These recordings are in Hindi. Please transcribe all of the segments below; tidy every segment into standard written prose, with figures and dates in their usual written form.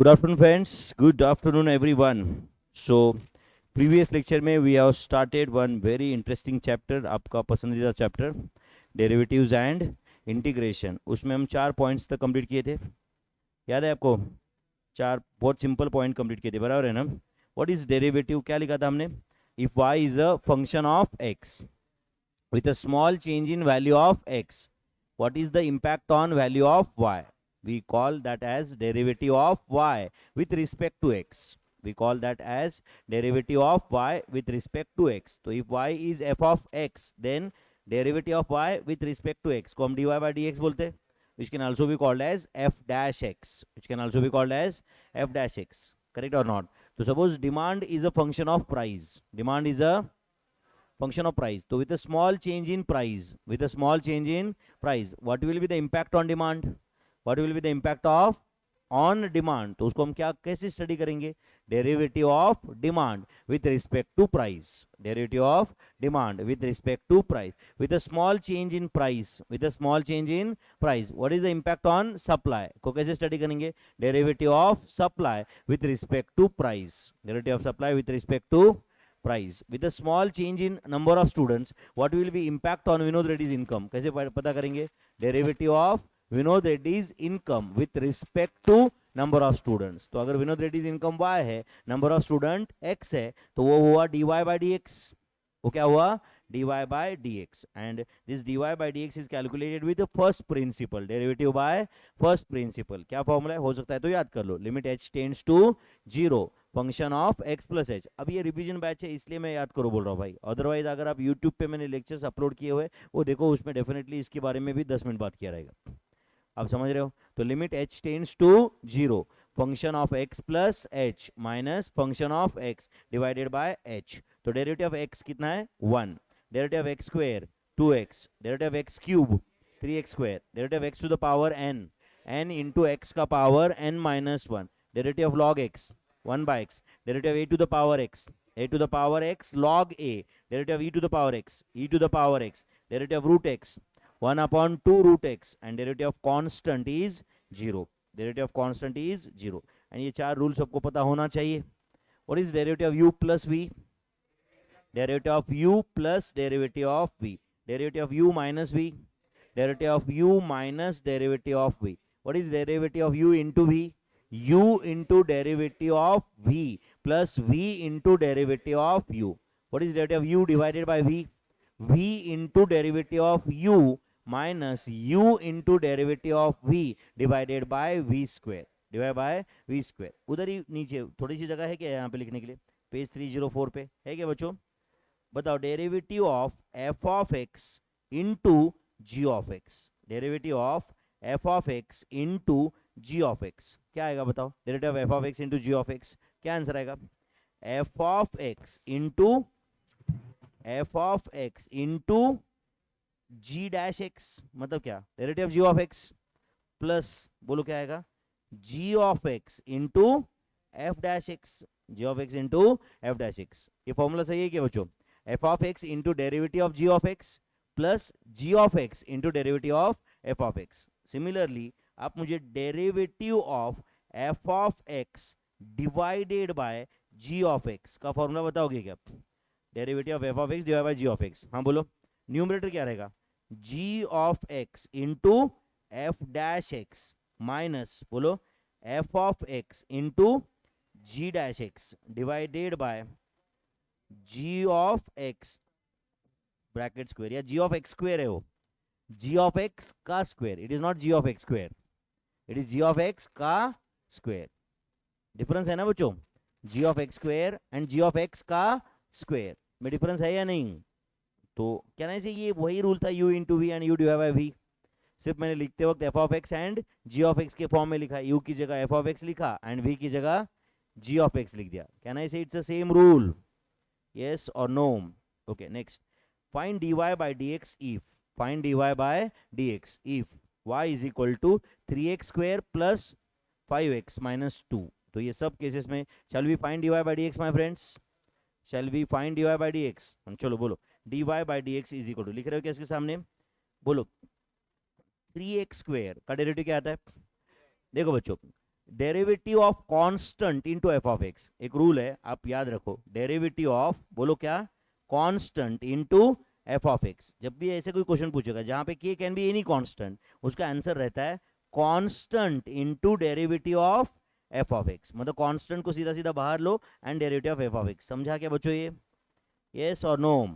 Good afternoon, friends. Good afternoon, everyone. So, previous lecture में we have started one very interesting chapter, आपका पसंदीदा चैप्टर डेरिवेटिव्स एंड इंटीग्रेशन. उसमें हम 4 पॉइंट्स तक कंप्लीट किए थे. याद है आपको? 4 बहुत सिंपल पॉइंट कंप्लीट किए थे, बराबर है ना? What is derivative? क्या लिखा था हमने? If y is a function of x with a small change in value of x, what is the impact on value of y? We call that as derivative of y with respect to x. We call that as derivative of y with respect to x. So if y is f of x, then derivative of y with respect to x को हम dy by dx बोलते हैं, which can also be called as f dash x, which can also be called as f dash x. Correct or not? So suppose demand is a function of price. Demand is a function of price. So with a small change in price, what will be the impact on demand? What will be the impact of on demand? तो उसको हम क्या कैसे स्टडी करेंगे? Derivative of demand with respect to price. Derivative of demand with respect to price with a small change in price. What is the impact on supply को कैसे स्टडी करेंगे? Derivative of supply with respect to price. Derivative of supply with respect to price. With a small change in number of students, what will be impact on Vinod Reddy's income? कैसे पता करेंगे? Derivative of Vinod Reddy's income with respect to number of students. तो अगर विनोद रेड्डीज इनकम y है, नंबर ऑफ स्टूडेंट x है, तो वो हुआ dy by dx. वो क्या हुआ? dy by dx. And this dy by dx is calculated with the first principle, derivative by first principle. क्या फॉर्मूला है? हो सकता है तो याद कर लो. Limit h tends to 0 function of x plus H. अब ये रिवीजन बैच है, इसलिए मैं याद करो बोल रहा हूँ भाई. अदरवाइज अगर आप यूट्यूब पे मैंने लेक्चर्स अपलोड किए हुए वो देखो, उसमें डेफिनेटली इसके बारे में भी 10 मिनट बात किया रहेगा. आप समझ रहे हो? तो limit h tends to 0 function of x plus h minus function of x divided by h. तो डेरिवेटिव ऑफ x कितना है? 1. Derivative of x square 2x. Derivative of x cube 3x square. Derivative of x to the power n into x का power n minus 1. Derivative of log x 1 by x. Derivative of a to the power x, a to the power x log a. Derivative of e to the power x, e to the power x. Derivative of root x 1 upon 2 root x. And derivative of constant is 0. Derivative of constant is 0. And ये चार रूल सबको पता होना चाहिए. What is derivative of u plus v? Derivative of u plus derivative of v. Derivative of u minus v. Derivative of u minus derivative of v. What is derivative of u into v? u into derivative of v plus v into derivative of u. What is derivative of u divided by v? v into derivative of u minus u into derivative of v divided by v square. Divide by v square. उधर ही नीचे थोड़ी सी जगह है क्या यहाँ पे लिखने के लिए? पेज 304 पे है क्या बच्चों? बताओ. Derivative of f of x into g of x. Derivative of f of x into g of x क्या आएगा बताओ? Derivative of f of x into g of x क्या आंसर आएगा? f of x into g dash x. मतलब क्या? Derivative of g of x plus बोलो क्या आएगा? g of x into f dash x. g of x into f dash x. ये फॉर्मूला सही है क्या बच्चों? f of x into derivative of g of x plus g of x into derivative of f of x. Similarly आप मुझे derivative of f of x divided bye g of x का फॉर्मूला बताओगे क्या? Derivative of f of x divide bye g of x. हाँ बोलो. न्यूमरेटर क्या रहेगा? g of x into f dash x minus बोलो f of x into g dash x divided bye g of x bracket square. या g ऑफ x स्क्वायर है वो. g ऑफ x का square. It is not g of x square, it is g of x का स्क्वायर. डिफरेंस है ना बच्चों? g of x square and g of x का स्क्वायर में डिफरेंस है या नहीं? तो कहना चाहिए ये वही रूल था u into v and u divide by v. सिर्फ मैंने लिखते वक्त f of x and g of x के फॉर्म में लिखा. u की जगह f ऑफ x लिखा एंड v की जगह g ऑफ x लिख दिया. कहना चाहिए it's the same rule. yes or no? okay, next. Find dy by dx if. Find dy by dx if y is equal to 3x square plus 5x minus 2. तो ये सब केसेस में shall we find dy by dx my friends? Shall we find dy by dx? चलो बोलो. dy by dx is equal to, लिख रहे हो क्या इसके सामने? बोलो. 3x square का डेरिवेटिव क्या आता है? देखो बच्चों, derivative of constant into F of X, एक रूल है आप याद रखो, डेरिवेटिव ऑफ, बोलो क्या, constant into F of X. जब भी ऐसे कोई क्वेश्चन पूछेगा जहां पे K can be any constant, उसका आंसर रहता है constant into derivative of F of X. मतलब कांस्टेंट को सीधा सीधा बाहर लो and derivative of F of x. समझा क्या बच्चों ये? यस और नो?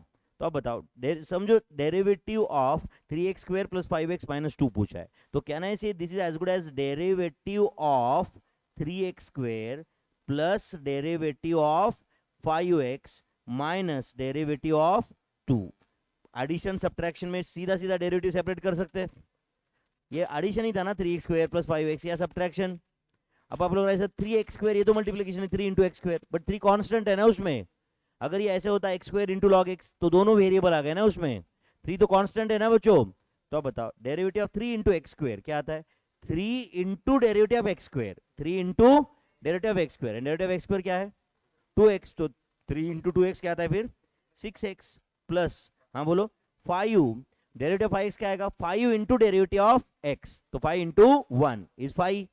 तो अब बताओ, समझो derivative of 3x square plus 5x minus 2 पूछा है, तो कहना है say this is as good as derivative of 3x square plus derivative of 5x minus derivative of 2। Addition subtraction में सीधा सीधा डेरिवेटिव सेपरेट कर सकते हैं, ये एडिशन ही था ना 3x स्क्वायर प्लस 5x, या सब्ट्रैक्शन। अब आप लोग ऐसा 3x स्क्वायर, ये तो मल्टीप्लिकेशन है 3 into x square, but 3 constant है ना उसमें। अगर ये ऐसे होता x square into log x तो दोनों वेरिएबल आ गए ना उसमें, 3 तो कांस्टेंट है ना बच्चों। तो अब बताओ derivative of 3 into x square क्या आता है? 3 into derivative of x square, 3 into derivative of x square, and derivative of x square क्या है? 2x, तो 3 इंटू 2x क्या आता है फिर? 6x प्लस, हाँ बोलो, 5, डेरिवेटिव ऑफ 5x क्या आएगा? 5 इंटू डेरिवेटिव ऑफ x, तो 5 into 1 is 5,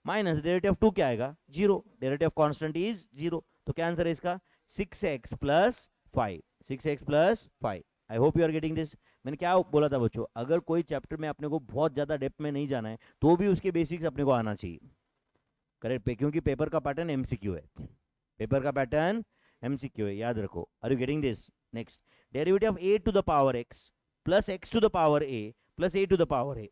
minus derivative of 2 क्या आएगा? 0, डेरिवेटिव ऑफ कांस्टेंट इज 0। तो क्या आंसर है इसका? 6x plus 5, 6x plus 5। I hope you are getting this. मैंने क्या बोला था बच्चों, अगर कोई चैप्टर में अपने को बहुत ज्यादा डेप्थ में नहीं जाना है तो भी उसके बेसिक्स अपने को आना चाहिए, करेक्ट? क्योंकि पेपर का पैटर्न एमसीक्यू है, पेपर का पैटर्न एमसीक्यू है, याद रखो। Are you getting this? Next, derivative of a to the power x plus x to the power a plus a to the power a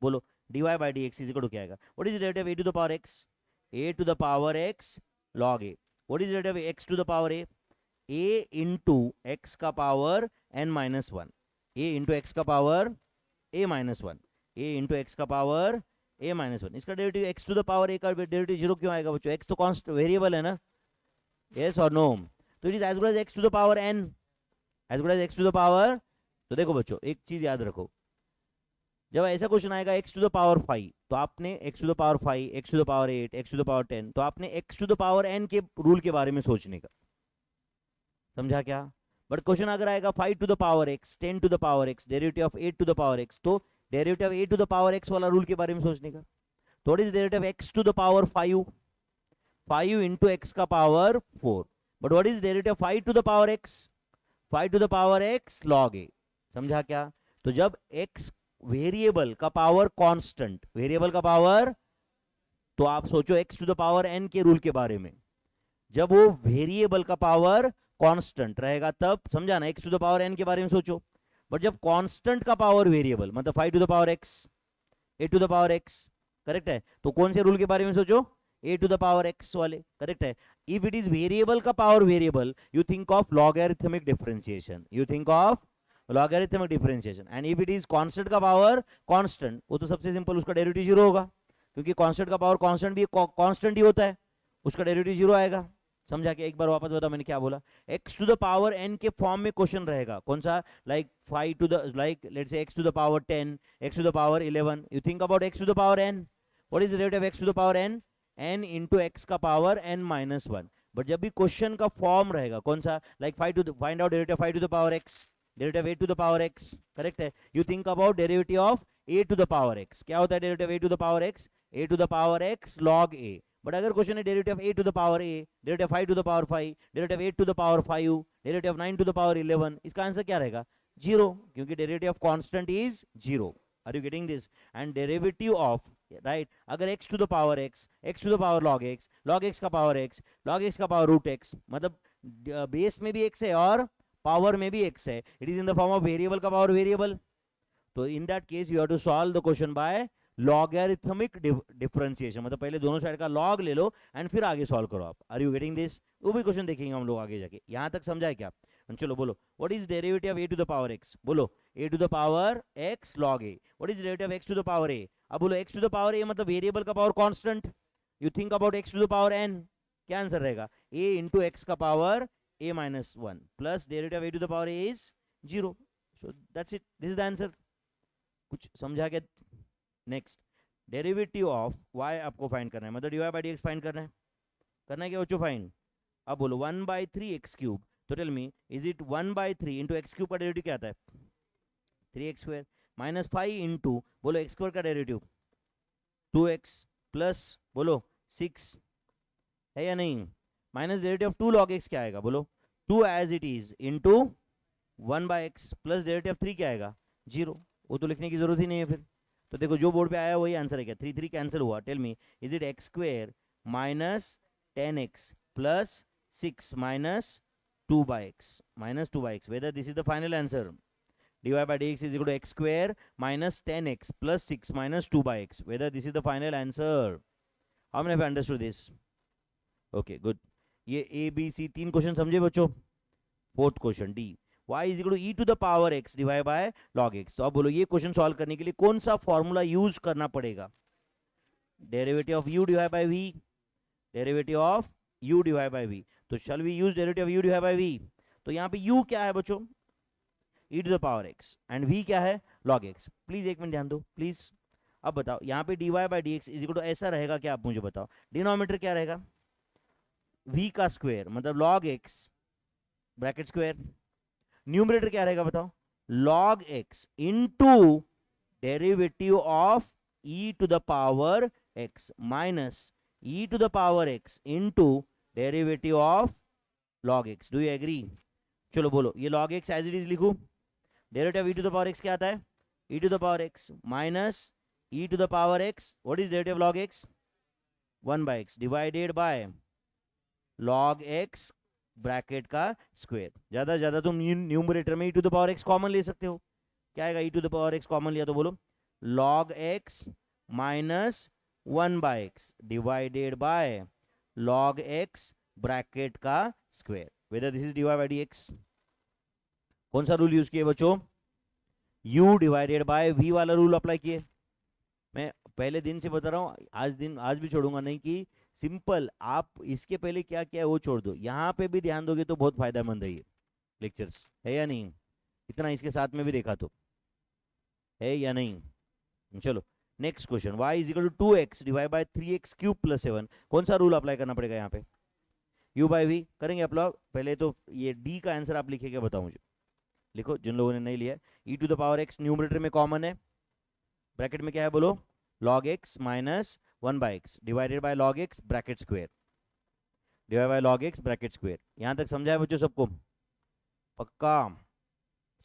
बोलो dy by dx is equal to क्या आएगा? What is derivative of a to the power x? a to the power x log a। What is derivative of x to the power a? a into x का power n minus 1, a into x का power a minus 1, a into x का पावर a minus 1। इसका derivative x to the power a का डेरिवेटिव 0 क्यों आएगा बच्चों? x तो कांस्टेंट वेरिएबल है ना, यस और नो? तो it is as good as x to the power n, as good as x to the power. तो देखो बच्चों एक चीज याद रखो, जब ऐसा क्वेश्चन आएगा x टू द पावर 5, तो आपने x to the power 5, x to the power 8, x to the power 10, तो आपने x to the power n के रूल के बारे में सोचने का, समझा क्या? बट क्वेश्चन अगर आएगा 5 to the power x, 10 to the power x, derivative of 8 to the power x, तो derivative of 8 to the power x वाला रूल के बारे में सोचने का। तो what is derivative of x to the power 5? 5 into x का power 4। But what is derivative of 5 to the power x? 5 to the power x log a। समझा क्या? तो जब x वेरिएबल का पावर कांस्टेंट, वेरिएबल का पावर, तो आप सोचो x to the power n के रूल के बारे में, जब वो वेरिएबल का पावर कांस्टेंट रहेगा तब, समझा ना? x to the power n के बारे में सोचो। बट जब कांस्टेंट का पावर वेरिएबल, मतलब 5 to the power x, 8 to the power x, correct है? तो कौन से रूल के बारे में सोचो? a to the power x वाले, करेक्ट है? इफ इट इज वेरिएबल का power variable, you think of logarithmic differentiation, you think of logarithmic differentiation. And if it is constant का पावर कांस्टेंट, वो तो सबसे सिंपल, उसका डेरिवेटिव 0 होगा, क्योंकि कांस्टेंट का पावर कांस्टेंट भी कांस्टेंट ही होता है, उसका डेरिवेटिव 0 आएगा। समझा क्या? एक बार वापस बता मैंने क्या बोला। x to the power n के फॉर्म में क्वेश्चन रहेगा, कौन सा? Like 5 to the, like let's say x to the power 10, x to the power 11, you think about x to the power n। What is the derivative of x to the power n? n into x का पावर n minus 1। बट जब भी क्वेश्चन का फॉर्म रहेगा, कौन सा? Like 5 to find out derivative 5 to the power x, derivative 8 to the power x, correct है? You think about derivative of a to the power x। क्या होता है derivative a to the power x? a to the power x log a। But अगर क्वेश्चन है derivative of a to the power a, derivative 5 to the power 5, derivative 8 to the power 5, derivative 9 to the power 11, इसका आंसर क्या रहेगा? 0, क्योंकि derivative of constant is 0। Are you getting this? And derivative of, right, अगर x to the power x, x to the power log x का पावर x, log x का पावर रूट x, मतलब बेस में भी x है और पावर में भी x है, it is in the form of variable का पावर वेरिएबल। तो in that case you have to solve the question by logarithmic differentiation, मतलब पहले दोनों साइड का लॉग ले लो एंड फिर आगे सॉल्व करो आप। Are you getting this? वो भी क्वेश्चन देखेंगे हम लोग आगे जाके। यहां तक समझा है क्या? चलो बोलो, what is derivative of a to the power x? बोलो a to the power x log a। What is derivative of x to the power a? अब बोलो x to the power a मतलब वेरिएबल का power constant, you think about x to the power n। क्या आंसर रहेगा? a इंटू एक्स का power a minus 1 plus derivative of a to the power a is 0। So that's it, this is the answer. कुछ समझा क्या? नेक्स्ट, डेरिवेटिव ऑफ y आपको फाइंड करना है, मतलब dy by dx फाइंड करना है क्या बच्चों? फाइंड। अब बोलो 1/3 x क्यूब, तो tell me is it 1/3 into x cube का डेरिवेटिव क्या आता है? 3x स्क्वायर माइनस 5 इंटू, बोलो x स्क्वायर का डेरिवेटिव 2x प्लस बोलो 6 है या नहीं, minus derivative of 2 log x क्या आएगा बोलो 2 as it is into 1/x plus derivative of 3 क्या आएगा 0, वो तो लिखने की जरूरत ही नहीं है फिर। तो देखो जो बोर्ड पे आया वही आंसर है क्या, 3 3 कैंसिल हुआ, tell me is it x square minus 10x plus 6 minus 2/x whether this is the final answer, dy by dx is equal to x square minus 10x plus 6 minus 2/x, whether this is the final answer. How many have understood this? Okay, good. ये a b c 3 क्वेश्चन समझे बच्चों। Fourth question d, y is equal to e to the power x divided by log x। तो अब बोलो ये क्वेश्चन सॉल्व करने के लिए कौन सा फॉर्मूला यूज करना पड़ेगा, derivative of u divide by v, derivative of u divide by v। तो shall we use derivative of u divide by v, तो यहाँ पे u क्या है बच्चों e to the power x and v क्या है log x। प्लीज एक मिनट ध्यान दो प्लीज। अब बताओ यहाँ पे dy bye dx is equal to ऐसा रहेगा क्या, आप मुझे बताओ, डिनोमिनेटर क्या रहेगा v का स्क्वायर मतलब log x bracket square, numerator क्या रहेगा बताओ log x into derivative of e to the power x minus e to the power x into derivative of log x। Do you agree? चलो बोलो ये log x as it is लिखूं, derivative of e to the power x क्या आता है e to the power x minus e to the power x, what is derivative log x 1/x divided by log x bracket का स्क्वायर। ज्यादा से ज्यादा तुम न्यूमरेटर में e to the power x common ले सकते हो, क्या आएगा e to the power x common लिया तो बोलो log x minus 1/x divided by log x bracket का square, whether this is dy bye dx। कौन सा रूल यूज किए बच्चों, u डिवाइडेड बाय v वाला रूल अप्लाई किए। मैं पहले दिन से बता रहा हूं, आज भी छोड़ूंगा नहीं कि सिंपल आप इसके पहले क्या किया है वो छोड़ दो, यहाँ पे भी ध्यान दोगे तो बहुत फायदेमंद है ये लेक्चर्स, है या नहीं, इतना इसके साथ में भी देखा तो है या नहीं। चलो next question, y is equal to 2x divide by 3x cube plus 7, कौन सा रूल अप्लाई करना पड़ेगा यहाँ पे, u बाई v करेंगे अप्लाई। पहले तो ये d का आंसर आप लिखेगा बताओ मुझे, लिखो जिन लोगों ने नहीं लिया, e to the power x numerator में कॉमन है, ब्रैकेट में क्या है बोलो log x minus 1/x divided by log x bracket square, divide by log x bracket square. यहां तक समझा है बच्चों सबको, पक्का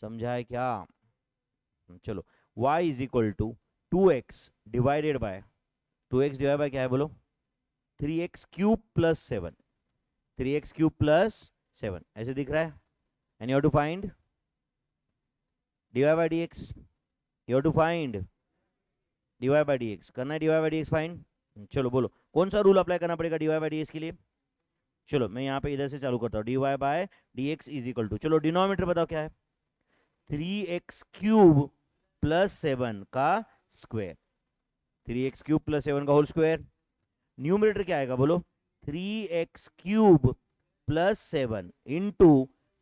समझा है क्या? चलो y is equal to 2x divided by 2x divide by क्या है बोलो 3x cube plus 7, 3x cube plus 7 ऐसे दिख रहा है, and you have to find dy by dx, you have to find dy by dx, करना है dy by dx फाइंड। चलो बोलो कौन सा रूल अप्लाई करना पड़ेगा dy by dx के लिए। चलो मैं यहाँ पे इधर से चालू करता हूँ, dy by dx is equal to, चलो डिनोमिनेटर बताओ क्या है 3x क्यूब प्लस 7 का स्क्वायर, 3x क्यूब प्लस 7 का होल स्क्वायर, न्यूमरेटर क्या आएगा बोलो 3x cube plus 7 into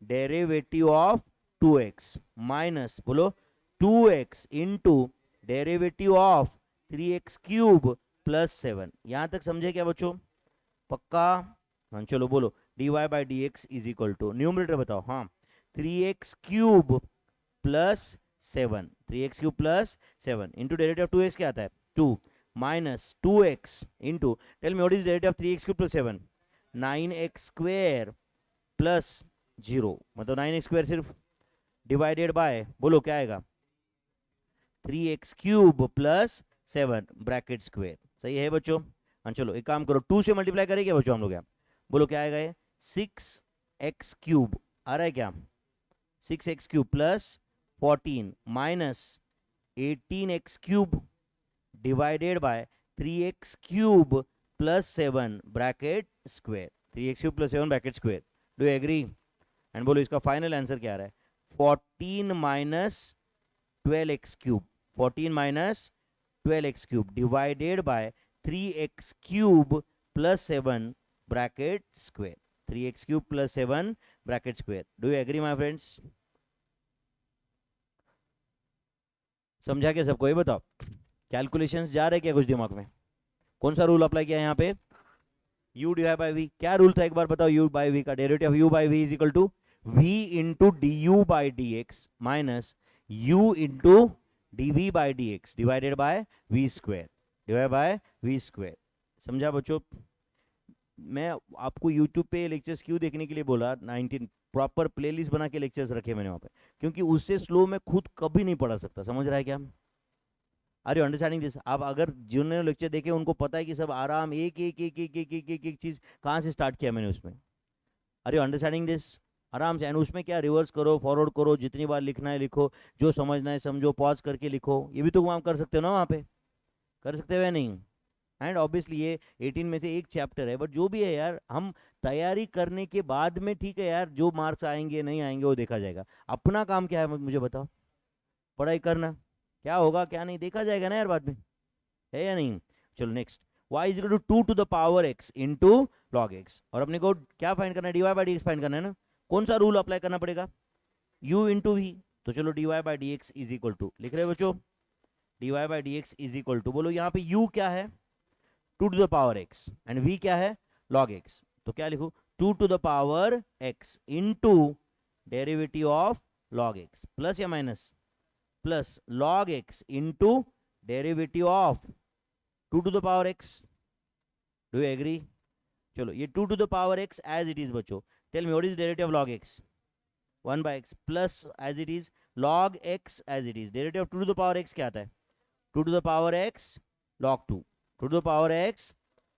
derivative of 2x minus बोलो 2x into derivative of 3x cube plus 7। यहां तक समझे क्या बच्चों, पक्का? हाँ चलो बोलो dy by D x is equal to, numerator बताओ हाँ 3x cube plus 7, 3x cube plus 7 into derivative of 2x क्या आता है 2 minus 2x into, tell me what is derivative of 3x cube plus 7, 9x square plus 0, मतलब 9x स्क्वायर सिर्फ, डिवाइडेड बाय बोलो क्या आएगा 3x cube plus 7 bracket square. सही है बच्चों? हाँ चलो एक काम करो 2 से मल्टीप्लाई करेंगे बच्चों हम लोग, यहाँ बोलो क्या आएगा ये 6x क्यूब आ रहा है क्या, 6x cube plus 14 minus 18x cube divided by 3x cube plus 7 bracket square, 3x cube plus 7 bracket square. Do you agree? And बोलो इसका फाइनल आंसर क्या आ रहा है 14 minus 12x cube, 14 minus 12x cube divided by 3x cube plus 7 bracket square, 3x cube plus 7 bracket square. Do you agree my friends? समझा क्या सबको? ये बताओ कैलकुलेशंस जा रहे क्या कुछ दिमाग में? कौन सा रूल अप्लाई किया है यहाँ पे, u डिवाइड बाय v, क्या रूल था एक बार बताओ, u बाय v का derivative of u by v is equal to v into du by dx minus u into dv by dx divided by v square. Divide by v square. समझा बच्चों? मैं आपको यूट्यूब पे लेक्चर्स क्यों देखने के लिए बोला, 19 प्रॉपर प्लेलिस्ट बना के लेक्चर्स रखे मैंने वहाँ पे, क्योंकि उससे स्लो मैं खुद कभी नहीं पढ़ा सकता। समझ रहा है क्या? Are you understanding this? आप अगर जिन्होंने लेक्चर देखे उनको पता है कि सब आराम एक एक एक एक एक एक एक, एक चीज़ कहाँ से स्टार्ट किया मैंने उसमें। Are you understanding this? आराम से। एंड उसमें क्या, रिवर्स करो, फॉरवर्ड करो, जितनी बार लिखना है लिखो, जो समझना है समझो, पॉज करके लिखो। ये भी तो वहाँ कर सकते हो ना, वहाँ पे कर सकते हो या नहीं? एंड ऑब्वियसली ये 18 में से एक चैप्टर है, बट जो भी है यार, हम तैयारी करने के बाद में, ठीक है यार, जो मार्क्स आएंगे नहीं आएंगे वो देखा जाएगा। अपना काम क्या है मुझे बताओ? पढ़ाई करना। क्या होगा क्या नहीं देखा जाएगा ना यार बाद में, है या नहीं? चलो next. y is equal to 2 to the power x into log x। और अपने को क्या फाइंड करना है? dy बाई dx फाइंड करना है ना। कौन सा रूल अप्लाई करना पड़ेगा? u into v. तो चलो dy by dx is equal to, लिख रहे बच्चों, dy by dx is equal to, बोलो यहाँ पे u क्या है? 2 to the power x, and v क्या है? log x। तो क्या लिखूं? 2 to the power x into derivative of log x, plus या minus? Plus log x into derivative of 2 to the power x। Do you agree? चलो ये 2 to the power x as it is बच्चों। Tell me what is derivative of log x? 1 by x, plus as it is log x as it is. Derivative of 2 to the power x क्या आता है? 2 to the power x log 2। 2 to the power x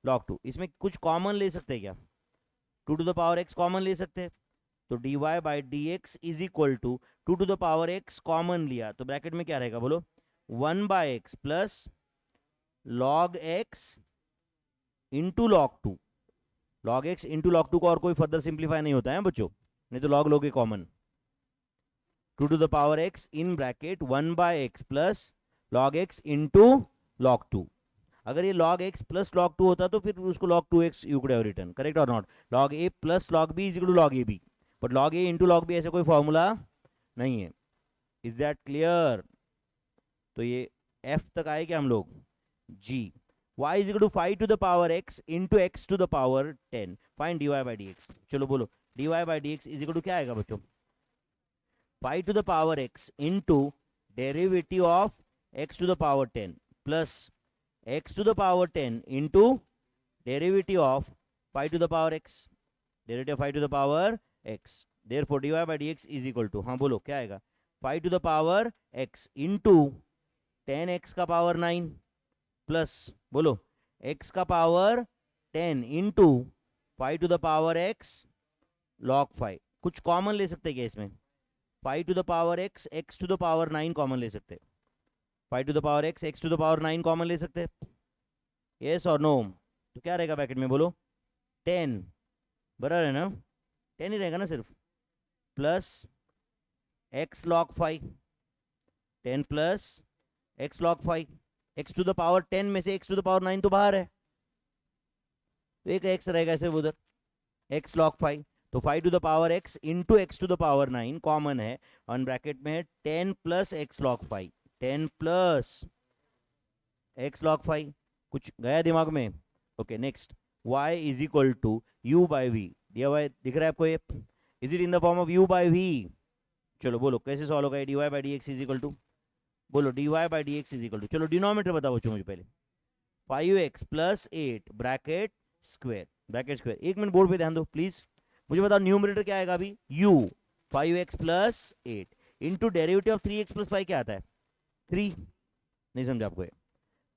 log 2। इसमें कुछ कॉमन ले सकते हैं क्या? 2 to the power x common ले सकते हैं, तो dy by D x is equal to 2 to the power x common लिया तो ब्रैकेट में क्या रहेगा बोलो? 1 by x plus log x into log 2। log x into log 2 को और कोई फर्दर सिंप्लीफाई नहीं होता है बच्चों, नहीं तो log लोगे common. 2 to the power x in bracket 1 by x plus log x into log 2। अगर ये log x प्लस log 2 होता तो फिर उसको log 2x you could have return, correct और not? log a plus log b is equal to log ab, but log a into log b ऐसा कोई फॉर्मूला नहीं है। Is that clear? तो ये f तक आए क्या हम लोग? g। y is equal to 5 to the power x into x to the power 10। Find dy by dx। चलो बोलो dy by dx is equal to क्या आएगा बच्चों? 5 to the power x into derivative of x to the power 10 plus x to the power 10 into derivative of 5 to the power x, derivative 5 to the power x। Therefore dy by dx is equal to, हाँ बोलो क्या आएगा? 5 to the power x into 10x का पावर 9 प्लस बोलो x का power 10 into 5 to the power x log 5। कुछ कॉमन ले सकते क्या इसमें? 5 to the power x x to the power 9 common ले सकते। 5 to the power x x to the power 9 common ले सकते, यस और नो? तो क्या रहेगा ब्रैकेट में बोलो? 10 बराबर है ना, 10 ही रहेगा ना सिर्फ, plus x log 5, 10 plus x log 5। x to the power 10 में से x टू द पावर 9 तो बाहर है, तो एक x रहेगा सिर्फ उधर, x log 5। तो 5 to the power x into x to the power 9 common है, और ब्रैकेट में है 10 plus x log 5, 10 plus x log 5। कुछ गया दिमाग में? Okay next. y is equal to u by v दिया हुआ है, दिख रहा है आपको ये? Is it in the form of u by v? चलो बोलो कैसे सॉल्व होगा? dy by D x is equal to, बोलो dy by D x is equal to, चलो डिनोमीटर बताओ बच्चों मुझे पहले। 5x plus 8 bracket square, bracket square. एक मिनट बोर्ड पे ध्यान दो प्लीज, मुझे बताओ न्यूमरेटर क्या आएगा अभी? u 5x plus 8 into derivative of 3x plus 5 क्या आता है? 3। नहीं समझा आपको?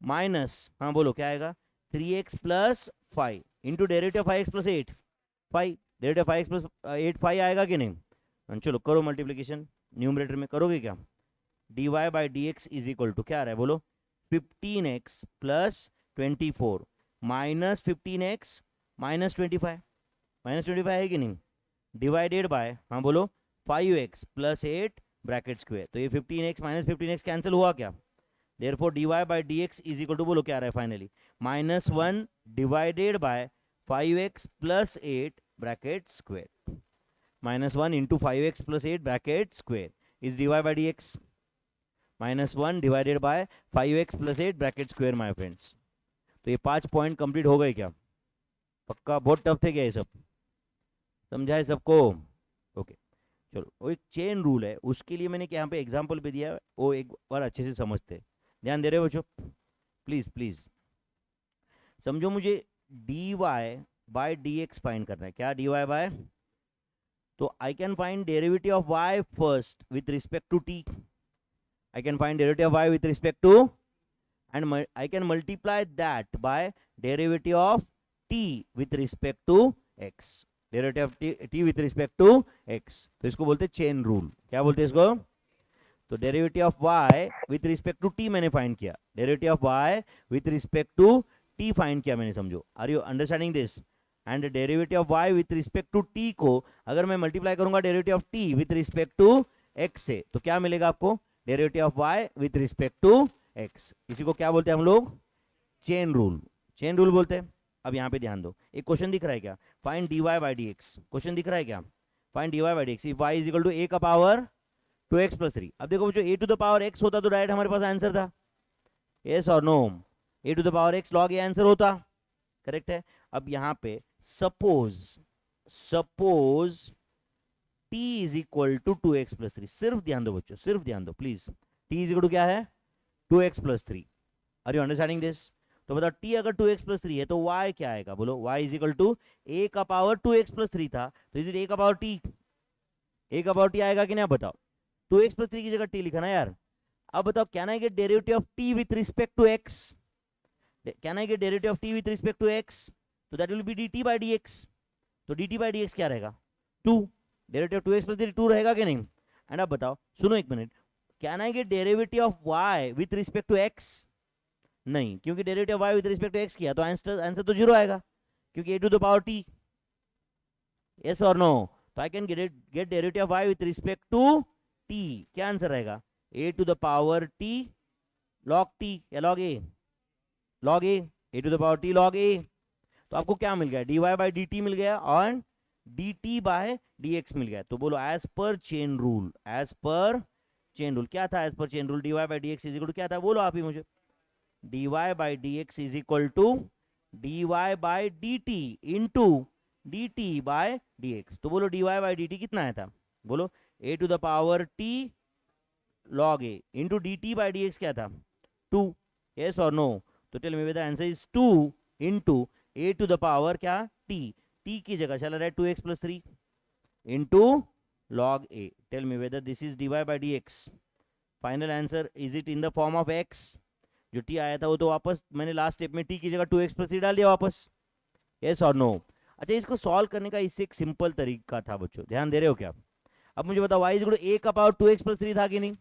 माइनस, हाँ बोलो क्या आएगा? 3x plus 5 into derivative of 5x plus 8 5, derivative of 5x plus 8 5 आएगा कि नहीं? चलो करो मल्टीप्लीकेशन, न्यूमरेटर में करोगे क्या? dy by D x is equal to क्या आ रहा है बोलो? 15x plus 24 minus 15x minus 25, minus 25 है कि नहीं? डिवाइडेड बाय, हाँ बोलो, 5x प्लस 8 ब्रैकेट स्क्वायर। तो ये 15x माइनस 15x कैंसिल हुआ क्या? Therefore dy by D x is equal to, बोलो क्या आ रहा है finally? -1 divided by 5x plus 8 bracket square, -1 into 5x plus 8 bracket square is dy by D x, -1 divided by 5x plus 8 bracket square my friends. तो ये 5 पॉइंट कंप्लीट हो गए क्या? पक्का? बहुत टफ थे क्या ये सब? समझा है सबको? ओके चलो, वो एक चेन रूल है, उसके लिए मैंने यहाँ पे एग्जाम्पल भी दिया है, वो एक बार अच्छे से समझते। ध्यान दे रहे हो बच्चों? प्लीज प्लीज समझो मुझे dy बाय dx फाइंड करना है। क्या dy बाय, तो I can find derivative of y first with respect to t। I can find derivative of y with respect to, and I can multiply that by derivative of t with respect to x, derivative of t with respect to x। तो इसको बोलते हैं चेन रूल। क्या बोलते हैं इसको? तो derivative of y with respect to t मैंने फाइंड किया, derivative of y with respect to t find किया मैंने, समझो। Are you understanding this? And derivative of y with respect to t को अगर मैं मल्टीप्लाई करूंगा derivative of t with respect to x से, तो क्या मिलेगा आपको? Derivative of y with respect to x। इसी को क्या बोलते हैं हम लोग? Chain rule. चेन रूल बोलते हैं। अब यहाँ पे ध्यान दो, एक क्वेश्चन दिख रहा है क्या? Find dy by dx। Question दिख रहा है क्या? Find dy by dx if y is equal to a का पावर 2x प्लस 3। अब देखो जो a to the power x होता तो डायरेक्ट हमारे पास आंसर था, यस और no? a to the power x log a answer होता, करेक्ट है। अब यहाँ पे suppose t is equal to 2x plus 3। सिर्फ ध्यान दो बच्चों, सिर्फ ध्यान दो please. t is equal to क्या है? 2x plus 3। Are you understanding this? तो बताओ t अगर 2x प्लस 3 है तो y क्या आएगा? बोलो। y is equal to a का पावर 2x प्लस 3 था, तो इज इट a का पावर t? a का पावर t आएगा कि नहीं? आप बताओ। 2x प्लस 3 की जगह t लिखा ना यार। अब बताओ, can I get derivative of t with respect to x? Can I get derivative of t with respect to x? तो that will be dt by dx। तो dt बाय dx क्या रहेगा? 2। डेरिवेटिव 2x प्लस 3 2 रहेगा कि नहीं? एंड अब बताओ, सुनो एक minute, can I get derivative of y with respect to x? नहीं, क्योंकि derivative y with respect to x किया तो आंसर तो 0 आएगा, क्योंकि a to the power t। Yes और नो? तो I can get derivative of y with respect to t। क्या आंसर रहेगा? a to the power t log t या log a? log a to the power t log a। तो आपको क्या मिल गया? dy बाई dt मिल गया और dt बाय dx मिल गया। तो बोलो एज पर चेन रूल, एज पर चेन रूल क्या था? एज पर chain rule dy by dx is equal to क्या था? बोलो आप ही मुझे। dy by dx is equal to dy by dt into dt by dx। तो बोलो dy बाई dt कितना आया था? बोलो a to the power t log a into dt by dx क्या था? 2। यस और नो? तो tell me whether answer is 2 into a to the power क्या? t। t की जगह चला रहा है 2x plus 3 into log a। Tell me whether this is dy by dx। Final answer is it in the form of x? जो t आया था वो तो वापस मैंने लास्ट स्टेप में t की जगह 2x प्लस 3 डाल दिया वापस। यस और नो? अच्छा, इसको सॉल्व करने का इससे एक सिंपल तरीका था बच्चों, ध्यान दे रहे हो क्या? अब मुझे बताओ y is equal to a का पावर 2x प्लस 3 था कि नहीं?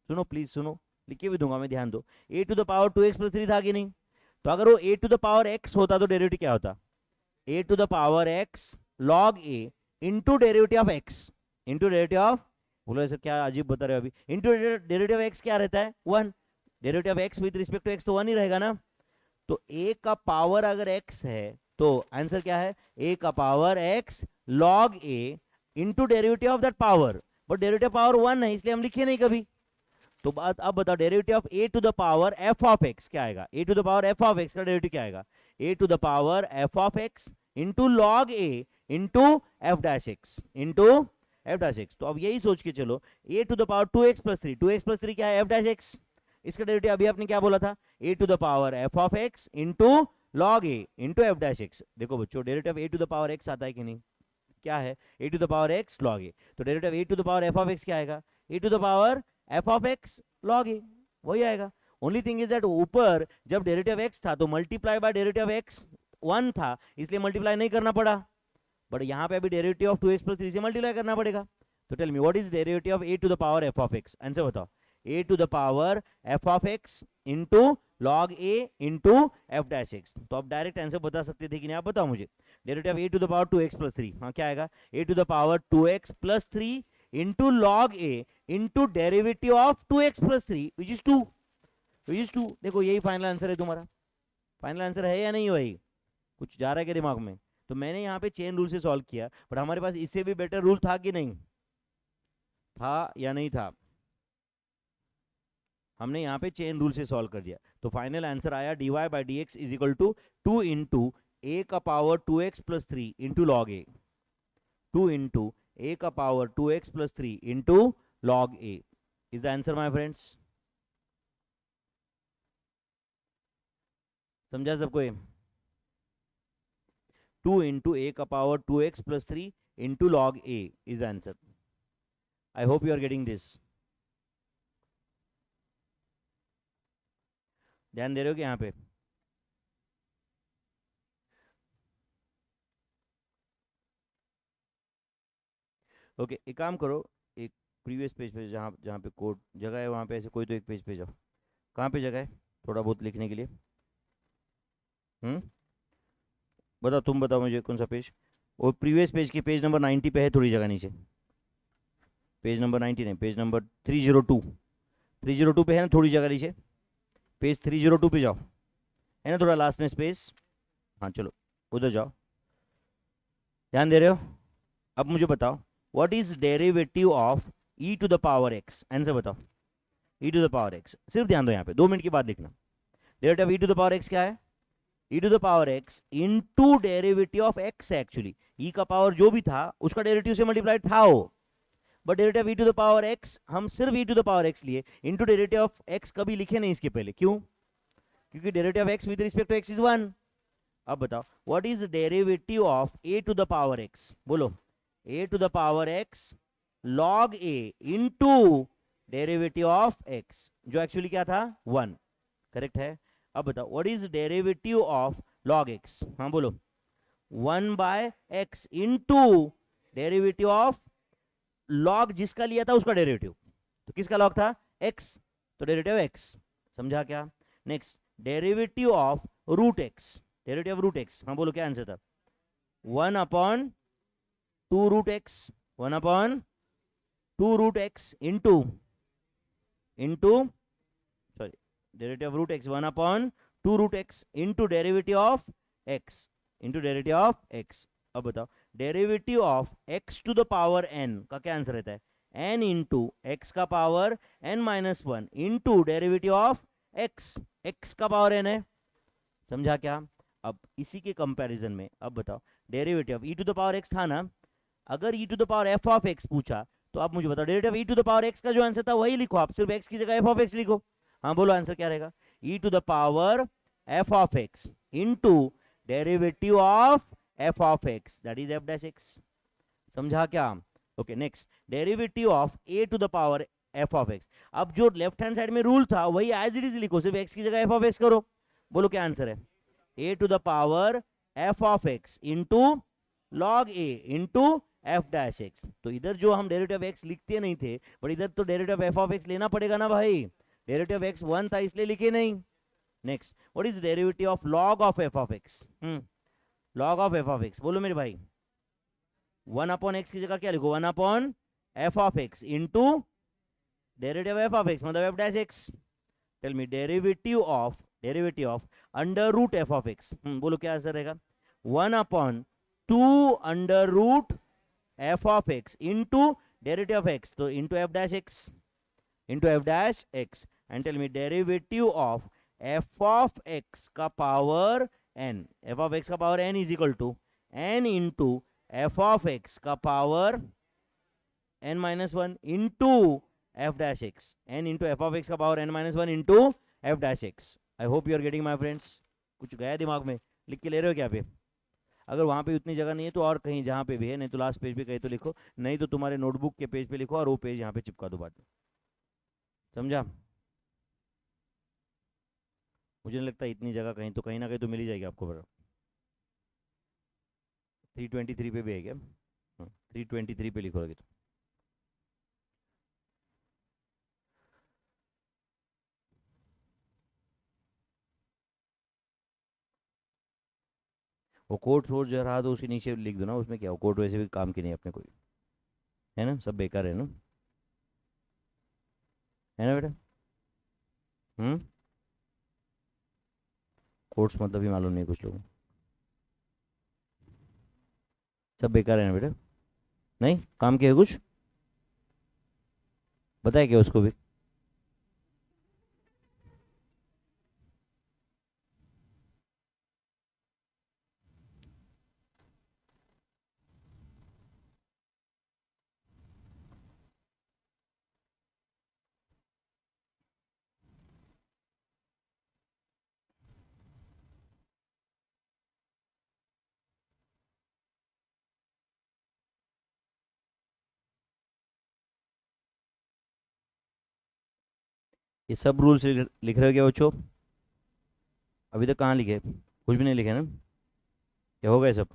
सुनो प्लीज सुनो, लिख के भी दूंगा मैं, ध्यान दो। a to the power 2x plus 3 था कि नहीं? तो अगर वो a to the power x होता तो डेरिवेटिव क्या होता? a to the power x log a into derivative of x into derivative of, बोलो सर क्या अजीब बता रहे हो अभी, इंटू डेरिवेटिव ऑफ x क्या रहता है? 1। Derivative of x with respect to x तो 1 ही रहेगा ना। तो a का पावर अगर x है तो आंसर क्या है? a का power x log a into derivative of that power, but derivative power 1 है इसलिए हम लिखे नहीं कभी। तो बात अब बताओ, derivative of a to the power f of x क्या आएगा? a to the power f of x का डेरिवेटिव क्या आएगा? a to the power f of x into log a into f dash x into f dash x। तो अब यही सोच के चलो, a to the power 2x plus 3, 2x plus 3 क्या है? f dash x। इसका डेरिवेटिव अभी आपने क्या बोला था? a to the power f of x into log a into f dash x। देखो बच्चों, derivative a to the power x आता है कि नहीं? क्या है? a to the power x log a। तो derivative a to the power f of x क्या आएगा? a to the power f of x log a, वही आएगा। ओनली थिंग इज दैट ऊपर जब डेरिवेटिव x था तो मल्टीप्लाई बाय डेरिवेटिव x 1 था, इसलिए मल्टीप्लाई नहीं करना पड़ा, बट यहाँ पे अभी डेरिवेटिव ऑफ 2x प्लस 3 से मल्टीप्लाई करना पड़ेगा। तो tell me what is derivative of a to the power f of x? Answer बताओ। a to the power f of x into log a into f dash x। तो आप डायरेक्ट आंसर बता सकते थे कि नहीं? आप बताओ मुझे। Derivative of a to the power 2x plus 3, हाँ क्या आएगा? a to the power 2x plus 3 into log a into derivative of 2x plus 3 which is 2, which is 2। देखो यही फाइनल आंसर है तुम्हारा। फाइनल आंसर है या नहीं? वही कुछ जा रहा है क्या दिमाग में? तो मैंने यहाँ पे चेन रूल से सॉल्व किया, बट हमारे पास इससे भी बेटर रूल था कि नहीं? था या नहीं था? हमने यहाँ पे चेन रूल से सॉल्व कर दिया। तो फाइनल आंसर आया dy by D x is equal to 2 into a का power 2x plus 3 into log a, 2 into a का power 2x plus 3 into log a is the answer my friends. समझा सबको ये? 2 इंटू ए का power 2x+3 into log a is the answer. I hope you are getting this. ध्यान दे रहे हो कि यहाँ पे? ओके, एक काम करो, एक प्रीवियस पेज पे जहाँ जहाँ पे कोड जगह है वहाँ पे ऐसे कोई तो एक पेज पे जाओ. कहाँ पे जगह है थोड़ा बहुत लिखने के लिए? हम्म, बताओ, तुम बताओ मुझे कौन सा पेज. और प्रीवियस पेज की पेज नंबर 90 पे है थोड़ी जगह नीचे. पेज नंबर 90 नहीं, पेज नंबर 302. 302 पे है ना थोड़ी जगह नीचे. पेज 302 पे जाओ, है ना थोड़ा लास्ट में स्पेस. हाँ चलो, उधर जाओ. ध्यान दे रहे हो? अब मुझे बताओ, what is derivative of e to the power x. Answer बताओ. E to the power x, सिर्फ ध्यान दो यहाँ पे, 2 मिनट की बात लिखना. Derivative e to the power x क्या है? E to the power x into derivative of x है एक्चुअली. ई का पावर जो भी था उसका डेरिवेटिव से मल्टीप्लाइड था वो. But derivative e to the power x हम सिर्फ e to the power x लिए, इंटू डेरिवेटिव ऑफ एक्स कभी लिखे नहीं इसके पहले. क्यों? क्योंकि derivative of x with respect to x is 1. अब बताओ, what is derivative of a to the power x. बोलो. A to the power x log a into derivative of x जो एक्चुअली क्या था 1. करेक्ट है. अब बताओ, what is derivative of log x. हाँ बोलो. 1/x into derivative of log जिसका लिया था उसका डेरिवेटिव. तो किसका लॉग था? x. तो डेरिवेटिव x. समझा क्या? Next, derivative of root x. Derivative of root x, हाँ बोलो क्या आंसर था? 1/2 root x. 1/2 root x into sorry, derivative of root x 1/2 root x into derivative of x into derivative of x. अब बताओ, derivative of x to the power n का क्या आंसर रहता है? n इंटू एक्स का power n-1 into derivative of x. x का पावर n है. समझा क्या? अब इसी के कंपैरिजन में अब बताओ, derivative of e to the power x था ना, अगर e to the power f of x पूछा तो आप मुझे बताओ derivative e to the power x का जो आंसर था वही लिखो. आप सिर्फ x की जगह f ऑफ x लिखो. हाँ बोलो आंसर क्या रहेगा? E to the power f of x into derivative of f of x that is f dash x. समझा क्या? Okay next, derivative of a to the power f of x. अब जो लेफ्ट हैंड साइड में रूल था वही एज इट इज लिखो, सिर्फ x की जगह f ऑफ x करो. बोलो क्या आंसर है? a to the power f of x into log a into f dash x. तो इधर जो हम डेरिवेटिव x लिखते नहीं थे, पर इधर तो डेरिवेटिव f ऑफ x लेना पड़ेगा ना भाई. डेरिवेटिव x 1 था इसलिए लिखे नहीं. Next, what is derivative of log of f of x. Log of f of x बोलो मेरे भाई. 1/x की जगह क्या लिखो? 1/f of x into derivative f of x मतलब f dash x. Tell me derivative of under root f of x. बोलो क्या आंसर रहेगा? 1/2 under root f of x into derivative of x तो into f dash x into f dash x. And tell me derivative of f of x का power n. f of x का power n is equal to n into f of x का power n-1 into f dash x. n into f of x का power n-1 into f dash x. I hope you are getting my friends. कुछ गया दिमाग में? लिख के ले रहे हो क्या पे? अगर वहाँ पे उतनी जगह नहीं है तो और कहीं जहाँ पे भी है, नहीं तो लास्ट पेज पे कहीं तो लिखो, नहीं तो तुम्हारे नोटबुक के पेज पे लिखो और वो पेज यहाँ पे चिपका दो बाद में. समझा? मुझे नहीं लगता इतनी जगह, कहीं तो कहीं ना कहीं तो मिल ही जाएगी आपको. 323 पे भी है क्या? 323 पे लिखोगे तो वो कोड सोर्स जो रहा तो उसके नीचे लिख दो ना. उसमें क्या, कोड वैसे भी काम की नहीं अपने कोई, है ना, सब बेकार है ना. है ना बेटा? हम्म, कोड्स मतलब ही मालूम नहीं कुछ लोगों को. सब बेकार है ना बेटा? नहीं काम के है कुछ? बताया क्या उसको भी? ये सब रूल्स लिख रहे हो क्या बच्चों? अभी तक कहाँ लिखे? कुछ भी नहीं लिखे ना? क्या हो गए सब?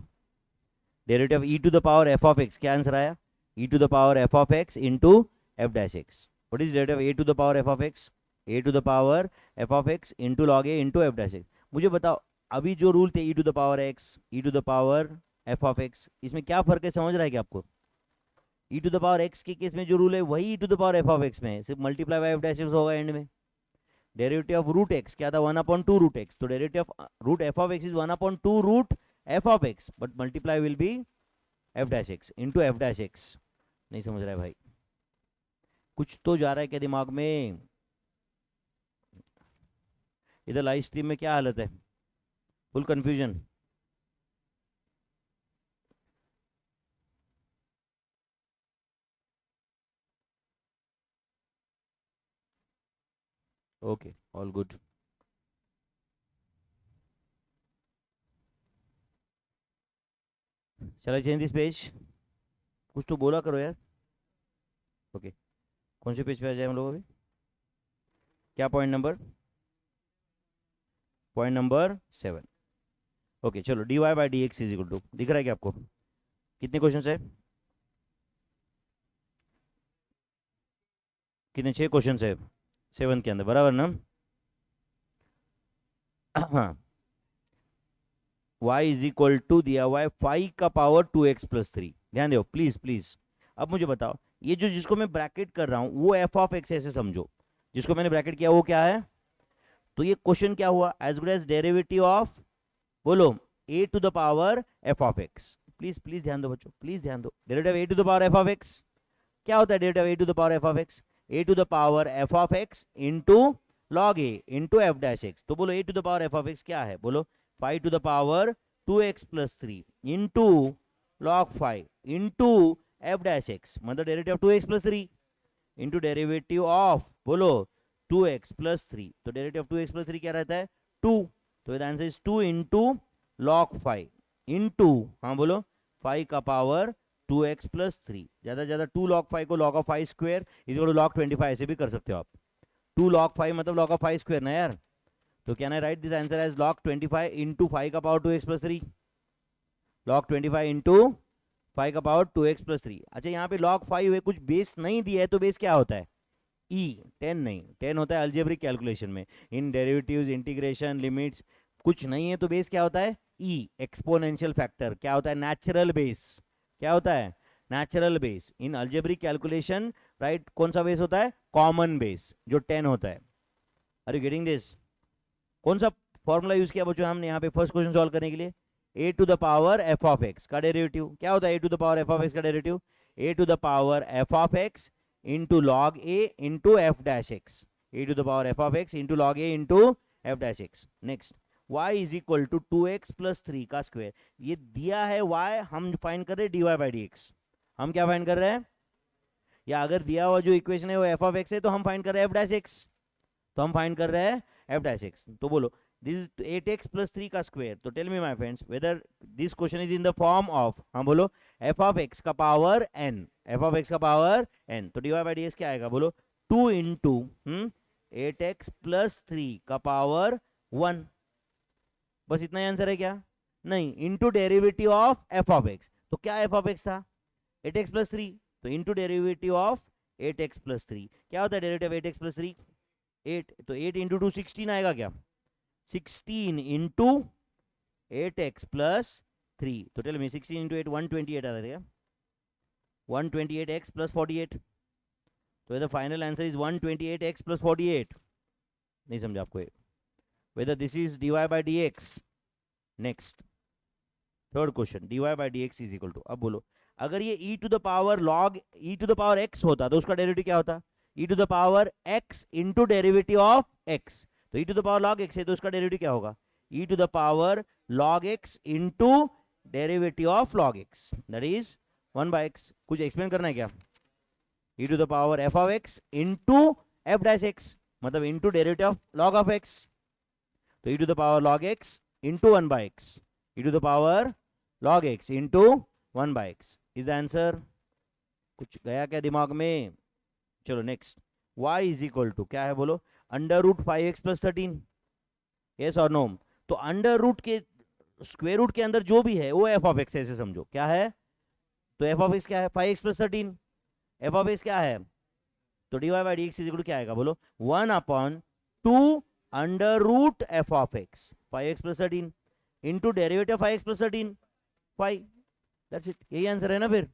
Derivative of e to the power F of x, क्या आंसर आया? E to the power F of x into F dash x. What is derivative of a to the power F of x? A to the power F of x into log a into F dash x. मुझे बताओ, अभी जो रूल थे e to the power x, e to the power F of x, इसमें क्या फर्क है, समझ रहा है क्या आपको? E to the power x के केस में जो रूल है वही e to the power F of x में है, सिर्फ multiply by f dash x होगा एंड में. डेरिवेटिव ऑफ रूट एक्स क्या था? 1/2 रूट एक्स. तो derivative of root F of x is 1/2 root F of x, but multiply will be f dash x into F dash x. नहीं समझ रहा है भाई? कुछ तो जा रहा है क्या दिमाग में? इधर लाइव स्ट्रीम में क्या हालत है? Full confusion. Okay, all good. चलो चेंज दिस पेज. कुछ तो बोला करो यार. ओके, कौन से पेज पे आ जाए हम लोग अभी? क्या point number? Point number 7. Okay चलो, d Y by D x is equal to, दिख रहा है क्या आपको? कितने क्वेश्चन है? कितने? 6 क्वेश्चन है 7 के अंदर, बराबर ना? हाँ. y इज इक्वल टू दिया हुआ है 5 का पावर 2x+3. ध्यान दो प्लीज प्लीज. अब मुझे बताओ, ये जो जिसको मैं ब्रैकेट कर रहा हूं वो एफ ऑफ एक्स ऐसे समझो. जिसको मैंने ब्रैकेट किया वो क्या है? तो ये क्वेश्चन क्या हुआ? As good as derivative of, बोलो, a to the power F of x. Please please ध्यान दो बच्चों, प्लीज ध्यान दो. Derivative a to the power F of x क्या होता है? Derivative a to the power F of x, a to the power F of x into log a into F dash x. तो बोलो a to the power F of x क्या है? बोलो 5 to the power 2x+3 into log 5 into F dash x, मतलब derivative of 2x+3 into derivative of, बोलो, 2x+3. तो डेरिवेटिव ऑफ 2x+3 क्या रहता है? 2. तो answer is 2 into log 5 into, हाँ बोलो, 5 का पावर 2x+3. ज्यादा ज्यादा 2 लॉग 5 को log of 5 square is equal to log 25 ऐसे भी कर सकते हो आप. 2 लॉग 5 मतलब लॉग ऑफ 5 स्क्वायर ना यार. तो can I write this answer as log 25 into 5 का पावर 2x+3. log 25 इंटू 5 का पावर 2x+3. अच्छा, यहाँ पे log 5 है, कुछ बेस नहीं दिया है, तो बेस क्या होता है? e. 10 नहीं, 10 होता है अलजेब्रिक कैलकुलेशन में. इन डेरिवेटिव्स, इंटीग्रेशन, लिमिट्स कुछ नहीं है, तो बेस क्या होता है? e. एक्सपोनेंशियल फैक्टर क्या होता है? Natural base. क्या होता है? Natural base. In algebraic calculation, right, कौन सा बेस होता है? कॉमन बेस, जो 10 होता है. Are you getting this? कौन सा फॉर्मूला यूज किया बच्चों हमने यहाँ पे फर्स्ट क्वेश्चन सॉल्व करने के लिए? A to the power F of x का डेरिवेटिव क्या होता है? A to the power F of x का derivative a to the power F of x into log a into F dash x. A to the power F of x into log a into F dash x. Next, y is equal to 2x+3 का स्क्वायर. ये दिया है y, हम फाइंड कर रहे हैं dy बाई डी एक्स. हम क्या फाइंड कर रहे हैं? या अगर दिया हुआ जो इक्वेशन है वो एफ ऑफ एक्स है, तो हम फाइंड कर रहे हैं एफ डैश एक्स. तो हम फाइंड कर रहे हैं एफ डैश एक्स. तो बोलो, दिस इज 8x+3 का स्क्वायर. तो tell me my friends whether this question is in the form of, हाँ बोलो, एफ ऑफ एक्स का power n. F of x का पावर n. तो dy बाई डी एक्स क्या आएगा? बोलो, 2 इंटू 8x+3 का पावर 1. बस इतना ही आंसर है क्या? नहीं, into derivative of F of x. तो क्या एफ ऑफ एक्स था? 8x+3. तो इंटू डेरिवेटिव ऑफ 8x+3. क्या होता है डेरिवेटिव 8x+3? 8. तो 8 इंटू 2 16 आएगा क्या? 16 इंटू 8x+3. तो टेल मी 16 इंटू 8 128 आ रहा है. 128x + 48. तो the final answer is 128x + 48. नहीं समझा आपको? whether this is dy by dx. Next, third question, dy by dx is equal to, अब बोलो, अगर ये e to the power log e to the power x होता तो उसका डेरिवेटिव क्या होता? e to the power x into derivative of x. तो e to the power log x है, तो उसका डेरिवेटिव क्या होगा? e to the power log x into derivative of log x, that is 1/x. कुछ एक्सप्लेन करना है क्या? e to the power f of x into f dash x, मतलब into derivative of log of x. तो e to the power log x into 1/x. e to the power log x into 1/x is the answer. कुछ गया क्या दिमाग में? चलो next, y is equal to क्या है बोलो? अंडर रूट 5x+13, यस और नो? तो अंडर रूट के स्क्वायर रूट के अंदर जो भी है वो एफ ऑफ एक्स, ऐसे समझो क्या है। तो एफ ऑफ एक्स क्या है? 5x+13। एफ ऑफ एक्स क्या है? तो dy by D x is equal to क्या आएगा बोलो? 1/2 under root F of x 5x+13 into derivative 5x+13 5। That's it, यही आंसर है ना फिर?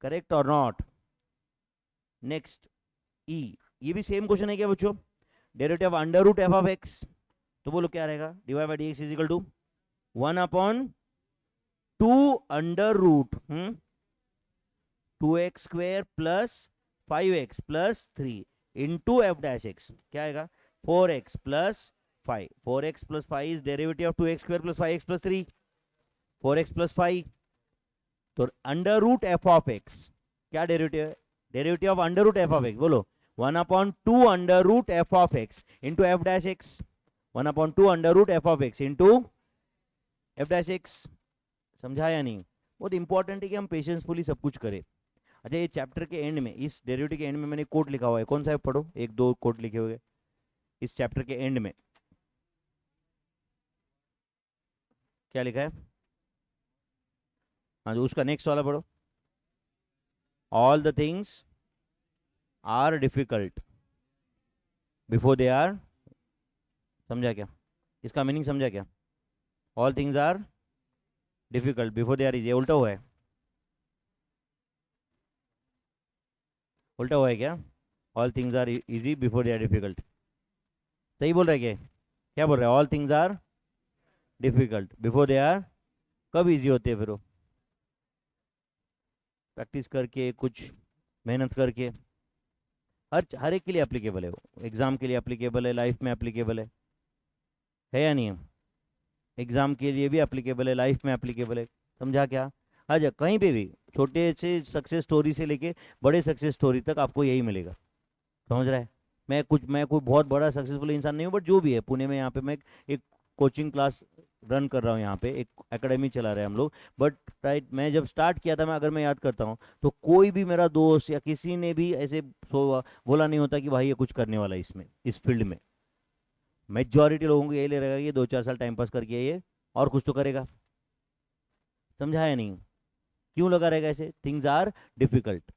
करेक्ट और नॉट? नेक्स्ट ई, ये भी सेम क्वेश्चन है क्या बच्चों? Derivative under root F of x, तो बोलो क्या रहेगा? dy by D x is equal to 1/2 under root 2x² plus 5x plus 3 into F dash x, क्या आएगा? 4x plus 5, 4x plus 5 is derivative of 2x² plus 5x plus 3, 4x plus 5। तो under root F of x क्या डेरिवेटिव है? Derivative of under root F of x, बोलो 1/2 under root F of x into F dash x, 1/2 under root F of x into F dash x. समझा या नहीं? बहुत इंपॉर्टेंट है कि हम पेशेंसफुली सब कुछ करें। अच्छा, ये चैप्टर के एंड में, इस डेरिवेटिव के एंड में मैंने कोट लिखा हुआ है, कौन सा है पढ़ो, एक दो कोट लिखे हुए इस चैप्टर के एंड में। क्या लिखा है? हाँ, जो उसका नेक्स्ट वाला पढ़ो। All the things are difficult before they are, समझा क्या? इसका मीनिंग समझा क्या? All things are difficult before they are easy, उल्टा हुआ है, उल्टा हुआ है क्या? All things are easy before they are difficult, सही बोल रहे क्या? क्या बोल रहे हैं? All things are difficult before they are, कब इजी होते हैं फिर वो? प्रैक्टिस करके, कुछ मेहनत करके। हर एक के लिए एप्लीकेबल है वो, एग्जाम के लिए एप्लीकेबल है, लाइफ में एप्लीकेबल है या नहीं है? एग्जाम के लिए भी एप्लीकेबल है, लाइफ में एप्लीकेबल है। समझा क्या? हर जगह, कहीं पे भी, छोटे से सक्सेस स्टोरी से लेके बड़े सक्सेस स्टोरी तक आपको यही मिलेगा। समझ रहा है? मैं कोई बहुत बड़ा सक्सेसफुल इंसान नहीं हूँ, बट जो भी है, पुणे में यहाँ पे मैं एक कोचिंग क्लास रन कर रहा हूँ, यहाँ पे एक एकेडमी चला रहे हैं हम लोग। बट राइट, मैं जब स्टार्ट किया था, मैं अगर मैं याद करता हूँ, तो कोई भी मेरा दोस्त या किसी ने भी ऐसे बोला नहीं होता कि भाई ये कुछ करने वाला है इसमें, इस फील्ड में। मेजॉरिटी लोगों को यही ले रहेगा कि ये 2-4 साल टाइम पास करके ये और कुछ तो करेगा। समझा या नहीं? क्यों लगा रहेगा ऐसे? Things are difficult,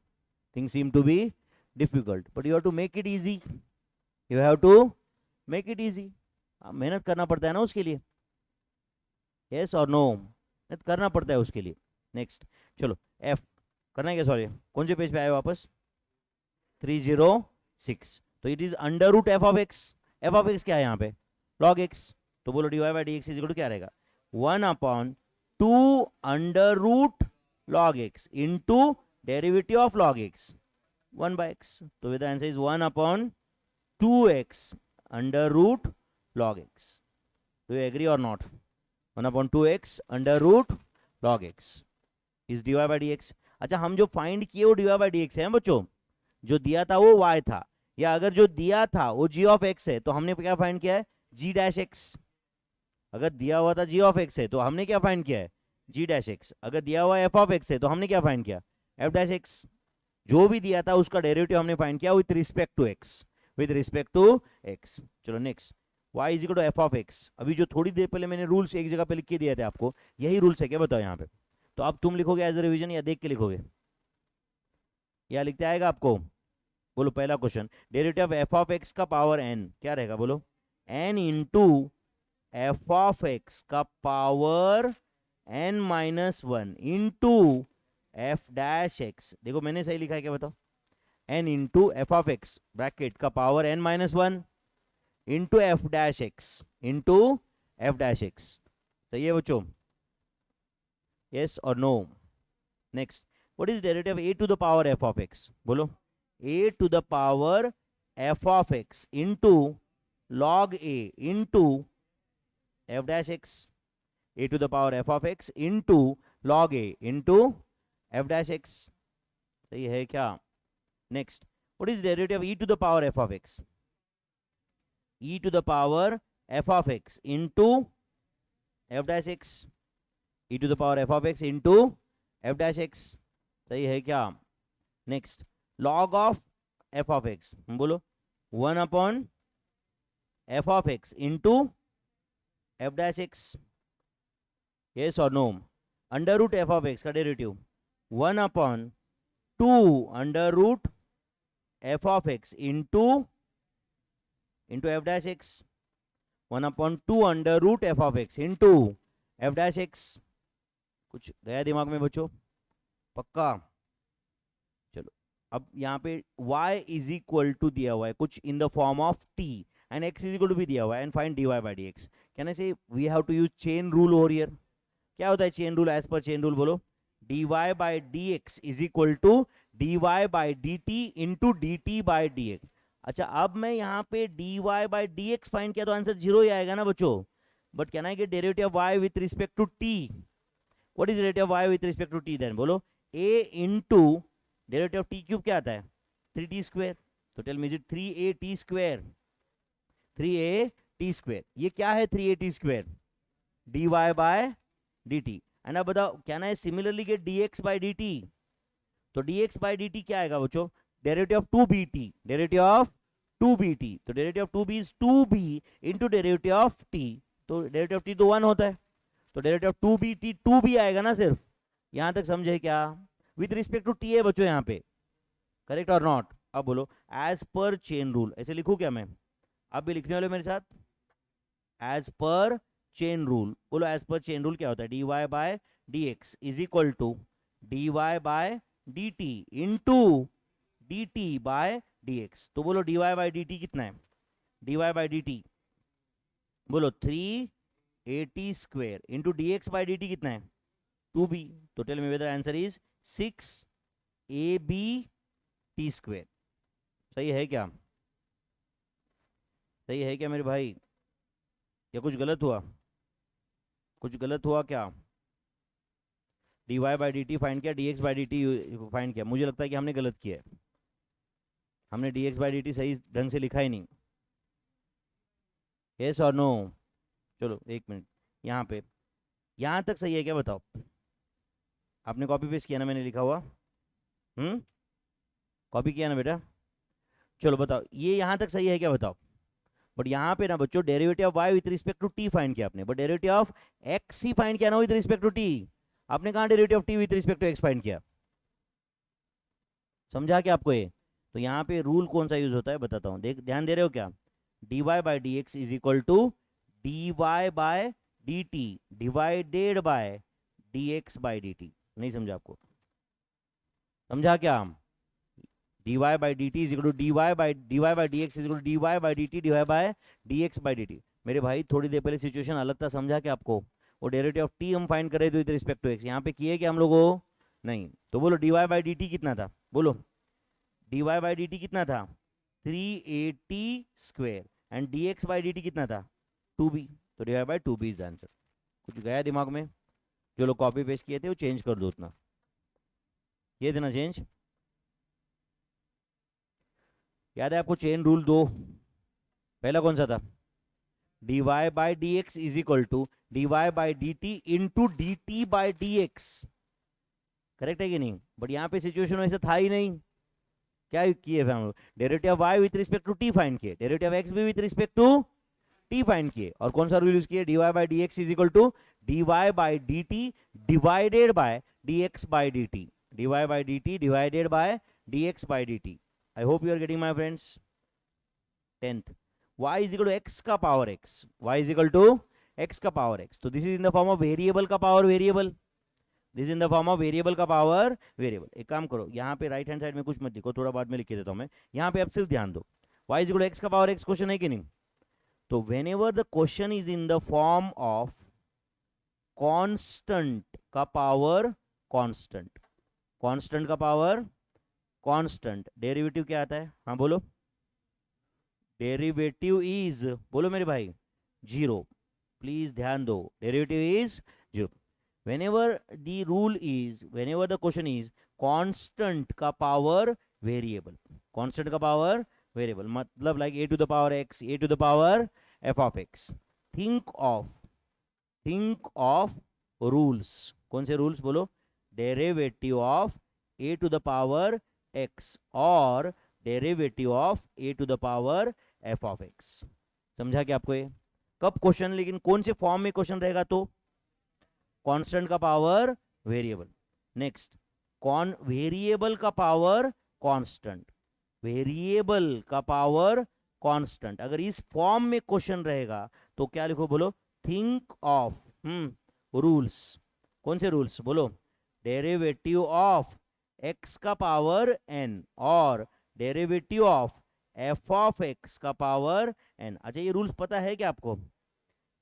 things seem to be difficult, but you have to make it easy, you have to make it easy. मेहनत करना पड़ता है ना उसके लिए, यस और नो? मेहनत करना पड़ता है उसके लिए। नेक्स्ट, चलो एफ करना है क्या? सॉरी, कौन से पेज पे आए वापस? 306। तो it is under root F of x, f of x क्या है यहाँ पे? Log x. तो बोलो d Y by D x is equal to क्या रहेगा? 1/2 under root log x into derivative of log x 1/x। तो with answer is 1/2x under root log x. Do you agree or not? 1/2x under root log x is dy by dx. अच्छा, हम जो फाइंड किए वो dy by dx है बच्चों, जो दिया था वो y था, या अगर जो दिया था वो g ऑफ x है, तो हमने क्या फाइंड किया है? g dash x। अगर दिया हुआ था g ऑफ x है, तो हमने क्या फाइंड किया है? g dash x। अगर दिया हुआ f ऑफ x है, तो हमने क्या फाइंड किया? f dash x। जो भी दिया था उसका डेरिवेटिव हमने फाइंड किया with respect to x, with respect to x। चलो next, y is equal to f of x. अभी जो थोड़ी देर पहले मैंने रूल्स एक जगह पे लिख के दिए थे आपको, यही रूल्स है क्या? बताओ यहाँ पे। तो अब तुम लिखोगे एज ए रिवीजन या देख के लिखोगे? या लिखते आएगा आपको? बोलो पहला question, derivative of F of x का पावर n क्या रहेगा? बोलो n into f of x का power n-1 into F dash x. देखो मैंने सही लिखा है क्या? बताओ। n into f of x bracket का power n-1 into F dash x into F dash x. सही है बच्चों? यस और no? Next, what is derivative a to the power f of x? बोलो a to the power f of x into log a into F dash x, a to the power f of x into log a into F dash x. सही है क्या? Next, what is derivative e to the power f of x? e to the power f of x into f dash x, e to the power f of x into f dash x। सही है क्या? Next, log of f of x, बोलो 1 upon f of x into F dash x, yes और no? Under root F of x का derivative 1 upon 2 under root F of x into F dash x, 1 upon 2 under root F of x into F dash x. कुछ गया दिमाग में बच्चों? पक्का? चलो, अब यहाँ पे y इज इक्वल टू दिया हुआ है कुछ in the form of t and x is equal to भी दिया हुआ है, and find dy bye dx। Can I say we have to use chain rule over here? क्या होता है चेन रूल? एज पर चेन रूल बोलो, dy bye dx is equal to dy by dt into dt by dx। अच्छा, अब मैं यहाँ पे dy बाय dx फाइंड किया तो आंसर 0 ही आएगा ना बच्चों? But can I get derivative of y with respect to t? What is derivative of y with respect to t? Then बोलो a into derivative of t cube क्या आता है? 3t square. तो tell me is it 3at square? 3at square, ये क्या है 3at square? dy by dt। And अब बताओ can I similarly get dx by dt? तो dx बाय dt क्या आएगा बच्चों? Derivative of 2bt, derivative of 2bt। तो derivative of 2b is 2b into derivative of t। तो डेरिवेटिव ऑफ t तो 1 होता है, तो डेरिवेटिव ऑफ 2bt 2b आएगा ना सिर्फ। यहां तक समझे क्या? विथ रिस्पेक्ट टू t है बच्चों यहाँ पे, करेक्ट और नॉट? अब बोलो एज पर चेन रूल, ऐसे लिखूं क्या मैं? अब भी लिखने वाले मेरे साथ, एज पर चेन रूल। बोलो एज पर चेन रूल क्या होता है? dy bye dx is equal to dy by dt into dt by dx। तो बोलो dy बाय dt कितना है? dy बाय dt बोलो 3at square into dx by dt कितना है? 2b। तो tell me whether answer is 6ab t square. सही है क्या? सही है क्या मेरे भाई? या कुछ गलत हुआ? कुछ गलत हुआ क्या? dy by D T find किया, dx by D T find किया, मुझे लगता है कि हमने गलत किया है, हमने dx बाई डी टी सही ढंग से लिखा ही नहीं। यस और नो? चलो एक मिनट, यहाँ पे यहाँ तक सही है क्या बताओ? आपने कॉपी पेस्ट किया ना मैंने लिखा हुआ? कॉपी किया ना बेटा? चलो बताओ ये यहाँ तक सही है क्या बताओ? बट यहाँ पे ना बच्चों derivative of y with respect to t find किया आपने, बट डेरिवेटिव ऑफ x ही फाइंड किया ना विथ रिस्पेक्ट टू t। आपने कहाँ derivative of t with respect to x find किया? समझा क्या आपको ये? तो यहाँ पे रूल कौन सा यूज होता है बताता हूँ, देख ध्यान दे रहे हो क्या? dy by d x is equal to dy by d t divided by dx by dt। नहीं समझा आपको? समझा क्या? dy by d t is equal to dy bye dx is equal to dy by dt divide by dx by dt। मेरे भाई थोड़ी देर पहले सिचुएशन अलग था, समझा क्या आपको? वो डेरिवेटिव ऑफ t हम फाइंड करे थे विद रिस्पेक्ट टू x, यहाँ पे किए क्या हम लोगों? नहीं। तो बोलो dy बाय dt कितना था? बोलो dy बाय dt कितना था? 3at square and dx by dt कितना था? 2b। तो dy bye 2b is answer. कुछ गया दिमाग में? जो लोग कॉपी पेस्ट किए थे वो चेंज कर दो उतना, ये देना चेंज। याद है आपको चेन रूल दो? पहला कौन सा था? dy bye dx is equal to dy by dt into dt by dx। Correct है कि नहीं? बट यहाँ पे सिचुएशन वैसा था ही नहीं, क्या किए हम लोग? Derivative of y with respect to t find किए, डेरिवेटिव ऑफ x भी with respect to t find किए, और कौन सा रूल यूज किए? dy bye dx is equal to dy by dt divided by dx by dt, dy by dt divided by dx by dt। I hope you are getting my friends. 10th, y is equal to x का power x, y is equal to x का पावर x। तो this is in the form of variable का power variable, this in the form of variable का पावर वेरिएबल। एक काम करो, यहाँ पे राइट हैंड साइड में कुछ मत लिखो, थोड़ा बाद में लिख के देता हूँ मैं, यहाँ पे आप सिर्फ ध्यान दो, y is equal to x का पावर x क्वेश्चन है कि नहीं? तो whenever the question is in the form of constant का पावर कांस्टेंट, कांस्टेंट का पावर कांस्टेंट, डेरिवेटिव क्या आता है? हाँ बोलो, डेरिवेटिव इज, बोलो मेरे भाई, 0। प्लीज ध्यान दो, derivative is 0। whenever the rule is, whenever the question is constant का power variable, constant का power variable मतलब like a to the power x, a to the power f of x। think of rules, कौन से rules बोलो? derivative of a to the power x और derivative of a to the power F of x. समझा क्या आपको ये? कब क्वेश्चन, लेकिन कौन से फॉर्म में क्वेश्चन रहेगा? तो कांस्टेंट का पावर वेरिएबल। नेक्स्ट, कौन वेरिएबल का पावर कांस्टेंट, वेरिएबल का पावर कांस्टेंट। अगर इस फॉर्म में क्वेश्चन रहेगा तो क्या लिखो? बोलो, थिंक ऑफ रूल्स। कौन से रूल्स? बोलो, डेरिवेटिव ऑफ एक्स का पावर एन और derivative of F of x का पावर एन। अच्छा, ये रूल्स पता है क्या आपको?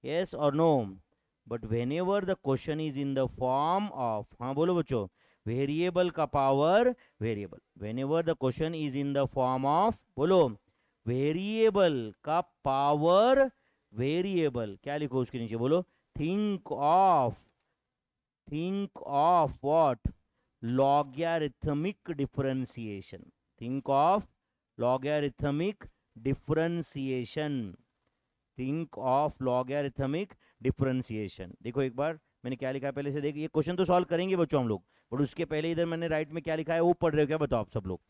यस और no? But whenever the question is in the form of, हाँ बोलो बच्चों, वेरिएबल का power variable, whenever the question is in the form of, बोलो, वेरिएबल का पावर वेरिएबल, क्या लिखो उसके नीचे? बोलो, think of what? Logarithmic differentiation. Think of logarithmic differentiation. Think of logarithmic differentiation. देखो एक बार मैंने क्या लिखा है पहले से देख, ये क्वेश्चन तो सॉल्व करेंगे बच्चों हम लोग, बट उसके पहले इधर मैंने राइट में क्या लिखा है वो पढ़ रहे हो क्या? बताओ आप सब लोग,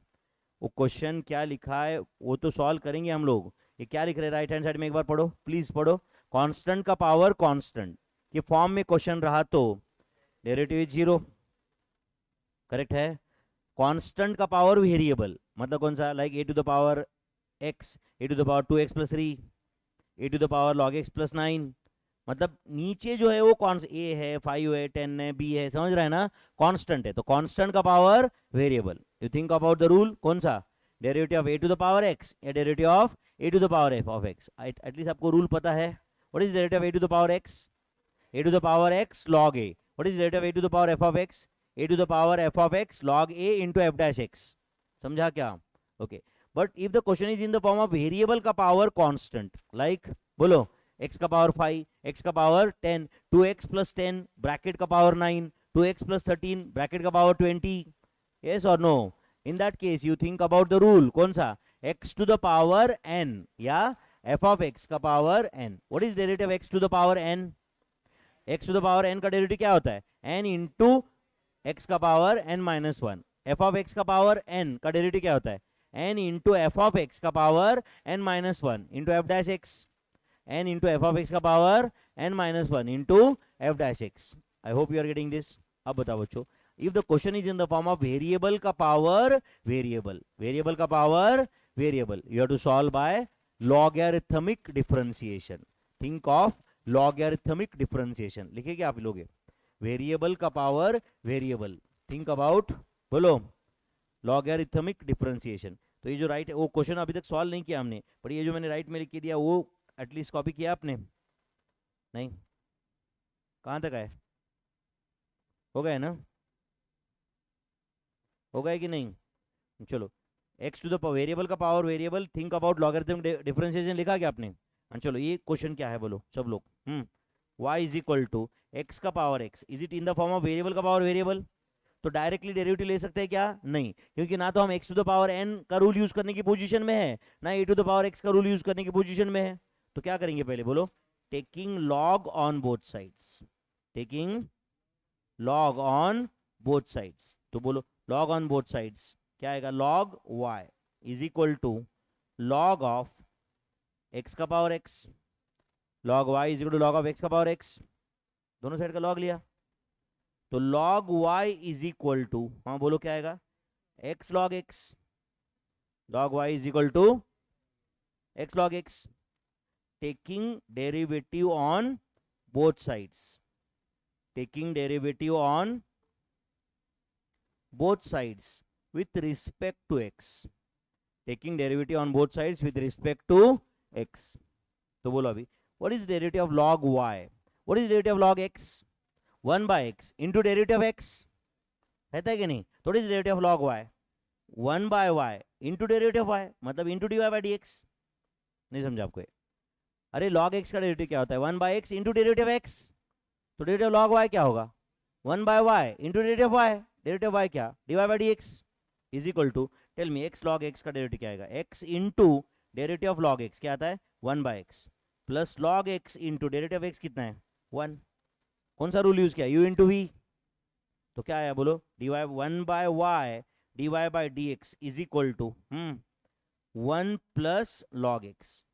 वो क्वेश्चन क्या लिखा है वो तो सॉल्व करेंगे हम लोग। ये क्या लिख रहे हैं राइट हैंड साइड में? एक बार पढ़ो, प्लीज पढ़ो। कांस्टेंट का पावर कांस्टेंट के फॉर्म में क्वेश्चन रहा तो डेरिवेटिव इज जीरो, करेक्ट है। कांस्टेंट का पावर वेरिएबल मतलब कौन सा? Like a to the power x, a to the power 2x + 3, a to the power log x + 9। मतलब नीचे जो है वो कौन सा? ए है, 5 है, 10 है, बी है, समझ रहा है ना? कांस्टेंट है तो कांस्टेंट का power variable. You think about the rule, कौन सा? Derivative of a to the power x या derivative of a to the power F of x. At least आपको रूल पता है। What is derivative of a to the power x? A to the power x log a। What is derivative of a to the power F of x? A to the power F of x log a into f dash x। समझा क्या? Okay, but if the question is in the form of variable का पावर कांस्टेंट, लाइक बोलो x का पावर 5, x का पावर 10, 2x + 10 ब्रैकेट का पावर 9, 2x + 13 ब्रैकेट का पावर 20। यस और no? In that case you think about the rule, कौन सा? x to the power n या f ऑफ x का power n। What is derivative x to the power n? x to the power n का डेरिवेटिव क्या होता है? n इंटू x का power n-1। f of x का पावर n का डेरिवेटिव क्या होता है? n into f of x का power n-1 into f dash x। n into f of x का power n-1 into f dash x। I hope you are getting this. अब बताओ बच्चों, if the question is in the form of variable का पावर वेरिएबल, वेरिएबल का power variable, you have to solve by logarithmic differentiation. Think of logarithmic differentiation. लिखे क्या आप लोग? वेरिएबल का पावर वेरिएबल, थिंक अबाउट, बोलो, लॉगरिथमिक डिफरेंशिएशन। तो ये जो राइट है वो क्वेश्चन अभी तक सॉल्व नहीं किया हमने, पर ये जो मैंने राइट में लिख के दिया वो एटलीस्ट कॉपी किया आपने? नहीं? कहाँ तक आए? हो गए ना? हो गए कि नहीं? चलो, x to the power variable का power variable, think about logarithmic differentiation लिखा क्या आपने? चलो, ये क्वेश्चन क्या है बोलो सब लोग? y is equal to x का power x, is it in the form of variable का पावर वेरिएबल? तो डायरेक्टली डेरिवेटिव ले सकते हैं क्या? नहीं, क्योंकि ना तो हम x to the power n का रूल यूज करने की पोजीशन में है, ना a to the power x का रूल यूज करने की पोजीशन में है। तो क्या करेंगे पहले? बोलो, taking log on both sides, taking log on both sides. तो बोलो, लॉग ऑन बोथ साइड्स क्या आएगा? Log y is equal to log of x का power x, log y is equal to log of x का पावर x। दोनों साइड का लॉग लिया तो log y is equal to, हाँ बोलो क्या आएगा? x log x, log y is equal to x log x। Taking derivative on both sides, taking derivative on both sides with respect to x, taking derivative on both sides with respect to x। तो बोलो अभी, what is derivative of log y? What is derivative of log x? 1 by x into derivative of x रहता है कि नहीं? तो what is derivative of log y? 1 by y into derivative of y, मतलब into dy by dx। नहीं समझा आपको? अरे log x का डेरिवेटिव क्या होता है? 1 by x into derivative of x। तो डेरिवेटिव log y क्या होगा? 1 by y into derivative of y। Derivative y क्या? dy by dx is equal to, tell me, x log x का डेरिवेटिव क्या आएगा? x into derivative of log x क्या आता है? 1 by x plus log x into derivative x कितना है? 1। कौन सा रूल यूज किया? u into v. तो क्या आया बोलो? dy 1 by y dy by dx is equal to 1 plus log x,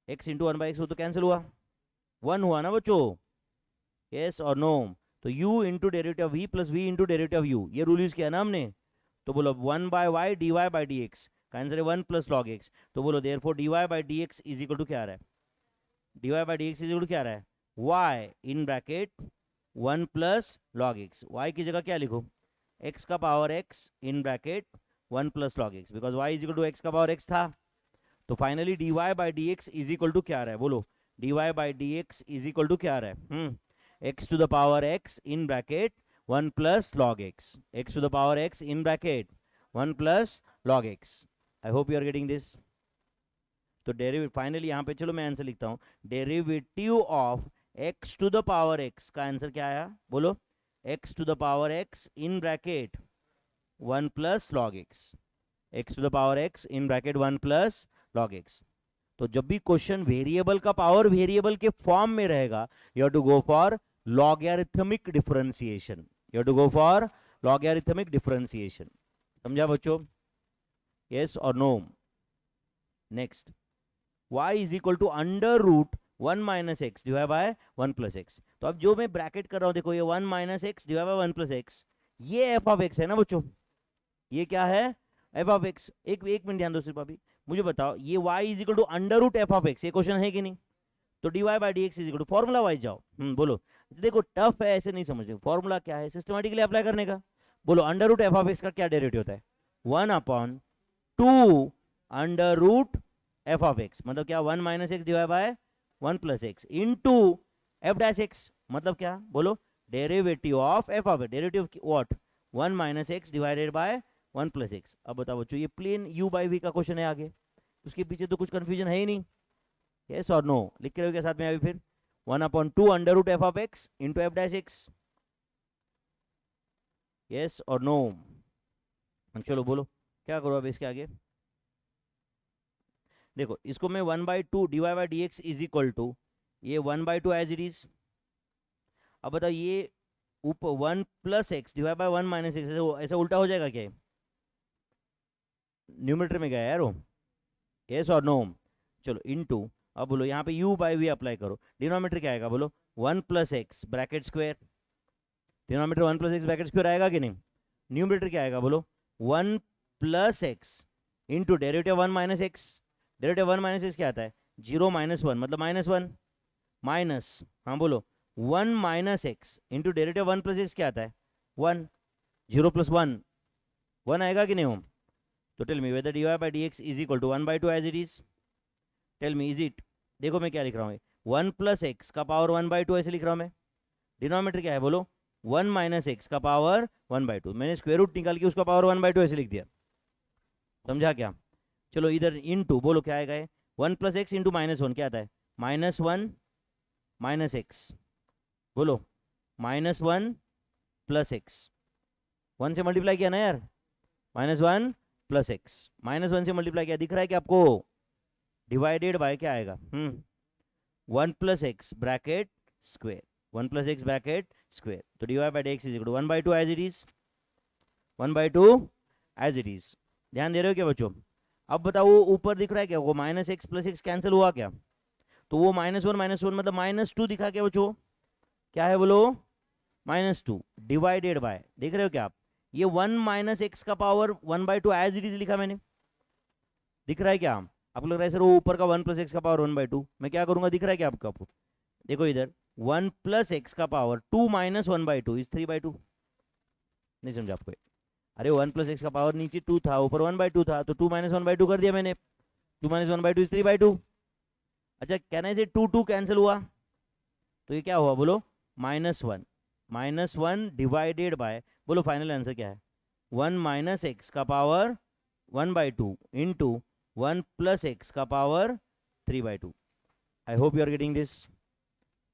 x into 1/x वो तो कैंसिल हुआ, 1 हुआ ना बच्चों, यस और नो। तो u into derivative v plus v into derivative u, ये रूल यूज किया ना हमने। तो बोलो 1/y dy/dx का आंसर है 1 प्लस लॉग एक्स। तो बोलो therefore dy/dx is equal to क्या आ रहा है, dy/dx इज इक्वल टू क्या आ रहा है, y in bracket 1 plus log x, y की जगह क्या लिखो, x का power x in bracket 1 plus log x, because y is equal to x का पावर x था। तो finally dy/dx is equal to क्या आ रहा है, बोलो dy/dx इज इक्वल टू क्या आ रहा है, x to the power x in bracket 1 plus log x, x to the power x in bracket 1 plus log x। I hope you are getting this. तो डेरिवेटिव फाइनली यहाँ पे, चलो मैं आंसर लिखता हूँ, derivative of x to the power x का आंसर क्या आया, बोलो x to the power x in bracket 1 plus log x, x to the power x in bracket 1 plus log x। तो जब भी क्वेश्चन वेरिएबल का पावर वेरिएबल के फॉर्म में रहेगा, you have to go for logarithmic differentiation, you have to go for logarithmic differentiation. समझा बच्चों, यस और no. Next, y is equal to under root 1 minus x divide by 1 plus X. तो अब जो मैं ब्रैकेट कर रहा हूं देखो, ये 1 minus x divide by 1 plus X, ये एफ ऑफ एक्स है ना बच्चों, ये क्या है, एफ ऑफ एक्स। एक मिनट ध्यान दो सिर्फ, अभी मुझे बताओ, ये y is equal to under root F of X, ये क्वेश्चन है कि नहीं। तो dy by D x is equal to formula wise जाओ, बोलो। देखो टफ है ऐसे नहीं समझ, फॉर्मूला क्या है सिस्टमेटिकली अप्लाई करने का। बोलो under root F of x का क्या डेरिवेटिव होता है, 1/2 under root F of X, मतलब क्या 1 minus x divide by 1 plus X into F dash x, मतलब क्या, बोलो derivative of F of, derivative what, 1 minus X divided by 1 plus X. अब बताओ बच्चों, ये प्लेन u बाई v का क्वेश्चन है आगे, उसके पीछे तो कुछ कंफ्यूजन है ही नहीं, यस और नो। लिख के रहोगे साथ में अभी फिर, 1/2 under root F of x into F dash x, yes और नो। चलो बोलो क्या करो अब इसके आगे। देखो इसको मैं 1/2 divide by D x is equal to, ये 1/2 एज इट इज। अब बताओ ये ऊपर 1 plus x divide by 1 minus x, ऐसा उल्टा हो जाएगा क्या, न्यूमरेटर में गया यार वो, यस और नो। चलो इनटू, अब बोलो यहाँ पे u बाई वी अप्लाई करो, डिनोमीटर क्या आएगा, बोलो 1 plus x bracket square, denominator 1 plus x bracket square आएगा कि नहीं। न्यूमरेटर क्या आएगा, बोलो 1 plus X into derivative 1 minus x, derivative 1 minus x क्या आता है, 0 माइनस 1 मतलब -1 माइनस, हाँ बोलो 1 minus x into derivative 1 plus x क्या आता है 1, 0 प्लस 1 1 आएगा कि नहीं हो। तो tell me whether dy by D x is equal to 1/2 as it is, tell me is it. देखो मैं क्या लिख रहा हूँ, 1 प्लस एक्स का पावर 1/2 ऐसे लिख रहा हूँ मैं, डिनोमीटर क्या है बोलो 1 माइनस एक्स का पावर 1/2, मैंने स्क्वायर रूट निकाल के उसका पावर 1/2 ऐसे लिख दिया, समझा क्या। चलो इधर इनटू, बोलो क्या आएगा, 1 प्लस एक्स इंटू -1 क्या आता है, -1 माइनस एक्स, बोलो -1 प्लस एक्स, 1 से मल्टीप्लाई किया ना यार, -1 प्लस एक्स, -1 से मल्टीप्लाई किया, दिख रहा है कि आपको, डिवाइडेड बाय क्या आएगा, 1 plus x bracket square, 1 plus x bracket square. तो D Y by D x is equal to 1/2 as it is, 1/2 as it is. ध्यान दे रहे हो क्या बच्चों। अब बताओ वो ऊपर दिख रहा है क्या, वो -x प्लस एक्स कैंसिल हुआ क्या, तो वो -1 मतलब -2 दिखा क्या बच्चों, क्या है बोलो -2 डिवाइडेड बाय, देख रहे हो क्या आप, ये 1 माइनस एक्स का पावर 1/2 एज इट इज लिखा मैंने, दिख रहा है क्या आपको, लग रहा है सर वो ऊपर का 1 प्लस एक्स का पावर 1/2, मैं क्या करूंगा, दिख रहा है क्या आपको, देखो इधर 1 प्लस एक्स का पावर 2 माइनस 1/2 इज 3/2, नहीं समझा आपको, अरे 1 प्लस एक्स का पावर नीचे 2 था ऊपर 1/2 था, तो 2 माइनस 1/2 कर दिया मैंने, 2 माइनस 1/2 इज 3/2। अच्छा कहना से 2 कैंसिल हुआ, तो ये क्या हुआ बोलो -1 डिवाइडेड बाय, बोलो फाइनल आंसर क्या है, 1 माइनस एक्स का पावर 1/2 इंटू 1 प्लस एक्स का power 3/2। I hope you are getting this.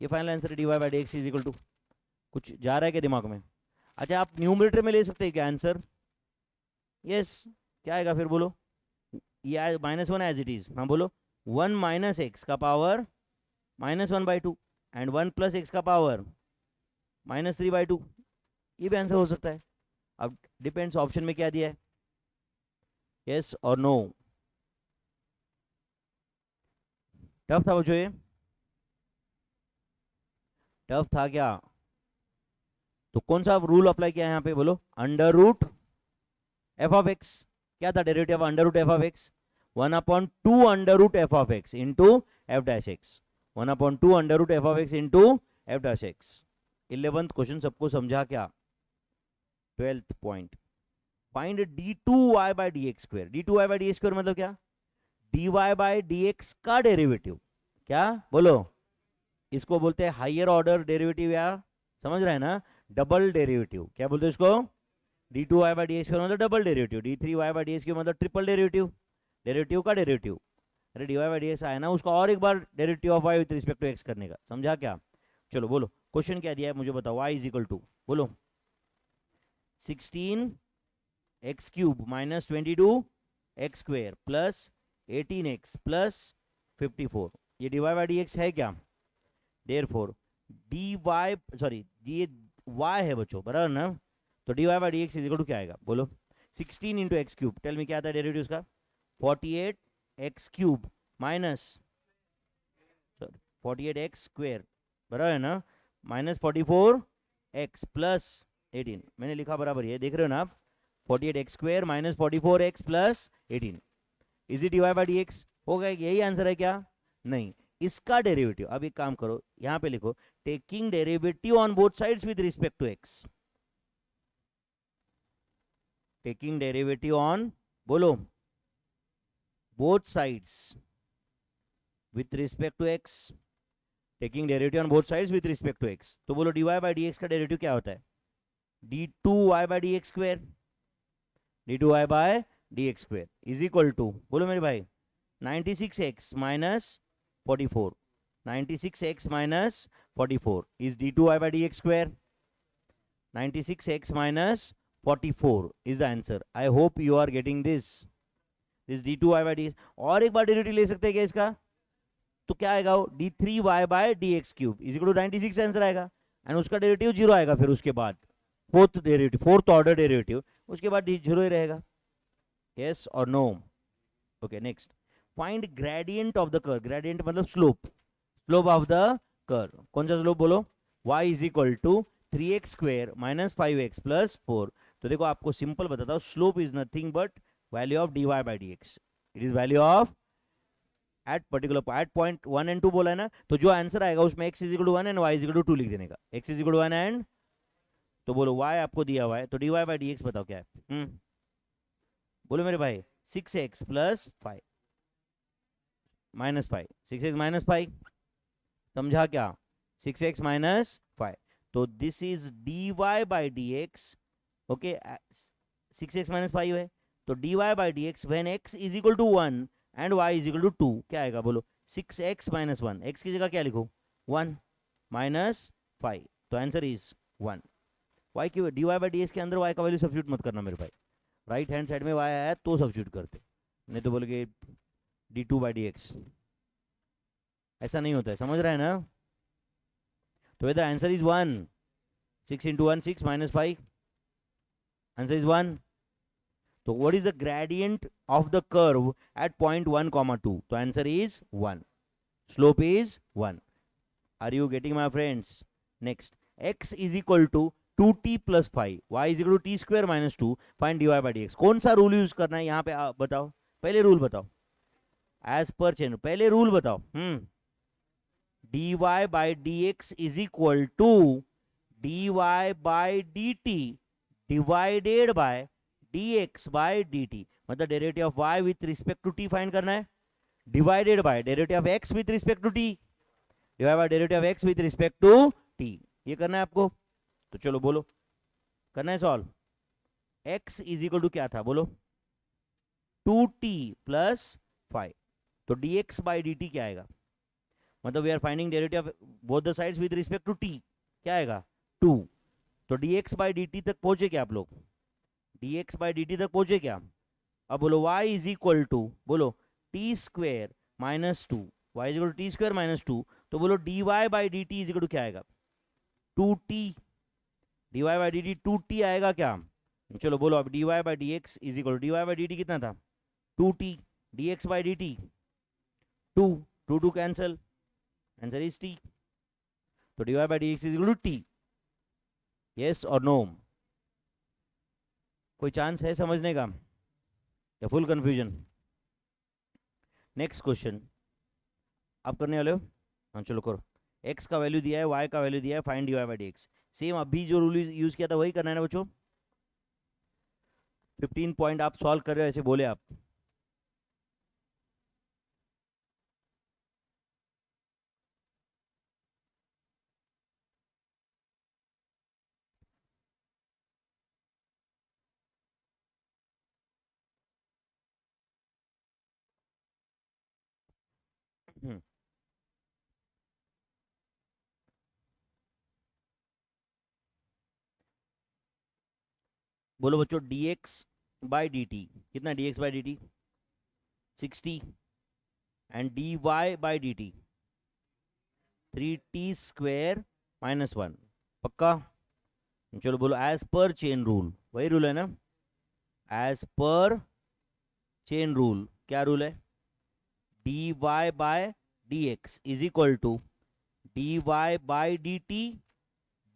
ये final answer d Y by D x is equal to, कुछ जा रहा है क्या दिमाग में। अच्छा आप न्यूमरेटर में ले सकते हैं क्या आंसर, यस क्या आएगा फिर बोलो, ये -1 एज इट इज, हाँ बोलो 1 माइनस एक्स का पावर -1/2 एंड 1 प्लस एक्स का पावर -3/2, ये भी आंसर हो सकता है। अब डिपेंड्स ऑप्शन में क्या दिया है, यस और नो। टफ था बच्चों ये, टफ था क्या? तो कौन सा रूल अप्लाई किया है यहाँ पे बोलो? Under root F of x, क्या था derivative of under root F of X? 1/2 under root F of x into F dash x, 1/2 under root F of x into F dash X. 11th question सबको समझा क्या? 12th point, find D two Y by D x square. D two Y by D x square मतलब क्या? D Y by D x का डेरिवेटिव। क्या बोलो? इसको बोलते हैं हायर ऑर्डर डेरिवेटिव, या समझ रहे हैं ना, डबल डेरिवेटिव। क्या बोलते हैं इसको? D two Y by D x square मतलब double derivative, d three y by D x cube मतलब ट्रिपल डेरिवेटिव, डेरिवेटिव का डेरिवेटिव। अरे d Y by D x आया ना, उसका और एक बार derivative of y with respect to x करने का, समझा क्या? चलो बोलो क्वेश्चन क्या दिया है मुझे बताओ। वाई इज इक्वल टू बोलो 16 X cube minus 22 X square plus 18 X plus 54, ये D Y by D X है क्या? देयरफॉर डी वाई, सॉरी ये वाई है बच्चों, बराबर ना? तो D Y by D x is equal to क्या आएगा बोलो? 16 into x cube, tell me क्या आता है डेरिवेटिव उसका? 48 X cube minus 48 X square, बराबर है ना, माइनस 44 एक्स प्लस 18, मैंने लिखा बराबर है, देख रहे हो ना आप? 48 X square minus 44 X plus 18, is it D Y by D x? होगा, यही आंसर है क्या? नहीं, इसका डेरिवेटिव। अब एक काम करो, यहां पे लिखो taking derivative on both sides with respect to x. Taking derivative on बोलो both sides with respect to x, taking derivative on both sides with respect to x. तो बोलो d Y by D x का डेरिवेटिव क्या होता है? D two Y by D x square, D two y by d x square is equal to बोलो मेरे भाई 96x minus 44, 96x minus 44 is d2y by dx square, 96x minus 44 is the answer. I hope you are getting this d2y by dx। और एक बार डेरिवेटिव ले सकते हैं क्या इसका? तो क्या आएगा वो? d3y by dx cube is equal to 96 answer आएगा, एंड उसका डेरिवेटिव 0 आएगा, फिर उसके बाद फोर्थ ऑर्डर डेरिवेटिव, उसके बाद 0 ही रहेगा। यस और no? Okay next, find gradient of the curve. Gradient मतलब slope, slope of the curve. कौन सा स्लोप बोलो? y is equal to 3x square minus 5x plus 4। तो देखो आपको सिंपल बताता हूं, slope is nothing but value of dy by dx, it is value of at particular at point 1 and 2 बोला है ना, तो जो आंसर आएगा उसमें x is equal to 1 and y is equal to 2 लिख देने का। x is equal to 1 and, तो बोलो y आपको दिया हुआ है, तो dy बाई dx बताओ क्या है? बोलो मेरे भाई 6x plus 5 minus 5, 6x minus 5, समझा क्या? 6x माइनस 5, तो this is dy by dx। Okay 6x minus 5 है, तो dy by dx when x is equal to 1 and y is equal to 2 क्या आएगा बोलो? 6x माइनस 1, x की जगह क्या लिखो? 1 माइनस 5, तो आंसर इज 1। y की dy बाई dx के अंदर y का वैल्यू सब्स्टिट्यूट मत करना मेरे भाई, राइट हैंड साइड में y आया है तो सब्स्टिट्यूट करते, नहीं तो बोलोगे d2 बाई dx, ऐसा नहीं होता है, समझ रहा है ना? तो whether answer is 1, 6 into 1 6 minus 5, answer is 1। तो what is the gradient of the curve at point 1 comma 2? तो answer is 1, slope is 1। Are you getting my friends? Next, x is equal to 2t plus 5, y is equal to T square minus 2, find dy by dx। कौन सा रूल यूज करना है यहाँ पे बताओ, पहले रूल बताओ, एज पर चेन पहले रूल बताओ। dy by dx is equal to dy by dt divided by dx by dt, मतलब derivative of y with respect to t find करना है, divided by derivative of x with respect to t, divide by derivative of x with respect to t, ये करना है आपको। तो चलो बोलो, करना है solve. x is equal to क्या था बोलो? 2t प्लस 5, तो dx बाई dt क्या आएगा? मतलब we are finding derivative of both the sides with respect to t, क्या आएगा? 2। तो dx बाई dt तक पहुंचे क्या आप लोग? dx बाई dt तक पहुंचे क्या? अब बोलो y इज इक्वल टू बोलो t square minus 2, y is equal to T square minus 2, तो बोलो dy by dt is equal to क्या आएगा? 2t, dy by dt 2t आएगा क्या? चलो बोलो अब dy by dx is equal to dy by dt कितना था? 2t, dx by dt 2, two two cancel, answer is T. तो dy by dx is equal to T. Yes और नो? कोई चांस है समझने का या फुल कंफ्यूजन? नेक्स्ट क्वेश्चन आप करने वाले हो? हाँ चलो करो। x का वैल्यू दिया है, y का वैल्यू दिया है, find dy by dx। Same अभी जो रूल यूज किया था वही करना है ना बच्चों? 15 पॉइंट आप सॉल्व कर रहे हो ऐसे बोले आप। बोलो बच्चों dx बाई dt कितना? dx by dt 60 and dy by dt 3t square minus 1। पक्का? चलो बोलो एज पर चेन रूल, वही रूल है ना? एज पर चेन रूल क्या रूल है? dy bye dx is equal to dy by dt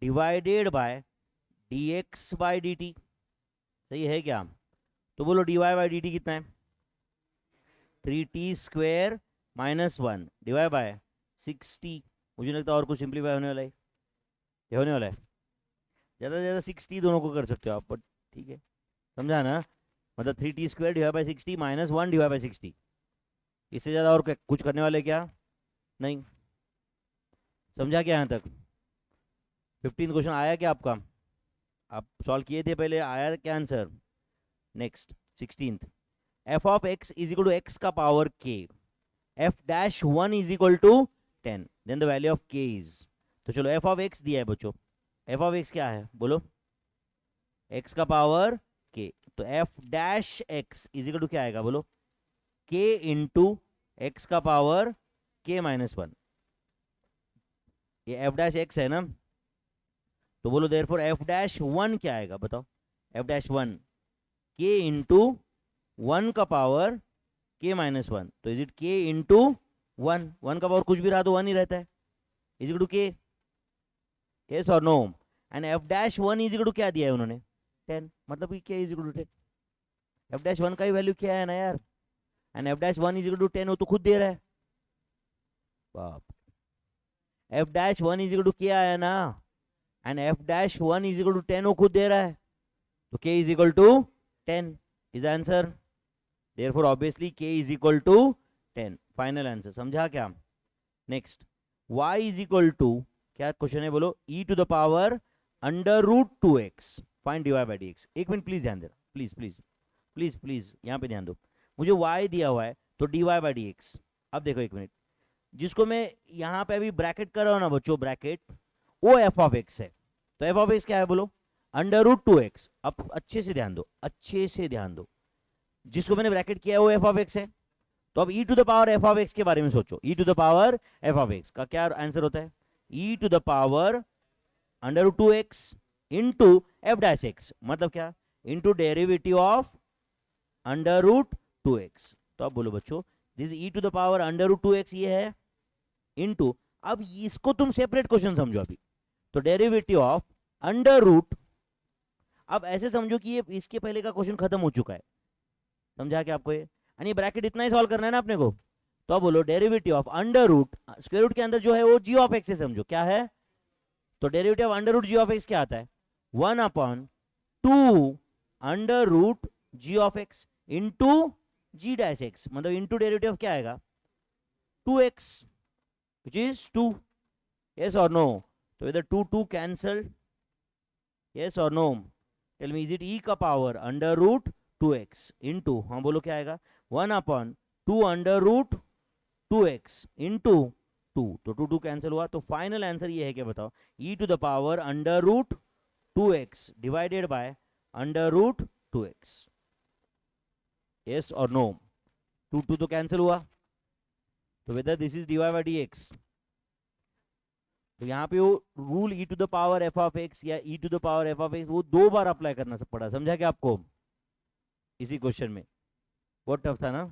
divided by dx by dt। सही है क्या? तो बोलो dy बाय dt कितना है? 3t square minus 1 divide bye 60। मुझे लगता है और कुछ सिंप्लीफाई होने वाला है। क्या होने वाला है? ज़्यादा से ज़्यादा 60 दोनों को कर सकते हो आप, बट ठीक है, समझा ना? मतलब 3t square divide by 60 minus 1 divide by 60। इससे ज़्यादा और कुछ करने वाले क्या? नहीं। समझा क्या यहाँ तक? 15 क्वेश्चन आया क्या आपका? आप सॉल्व किए थे पहले, आया क्या answer? Next 16th, F of x is equal to x का power K, F dash 1 is equal to 10, then the value of K is. तो चलो एफ ऑफ एक्स दिया है बच्चों, एफ ऑफ एक्स क्या है बोलो? एक्स का पावर के, तो F dash X is equal to क्या आएगा बोलो? के इंटू एक्स का पावर के माइनस 1। ये एफ डैश एक्स है ना? तो बोलो देयरफॉर एफ डैश 1 क्या आएगा बताओ? एफ डैश 1 के इंटू 1 का पावर के माइनस 1। तो इज इट के इंटू 1? 1 का पावर कुछ भी रहा तो 1 ही रहता है, is equal to K. Yes और no? And F dash 1 is equal to क्या दिया है उन्होंने? 10, मतलब कि K is equal to 10। F dash 1 का ही वैल्यू क्या है ना यार? And F dash 1 is equal to 10 वो तो खुद दे रहा है। बाप, F dash 1 is equal to क्या आया ना? And F dash 1 is equal to 10 वो खुद दे रहा है, तो k is equal to 10 is answer. Therefore obviously k is equal to 10, final answer. समझा क्या? Next y is equal to क्या क्वेश्चन है बोलो? e to the power under root 2x find dy by dx। X minute please ध्यान देना, प्लीज प्लीज प्लीज प्लीज यहाँ पे ध्यान दो। मुझे y दिया हुआ है तो dy बाई dx। अब देखो एक मिनट, जिसको मैं यहाँ पे अभी ब्रैकेट कर रहा हूँ ना बच्चों, ब्रैकेट, वो एफ ऑफ एक्स है। तो एफ ऑफ एक्स क्या है बोलो? Under root 2x। अब अच्छे से ध्यान दो, अच्छे से ध्यान दो, जिसको मैंने ब्रैकेट किया है वो एफ ऑफ एक्स है। तो अब e to the power F of X के बारे में सोचो। e to the power F of x का क्या आंसर होता है? e to the power under root 2x into F dash x, मतलब क्या? Into derivative of under root 2x। तो अब बोलो बच्चों this e to the power under root 2x ये है, इंटू, अब इसको तुम सेपरेट क्वेश्चन समझो अभी, तो डेरिवेटिव ऑफ अंडर रूट, अब ऐसे समझो कि ये इसके पहले का क्वेश्चन खत्म हो चुका है। समझा क्या आपको? ये यानी ब्रैकेट इतना ही सॉल्व करना है ना अपने को। तो अब बोलो derivative of under root, square root के अंदर जो है वो जी ऑफ एक्स से समझो क्या है। तो derivative of under root G of x क्या आता है? 1/2 under root G of x into G dash x, मतलब इंटू डेरिवेटिव ऑफ क्या आएगा? 2x which is 2। yes or no? तो इधर 2 cancel, yes or no? tell me, is it e का power under root 2x into, हाँ बोलो क्या आएगा? 1/2 अंडर रूट 2x इंटू 2। तो 2 कैंसिल हुआ, तो फाइनल आंसर ये है क्या बताओ? e to the power under root 2x divided by under root 2x। yes और no? 2 तो कैंसिल हुआ, तो whether this is dy by dx। तो यहाँ पे वो rule e to the power F of X या e to the power F of X वो 2 बार अप्लाई करना सब पड़ा। समझा क्या आपको? इसी क्वेश्चन में बहुत टफ था ना?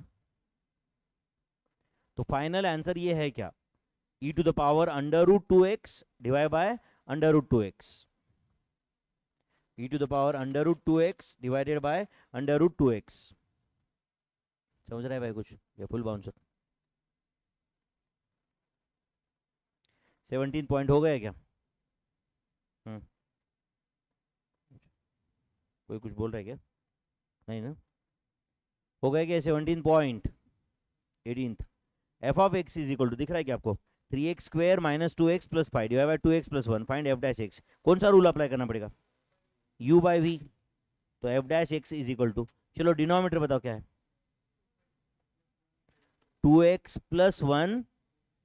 तो फाइनल आंसर ये है क्या, e to the power under root 2x divide by under root 2x, e to the power under root 2x divided by under root 2x। समझ रहे हैं भाई कुछ, ये फुल बाउंसर 17 पॉइंट हो गए क्या? हम्म, कोई कुछ बोल रहा है क्या? नहीं ना, हो गए क्या 17 point? 18th, F of x is equal to, दिख रहा है क्या आपको, 3x square minus 2x plus 5 divide by 2x plus 1, find F dash X. कौन सा रूल अप्लाई करना पड़ेगा, u बाई वी, तो F dash X is equal to, चलो डिनोमिनेटर बताओ क्या है, 2x प्लस 1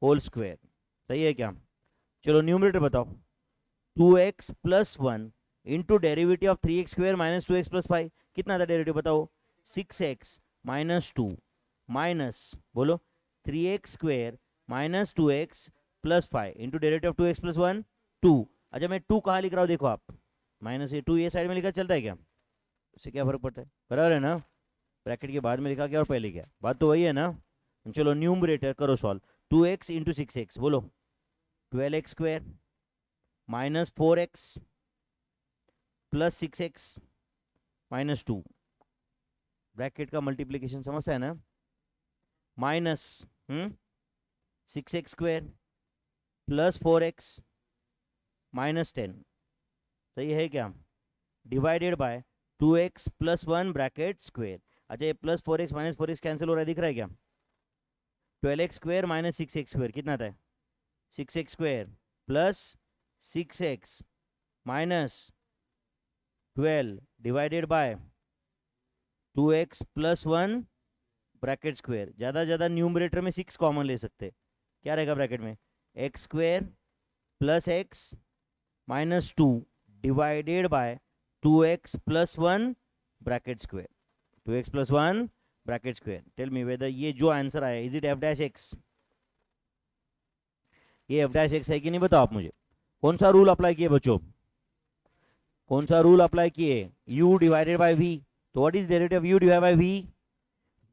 होल स्क्वायर, सही है क्या? चलो न्यूमरेटर बताओ, 2x plus 1 into derivative of 3x square minus 2x plus 5, कितना था डेरिवेटिव बताओ, 6x माइनस 2 माइनस बोलो 3x square minus 2x plus 5 into derivative of 2x plus 1 2। अच्छा मैं 2 कहाँ लिख रहा हूँ देखो आप, माइनस ये 2 ये साइड में लिखा चलता है क्या, उससे क्या फर्क पड़ता है, बराबर है ना, ब्रैकेट के बाद में लिखा क्या और पहले क्या, बात तो वही है ना। चलो न्यूमरेटर करो सॉल्व, 2x इंटू 6x बोलो 12x square minus 4x plus 6x minus 2, bracket का मल्टीप्लीकेशन समझता है ना, minus 6x square plus 4x minus 10, सही है क्या, divided by 2x plus 1 bracket square. अच्छा ये plus 4x minus 4x cancel हो रहा है, दिख रहा है क्या, 12x square minus 6x square कितना था, 6x square plus 6x minus 12 divided by 2x plus 1 bracket square, ज़्यादा ज़्यादा न्यूमरेटर में 6 कॉमन ले सकते, क्या रहेगा ब्रैकेट में, X square plus X minus 2 divided by 2x plus 1 bracket square, 2x plus 1 bracket square. Tell me whether ये जो आंसर आया is it F dash X, ये एफ डैश एक्स है कि नहीं बताओ आप मुझे, कौन सा रूल अप्लाई किए बच्चों, कौन सा रूल अप्लाई किए, u डिवाइडेड बाय v, तो what is derivative of u divided by v,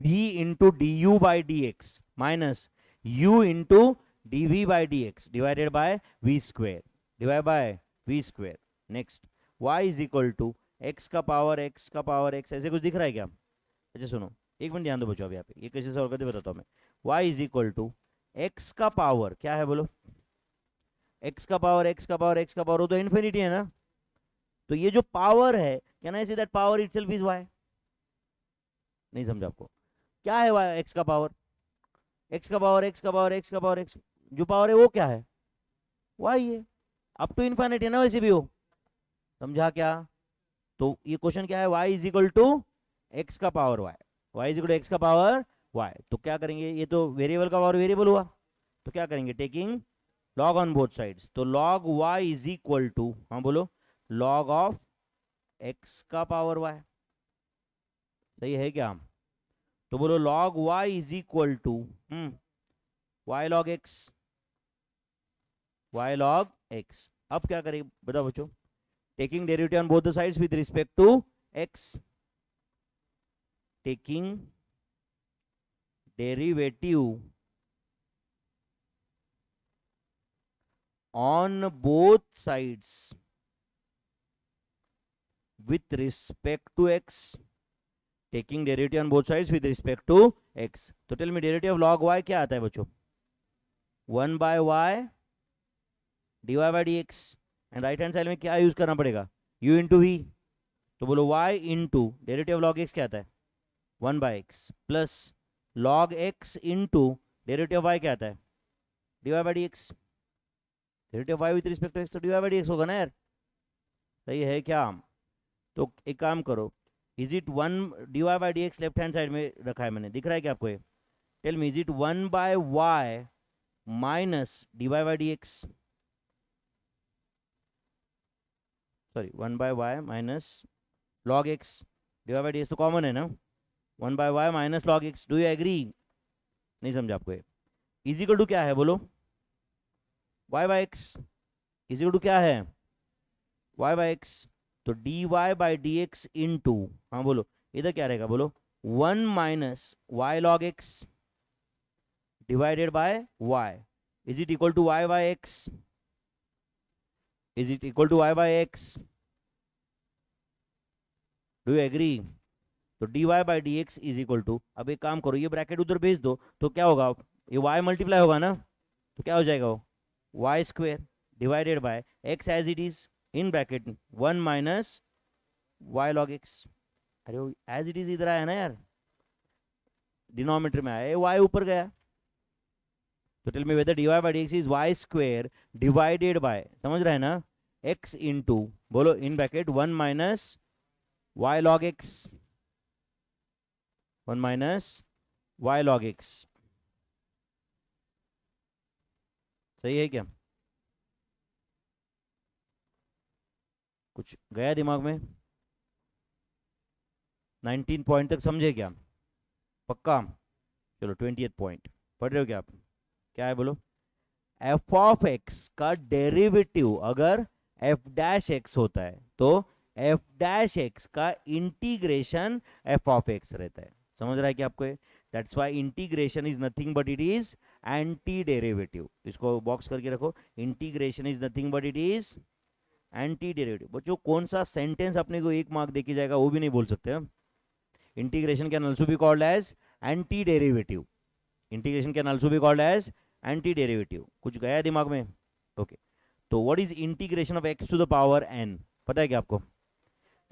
v into d u by D x minus u into d v by D x divided by v square, divide by v square. Next y is equal to x का पावर x, ऐसे कुछ दिख रहा है क्या? अच्छा सुनो एक मिनट ध्यान दो बच्चों, अब यहाँ पे ये कैसे सॉल्व करते बताता हूँ मैं, y is equal to x का पावर क्या है बोलो, x का पावर वो तो इन्फिनिटी है ना, तो ये जो पावर है can I say that power itself is y, नहीं समझा आपको, क्या है y, x का पावर, x, जो पावर है वो क्या है, y है, अप टू इन्फिनिटी है ना वैसे भी हो, समझा क्या? तो ये क्वेश्चन क्या है, y is equal to x का power y is equal to x का पावर y, तो क्या करेंगे, ये तो वेरिएबल का पावर वेरिएबल हुआ, तो क्या करेंगे, taking log on both sides, तो log y is equal to, हाँ बोलो लॉग ऑफ x का पावर y, सही है क्या? तो बोलो log y is equal to y log x, y log x। अब क्या करें बताओ बच्चों, taking derivative on both the sides with respect to x, taking derivative on both sides with respect to x, taking derivative on both sides with respect to x, तो tell me derivative of log y क्या आता है बच्चों, 1 by y dy by D x, and right hand side में क्या यूज करना पड़ेगा, u इंटू वी, तो बोलो y into derivative of log x क्या आता है 1 by x plus log x into derivative of y क्या आता है dy by D x, derivative of y with respect to x तो dy बाई डी एक्स होगा ना यार, सही है क्या? तो एक काम करो, is it 1 d Y by D x left hand side में रखा है मैंने, दिख रहा है क्या आपको ये, tell me is it 1 by y minus d Y by D x, sorry 1 by y minus log x, d Y by D x तो कॉमन है ना, 1 by y minus log x, do you agree? नहीं समझा आपको ये, इज इक्वल टू क्या है बोलो, y by x is equal to क्या है, वाई बाई एक्स, तो D Y by D x into, हाँ बोलो इधर क्या रहेगा बोलो 1 minus y log x divided by y. Is it equal to y by x? Is it equal to y by x? Do you agree? तो dy by dx is equal to, अब एक काम करो, ये ब्रैकेट उधर भेज दो तो क्या होगा, ये y मल्टीप्लाई होगा ना, तो क्या हो जाएगा वो y square divided by x as it is in bracket 1 minus y log x. अरे वो एज इट इज इधर आया ना यार, डिनोमिनेटर में आया, वाई ऊपर गया. तो tell me whether dy bye dx is y square divided by, समझ रहे हैं ना, x इंटू, बोलो in bracket 1 minus y log x, 1 minus y log x. सही है क्या? कुछ गया दिमाग में? 19 पॉइंट तक समझे क्या? पक्का? चलो 20th पॉइंट पढ़ रहे हो क्या आप? क्या है बोलो? एफ ऑफ एक्स का डेरिवेटिव अगर एफ डैश एक्स होता है तो एफ डैश एक्स का इंटीग्रेशन एफ ऑफ एक्स रहता है. समझ रहा है क्या आपको? That's why integration is nothing but it is anti derivative. इसको बॉक्स करके रखो, integration is nothing but it is anti derivative. बच्चों कौन सा सेंटेंस अपने को 1 मार्क देके जाएगा वो भी नहीं बोल सकते हम. Integration can also be called as anti derivative. Integration can also be called as anti derivative. कुछ गया दिमाग में? ओके. तो what is integration of x to the power n? पता है क्या आपको?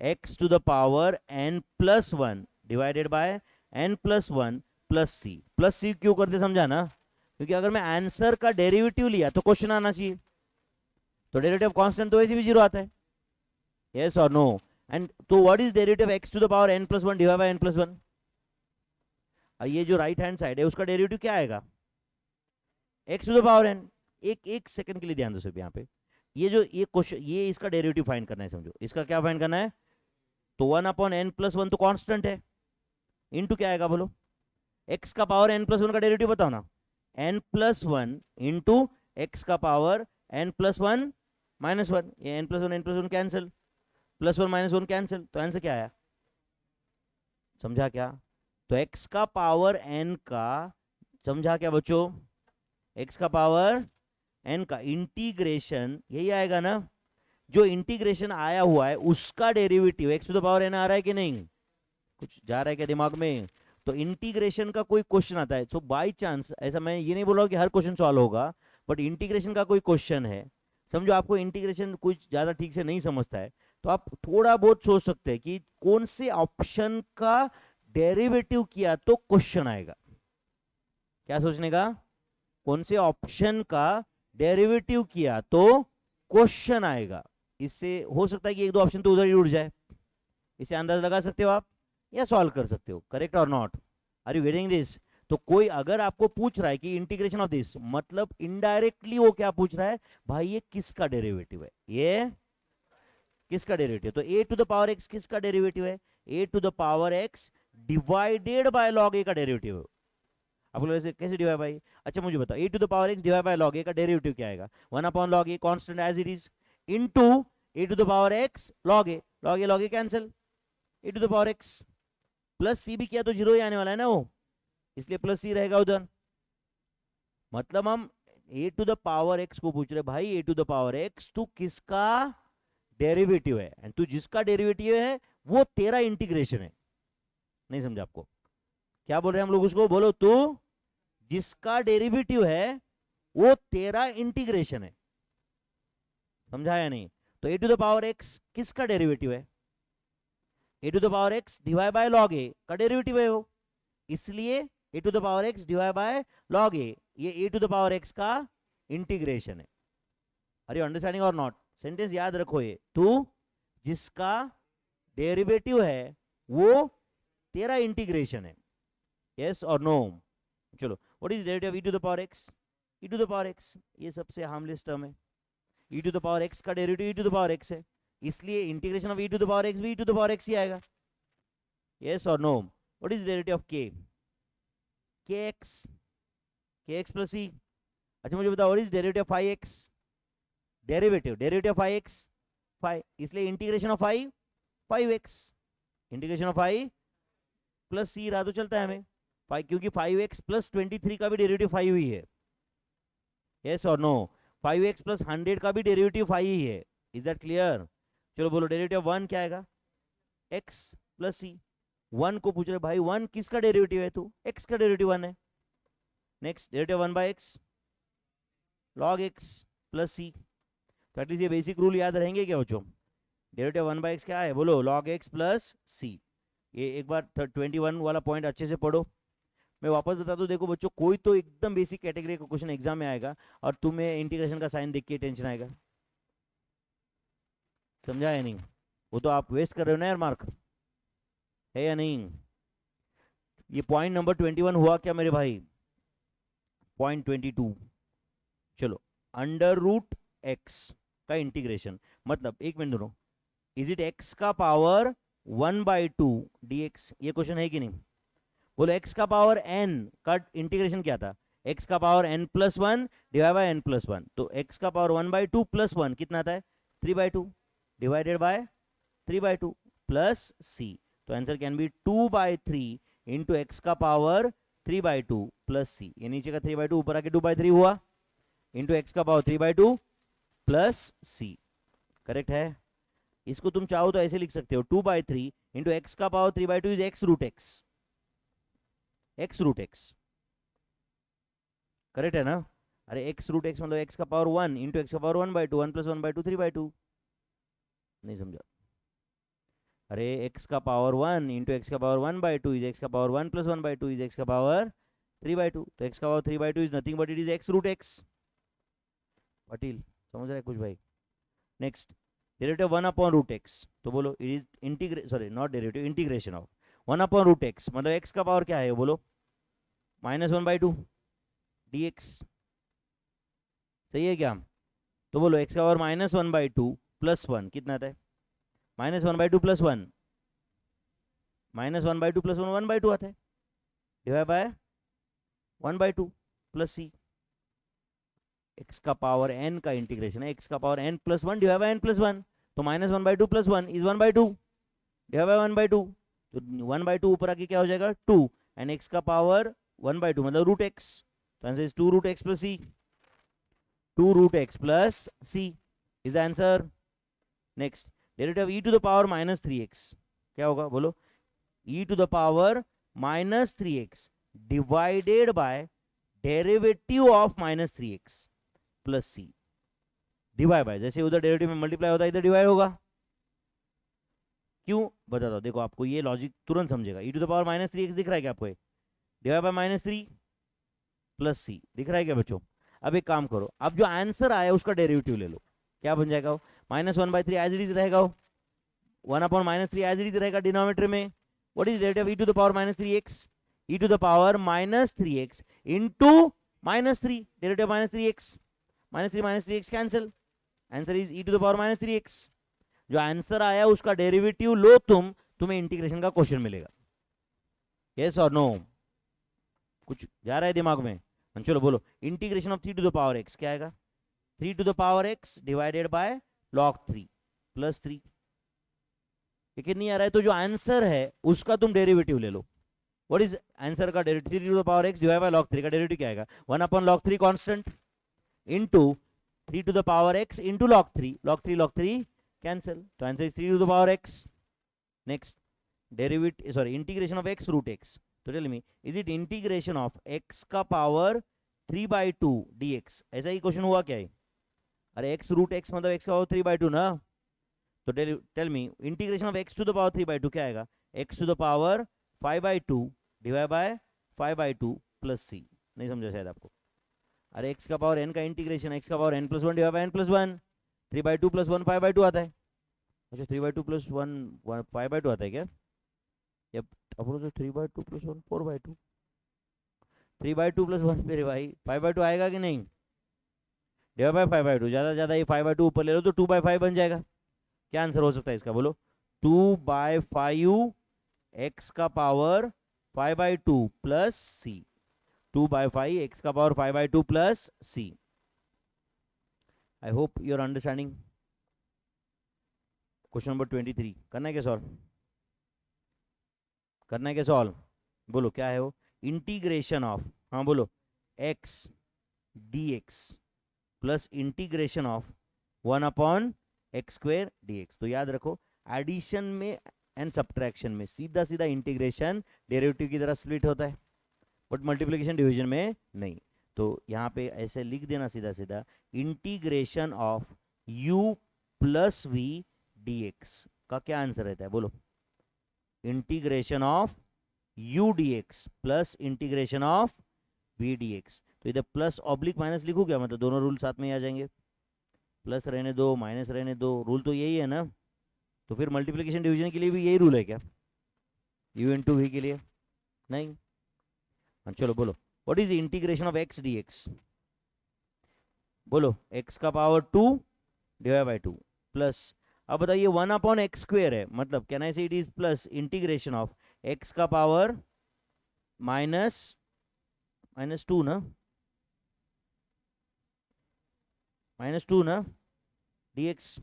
X to the power n plus 1 divided by n plus 1 plus c. Plus c क्यों करते समझा ना? क्योंकि अगर मैं आंसर का डेरिवेटिव लिया तो क्वेश्चन आना चाहिए. तो डेरिवेटिव कांस्टेंट तो वैसे भी 0 आता है. यस और नो? एंड तो what is derivative x to the power n plus 1 divide by n plus 1? ये जो राइट हैंड साइड है उसका डेरिवेटिव क्या आएगा? X to the power n. एक सेकंड के लिए ध्यान दो सिर्फ यहाँ पे. ये जो ये क्वेश्चन, ये इसका डेरिवेटिव फाइंड करना है, समझो. इसका क्या फाइंड करना है? तो 1 अपॉन एन प्लस 1 तो कांस्टेंट है, इनटू क्या आएगा बोलो? एक्स का पावर एन प्लस 1 का डेरिवेटिव बताओ ना. एन प्लस 1 इंटू एक्स का पावर एन प्लस 1 माइनस 1. ये n plus 1 cancel, plus 1 minus 1 cancel, तो आंसर क्या आया? समझा क्या? तो एक्स का पावर एन का, समझा क्या बच्चों? एक्स का पावर एन का इंटीग्रेशन यही आएगा ना. जो इंटीग्रेशन आया हुआ है उसका derivative x to the power n आ रहा है कि नहीं? कुछ जा रहा है क्या दिमाग में? तो इंटीग्रेशन का कोई क्वेश्चन आता है, तो बाय चांस, ऐसा मैं ये नहीं बोल रहा हूं कि हर क्वेश्चन सॉल्व होगा, बट इंटीग्रेशन का कोई क्वेश्चन है, समझो आपको इंटीग्रेशन कुछ ज्यादा ठीक से नहीं समझता है, तो आप थोड़ा बहुत सोच सकते हैं कि कौन से ऑप्शन का डेरिवेटिव किया तो क्वेश्चन आएगा. क्या सोचने का? कौन से ऑप्शन का डेरिवेटिव किया तो क्वेश्चन आएगा. इससे हो सकता है कि 1-2 ऑप्शन तो उधर ही उड़ जाए. इसे अंदाजा लगा सकते हो आप या सॉल्व कर सकते हो. करेक्ट और not? Are you getting this? तो कोई अगर आपको पूछ रहा है कि इंटीग्रेशन ऑफ दिस, मतलब इनडायरेक्टली वो क्या पूछ रहा है, भाई ये किसका डेरिवेटिव है, ये किसका डेरिवेटिव? तो a to the power x किसका डेरिवेटिव है? a to the power x divided by log a का डेरिवेटिव है. आप लोग ऐसे कैसे डिवाइड बाय? अच्छा मुझे बताओ, a to the power x divide by log a का डेरिवेटिव क्या आएगा? 1 upon log a constant as it is into a to the power x log a cancel, a to the power x plus c भी किया तो 0 ही आने वाला है ना वो, इसलिए प्लस c रहेगा उधर. मतलब हम a to the power x को पूछ रहे भाई, a to the power x तू किसका डेरिवेटिव है, एंड तू जिसका डेरिवेटिव है वो तेरा इंटीग्रेशन है. नहीं समझा आपको? क्या बोल रहे हैं हम लोग उसको? बोलो, तू जिसका डेरिवेटिव है वो तेरा इंटीग्रेशन है. समझा या नहीं? तो a to the power x किसका डेरिवेटिव है? a to the power x divide by log a का डेरिवेटिव है वो, इसलिए a to the power x divide by log a, ये a to the power x का इंटीग्रेशन है. आर यू अंडरस्टैंडिंग और नॉट? सेंटेंस याद रखो, ये तू जिसका डेरिवेटिव है वो तेरा इंटीग्रेशन है. यस और नो? चलो, what is derivative of e to the power x? e to the power x ये सबसे हार्मलेस टर्म है. e to the power x का derivative e to the power x है, इसलिए integration of e to the power x भी e to the power x ही आएगा. यस और no? What is derivative of k? kx plus c. अच्छा मुझे बताओ, what is derivative of 5x? Derivative of 5x 5, इसलिए integration of 5x, integration of 5 plus c रहा तो चलता है हमें. क्योंकि 5x प्लस 23 का भी डेरिवेटिव 5 ही है, यस और नो? 5x प्लस 100 का भी डेरिवेटिव 5 ही है, इज दैट क्लियर? चलो बोलो डेरिवेटिव 1 क्या आएगा? x प्लस सी। 1 को पूछ रहे भाई 1 किसका डेरिवेटिव है? तो x का डेरिवेटिव 1 है। Next derivative 1 by x log x plus c. तो एटलीस्ट ये बेसिक रूल याद रहेंगे क्या बच्चों? डेरिवेटिव 1 बाय x क्या है? बोलो log x प्लस सी। ये एक बार 21 वाला पॉइंट अच्छे से पढ़ो। मैं वापस बता दूं, देखो बच्चों, कोई तो एकदम बेसिक कैटेगरी का क्वेश्चन एग्जाम में आएगा और तुम्हें इंटीग्रेशन का साइन देख के टेंशन आएगा, समझा या नहीं? वो तो आप वेस्ट कर रहे हो ना यार, मार्क है या नहीं? ये पॉइंट नंबर 21 हुआ क्या मेरे भाई? पॉइंट 22, चलो अंडर रूट एक्स का इंटीग्रेशन, मतलब एक मिनट दोनों, इज इट एक्स का पावर 1/2 dx? ये क्वेश्चन है कि नहीं? बोलो एक्स का पावर n का इंटीग्रेशन क्या था? एक्स का power n plus 1 divide by n plus 1, तो एक्स का पावर 1/2 प्लस 1 कितना आता है? 3/2 डिवाइडेड बाय 3/2 प्लस c। तो answer can be 2/3 into x का पावर 3/2 प्लस सी। ये नीचे का 3/2 ऊपर आके 2/3 हुआ, इंटू एक्स का पावर 3/2 प्लस सी। करेक्ट है? इसको तुम चाहो तो ऐसे लिख सकते हो, 2/3 इंटू एक्स का power 3/2 is x root x, x root x. Correct है ना? अरे एक्स रूट एक्स मतलब एक्स का पावर 1 इंटू एक्स का पावर 1/2, 1 प्लस 1/2 3/2। नहीं समझा? अरे एक्स का पावर 1 इंटू एक्स का पावर 1/2 इज एक्स का पावर 1 प्लस 1/2 इज एक्स का पावर 3/2, तो एक्स का power 3/2 is nothing but it is x root x. Patil समझ रहा है कुछ भाई? नेक्स्ट डेरिवेटिव 1/√x, तो बोलो it is integra sorry not derivative, integration of 1/√x, मतलब x का पावर क्या है? बोलो -1/2 dx। सही है क्या? तो बोलो x का पावर -1/2 प्लस 1 कितना आता है? -1/2 प्लस 1, -1/2 प्लस 1 1/2 आता है, divide by 1/2 plus c. x का पावर n का इंटीग्रेशन है, x का power n plus 1 divide by n plus 1, तो -1/2 प्लस 1 इज 1/2 डिवाइड बाय 1/2, तो 1/2 ऊपर आके क्या हो जाएगा? 2, एंड x का पावर 1/2 मतलब रूट एक्स, तो answer is 2 root x plus c, 2 root x plus c is the answer. Next derivative e to the power -3x क्या होगा? बोलो e to the power -3x divided by derivative of -3x plus c, divide by, जैसे उधर डेरिवेटिव में मल्टीप्लाई होता है इधर डिवाइड होगा। क्यों बता दो, देखो आपको ये लॉजिक तुरंत समझेगा। e to the power -3x दिख रहा है क्या आपको? डिवाइड बाय -3 प्लस सी दिख रहा है क्या बच्चों? अब एक काम करो, अब जो आंसर आया उसका डेरिवेटिव ले लो, क्या बन जाएगा? -1/3 एज इट इज रहेगा, 1/-3 एज इट इज रहेगा डिनोमिनेटर में। What is derivative e to the power -3x? e to the power -3x into -3, derivative -3x, -3 cancel, answer is e to the power -3x। जो आंसर आया उसका डेरिवेटिव लो तुम, तुम्हें इंटीग्रेशन का क्वेश्चन मिलेगा। यस और नो? कुछ जा रहा है दिमाग में? चलो बोलो integration of 3 to the power x क्या आएगा? 3 to the power x divided by log 3 plus 3। लेकिन नहीं आ रहा है तो जो आंसर है उसका तुम डेरिवेटिव ले लो। व्हाट इज आंसर का derivative? 3 to the power x divide by log 3 का डेरिवेटिव क्या आएगा? 1/log 3 constant into 3 to the power x into log 3, log 3 cancel, तो answer is 3 to the power x। Next derivative sorry integration of x root x, तो tell me is it integration of x का पावर 3/2 dx? ऐसा ही क्वेश्चन हुआ क्या है? अरे x रूट x मतलब x का पावर 3/2 ना, तो tell me integration of x to the power 3/2 क्या आएगा? x to the power 5/2 divide by 5/2 plus c. नहीं समझा शायद आपको? अरे x का पावर n का इंटीग्रेशन, x का power n plus 1 divide by n plus 1, 3/2 plus 1 5/2 आता है। अच्छा 3/2 प्लस 1 5/2 आता है क्या? यप, अपनो तो 3/2 प्लस 1 4/2, 3/2 प्लस 1 मेरे भाई 5/2 आएगा कि नहीं? डिवाइड बाय 5/2, ज़्यादा ज़्यादा ये 5/2 ऊपर ले लो तो 2/5 बन जाएगा। क्या आंसर हो सकता है इसका? बोलो 2/5 x का पावर 5/2 प्लस सी, 2/5 x का power 5/2 plus c. I hope you are understanding. Question number 23 करना है क्या सॉल्व? करना है क्या सॉल्व? बोलो क्या है वो? इंटीग्रेशन ऑफ, हाँ बोलो, x d x plus integration of 1/x² dx। तो याद रखो, एडिशन में एंड सब्ट्रैक्शन में सीधा सीधा इंटीग्रेशन डेरिवेटिव की तरह स्प्लिट होता है, बट मल्टीप्लिकेशन डिवीजन में नहीं। तो यहाँ पे ऐसे लिख देना सीधा सीधा, integration of u plus v d x का क्या आंसर रहता है बोलो? Integration of u dx plus integration of v dx। तो इधर प्लस ऑब्लिक माइनस लिखूँ क्या, मतलब दोनों रूल साथ में आ जाएंगे, प्लस रहने दो माइनस रहने दो, रूल तो यही है ना। तो फिर मल्टीप्लिकेशन डिवीजन के लिए भी यही रूल है क्या, u इंटू वी के लिए? नहीं। हाँ चलो बोलो, what is integration of x dx? बोलो, x का पावर 2 डिवाइड बाई 2 प्लस, अब बताइए 1/x² है, मतलब कैन आई से it is plus integration of x का पावर -2 ना, -2 ना dx,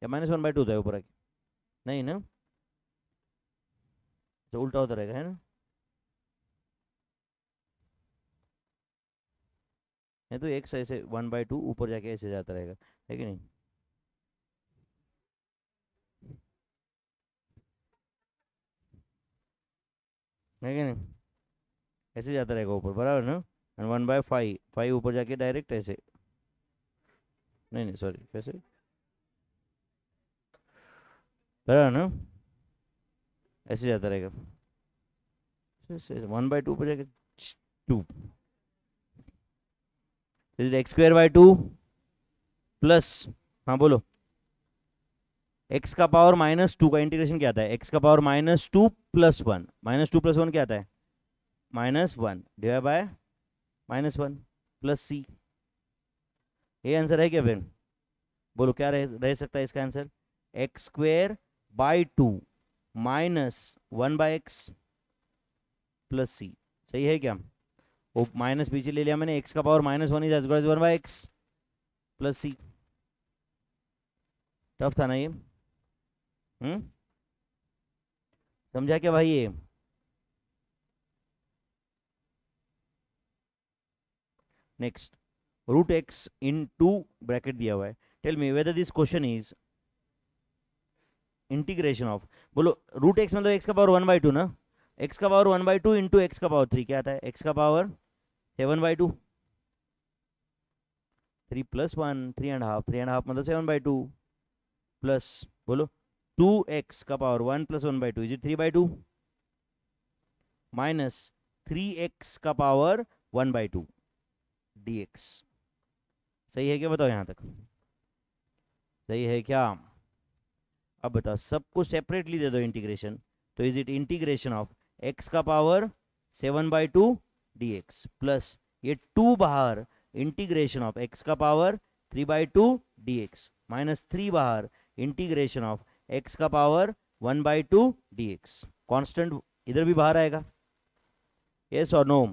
या -1/2 था ऊपर आके? नहीं ना, तो उल्टा होता रहेगा, है ना? है तो x ऐसे 1/2 ऊपर जाके ऐसे जाता रहेगा, है कि नहीं? है कि नहीं? ऐसे जाता रहेगा ऊपर, बराबर ना। एंड 1/5, 5 ऊपर जाके डायरेक्ट ऐसे, नहीं नहीं सॉरी, कैसे, बराबर ना, ऐसे जाता रहेगा, 1/2 ऊपर जाके 2, x²/2 प्लस, हाँ बोलो, x का पावर -2 का इंटीग्रेशन क्या आता है, x का पावर -2 प्लस 1, -2 + 1 क्या आता है, -1 डिवाइड बाय -1 प्लस सी। ये आंसर है क्या फ्रेंड? बोलो क्या रह सकता है इसका आंसर? x²/2 -1/x प्लस सी, सही है क्या? वो माइनस पीछे ले लिया मैंने, x का power -1 is as equal 1/x plus C. Tough था ना ये? समझा क्या भाई ये? Next, √x in to bracket दिया हुआ है, tell me whether this question is integration of, बोलो √x मतलब x का पावर 1/2 ना, x का पावर 1/2 इंटू x का पावर 3 क्या आता है, x का पावर 7/2, 3 + 1 3.5, 3.5 मतलब 7/2 प्लस, बोलो 2x का power 1 + 1/2 is it 3/2 minus 3x का पावर 1/2 dx। सही है क्या, बताओ यहाँ तक सही है क्या? अब बताओ, सबको सेपरेटली दे दो इंटीग्रेशन, तो is it integration of x का पावर 7/2 dx प्लस ये 2 बाहर, इंटीग्रेशन ऑफ x का पावर 3/2 dx माइनस 3 बाहर, इंटीग्रेशन ऑफ x का पावर 1/2 dx। कांस्टेंट इधर भी बाहर आएगा, यस और नो?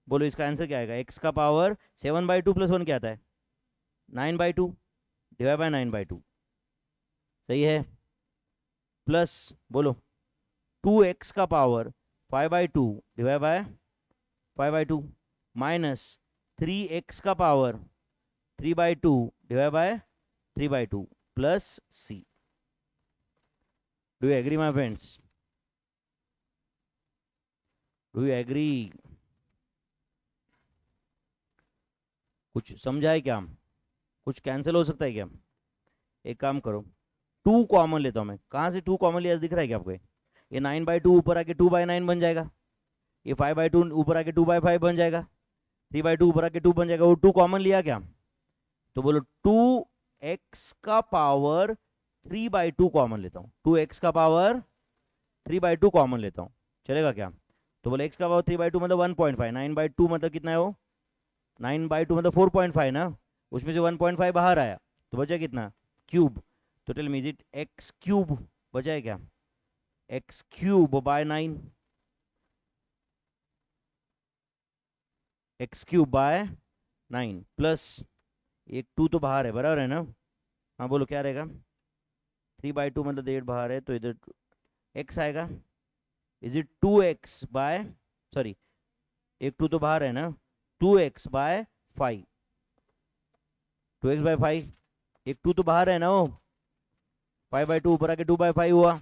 बोलो इसका आंसर क्या आएगा, x का पावर 7/2 + 1 क्या आता है, 9/2 डिवाइड बाय 9/2, सही है, प्लस बोलो 2x का power 5/2 divide by 5/2 minus 3x का power 3/2 divide by 3/2 plus c। Do you agree my friends? Do you agree? कुछ समझा है क्या? कुछ कैंसिल हो सकता है क्या? एक काम करो, 2 कॉमन लेता हूं मैं, कहाँ से 2 कॉमन लिया दिख रहा है क्या आपको? ये 9/2 ऊपर आके 2/9 बन जाएगा, ये 5/2 ऊपर आके 2/5 बन जाएगा, 3/2 ऊपर आके 2 बन जाएगा, वो 2 कॉमन लिया क्या? तो बोलो 2x का पावर 3/2 कॉमन लेता हूँ, 2x का पावर 3/2 कॉमन लेता हूँ, चलेगा क्या? तो बोले x का पावर 3/2 मतलब 1.5, 9/2 मतलब कितना है वो, 9/2 मतलब 4.5 ना, उसमें से 1.5 बाहर आया तो बचा कितना, क्यूब। तो tell me is it x³ बचा है क्या, x³/9, x³/9 प्लस एक 2 तो बाहर है, बराबर है ना? हाँ बोलो क्या रहेगा, 3/2 मतलब 1.5 बाहर है, तो इधर x आएगा, is it 2x bye, sorry एक 2 तो बाहर है ना, 2x/5, 2x/5, एक 2 तो बाहर है ना, वो 5/2 ऊपर आके 2/5 हुआ।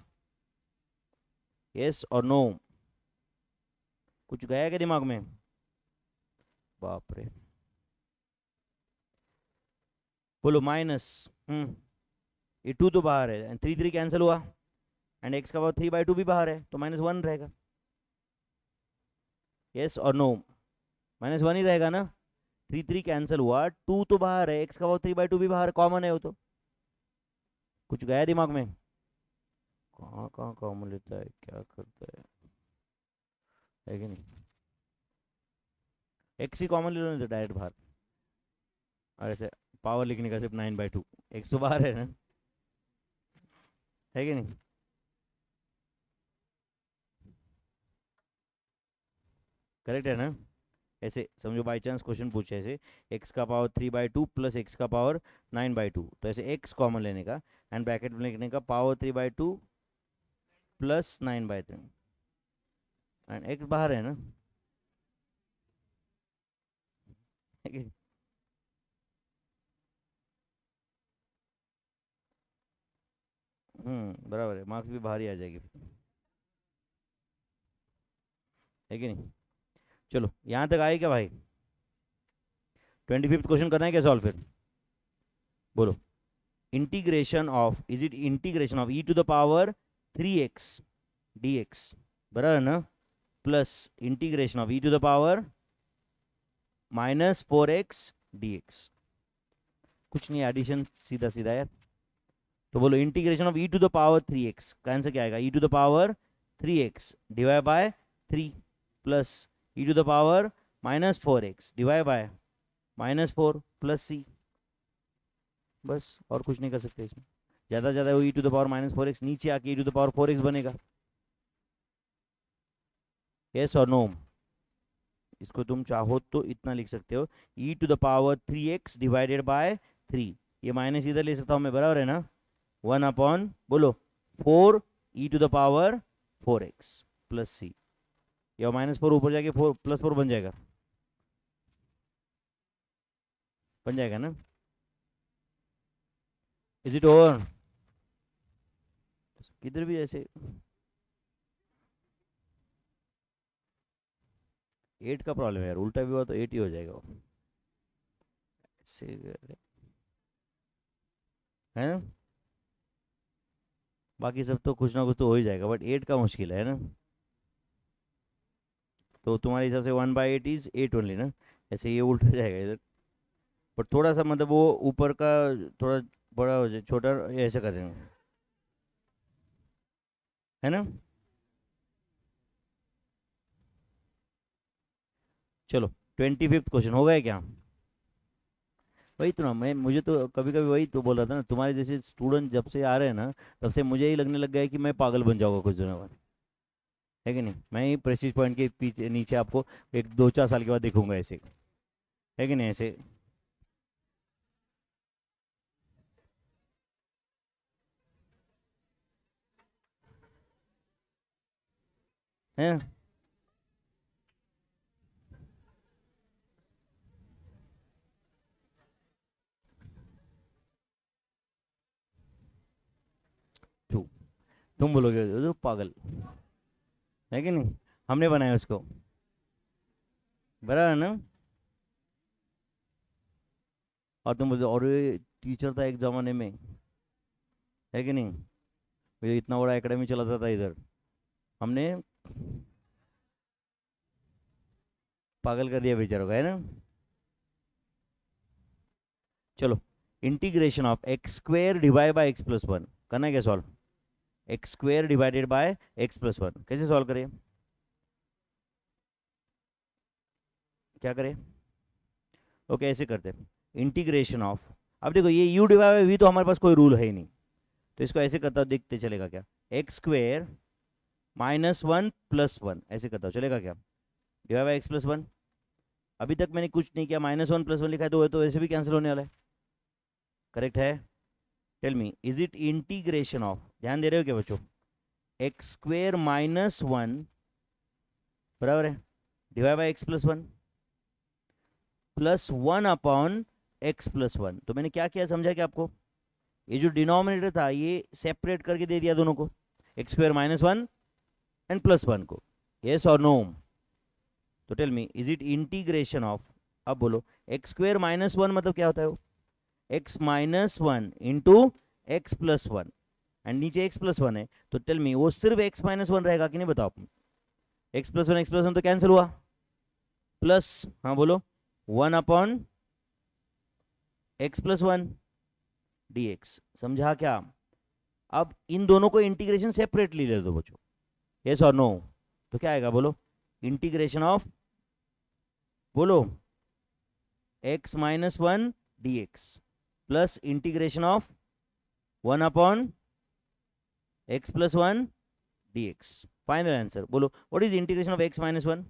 यस और नो? कुछ गया क्या दिमाग में? बाप रे, बोलो माइनस। ये 2 तो बाहर है, 3 कैंसिल हुआ, एंड x का पावर 3/2 भी बाहर है, तो -1 रहेगा। यस और नो? -1 ही रहेगा ना, 3 कैंसिल हुआ, 2 तो बाहर है, x का पावर 3/2 भी बाहर, कॉमन है वो तो। कुछ गया दिमाग में? कहाँ कहाँ कॉमन लेता है, क्या करता है कि नहीं? x ही कॉमन ले लो, नहीं तो डायरेक्ट बाहर। और ऐसे पावर लिखने का सिर्फ 9/2, x तो बाहर है ना, है कि नहीं? करेक्ट है ना? ऐसे समझो, बाई चांस क्वेश्चन पूछे ऐसे, x का पावर 3/2 प्लस x का पावर 9/2, तो ऐसे x कॉमन लेने का, एंड ब्रैकेट में लिखने का पावर 3/2 प्लस 9/3, एंड x बाहर है ना, है कि नहीं? बराबर है, मार्क्स भी बाहर ही आ जाएगी, है कि नहीं? चलो यहाँ तक आए क्या भाई? 25th क्वेश्चन करना है क्या सॉल्व फिर? बोलो। Integration of, is it integration of e⁻³ dx, बराबर है ना, plus integration of e⁻⁻⁴x dx। कुछ नहीं, एडिशन सीधा सीधा यार। तो बोलो इंटीग्रेशन ऑफ e⁻³ का आंसर क्या आएगा? e⁻³ divide by 3 plus e⁻⁻⁴x divide by -4 plus c। बस, और कुछ नहीं कर सकते इसमें। ज़्यादा ज़्यादा वो e⁻⁻⁴x नीचे आके e⁻⁴x बनेगा। यस और नो? इसको तुम चाहो तो इतना लिख सकते हो, e⁻³ डिवाइडेड बाय 3, ये माइनस इधर ले सकता हूँ मैं, बराबर है ना, 1 बोलो 4 e⁻⁴x प्लस c, या -4 ऊपर जाके 4 +4 बन जाएगा, बन जाएगा ना? Is it over? किधर भी ऐसे 8 का प्रॉब्लम है यार, उल्टा भी हुआ तो 8 ही हो जाएगा वो। है ना? बाकी सब तो कुछ ना कुछ तो हो ही जाएगा, बट 8 का मुश्किल है ना। तो तुम्हारे हिसाब से 1/8 इज 8 ओनली ना, ऐसे ये उल्टा जाएगा इधर। बट थोड़ा सा मतलब वो ऊपर का थोड़ा बड़ा हो जाए, छोटा ऐसे कर देंगे, है ना? चलो 25th क्वेश्चन हो गया क्या? वही तो ना, मैं मुझे तो कभी कभी वही तो बोल रहा था ना, तुम्हारे जैसे स्टूडेंट जब से आ रहे हैं ना, तब से मुझे ही लगने लग गया है कि मैं पागल बन जाऊंगा कुछ दिनों बाद, है कि नहीं? मैं ही प्रेस्टीज पॉइंट के पीछे नीचे आपको एक 2-4 साल के बाद देखूंगा ऐसे, है कि नहीं? ऐसे है। तू तुम बोलोगे तो पागल, है कि नहीं? हमने बनाया उसको, बराबर है ना? और तुम बोलते और ये टीचर था एक जमाने में, है कि नहीं? ये इतना बड़ा एकेडमी चलाता था इधर, हमने पागल कर दिया बेचारों का, है ना? चलो, integration of x² divide by x+1 करना है क्या solve? x² divided by x+1 कैसे सॉल्व करें? क्या करें? ओके, ऐसे करते हैं, इंटीग्रेशन ऑफ, अब देखो ये u डिवाइड बाय v तो हमारे पास कोई रूल है ही नहीं, तो इसको ऐसे करता हूँ, देखते चलेगा क्या? x² -1 + 1 ऐसे करता हूँ, चलेगा क्या? डिवाइड बाय x+1, अभी तक मैंने कुछ नहीं किया, -1 + 1 लिखा है, तो वैसे भी कैंसिल होने वाला है, करेक्ट है? Tell me, is it integration of, ध्यान दे रहे हो क्या बच्चों, x² -1, बराबर है, divide by x plus one plus one upon x plus one. तो मैंने क्या किया समझा क्या आपको? ये जो डिनोमिनेटर था ये सेपरेट करके दे दिया दोनों को, x square minus one and plus one को। यस और नो? तो tell me is it integration of, अब बोलो एक्स स्क्वायर माइनस वन मतलब क्या होता है? वो x minus one into x plus one and नीचे एक्स प्लस वन है, तो टेल मी वो सिर्फ एक्स माइनस वन रहेगा कि नहीं बताओ? एक्स प्लस वन तो कैंसिल हुआ, प्लस हाँ बोलो one upon x plus one d x. समझा क्या? अब इन दोनों को इंटीग्रेशन सेपरेटली ले दो बच्चों, यस और नो? तो क्या आएगा बोलो? इंटीग्रेशन ऑफ, बोलो x minus one d x plus integration of one upon x plus one d x. Final answer बोलो what is integration of x minus one?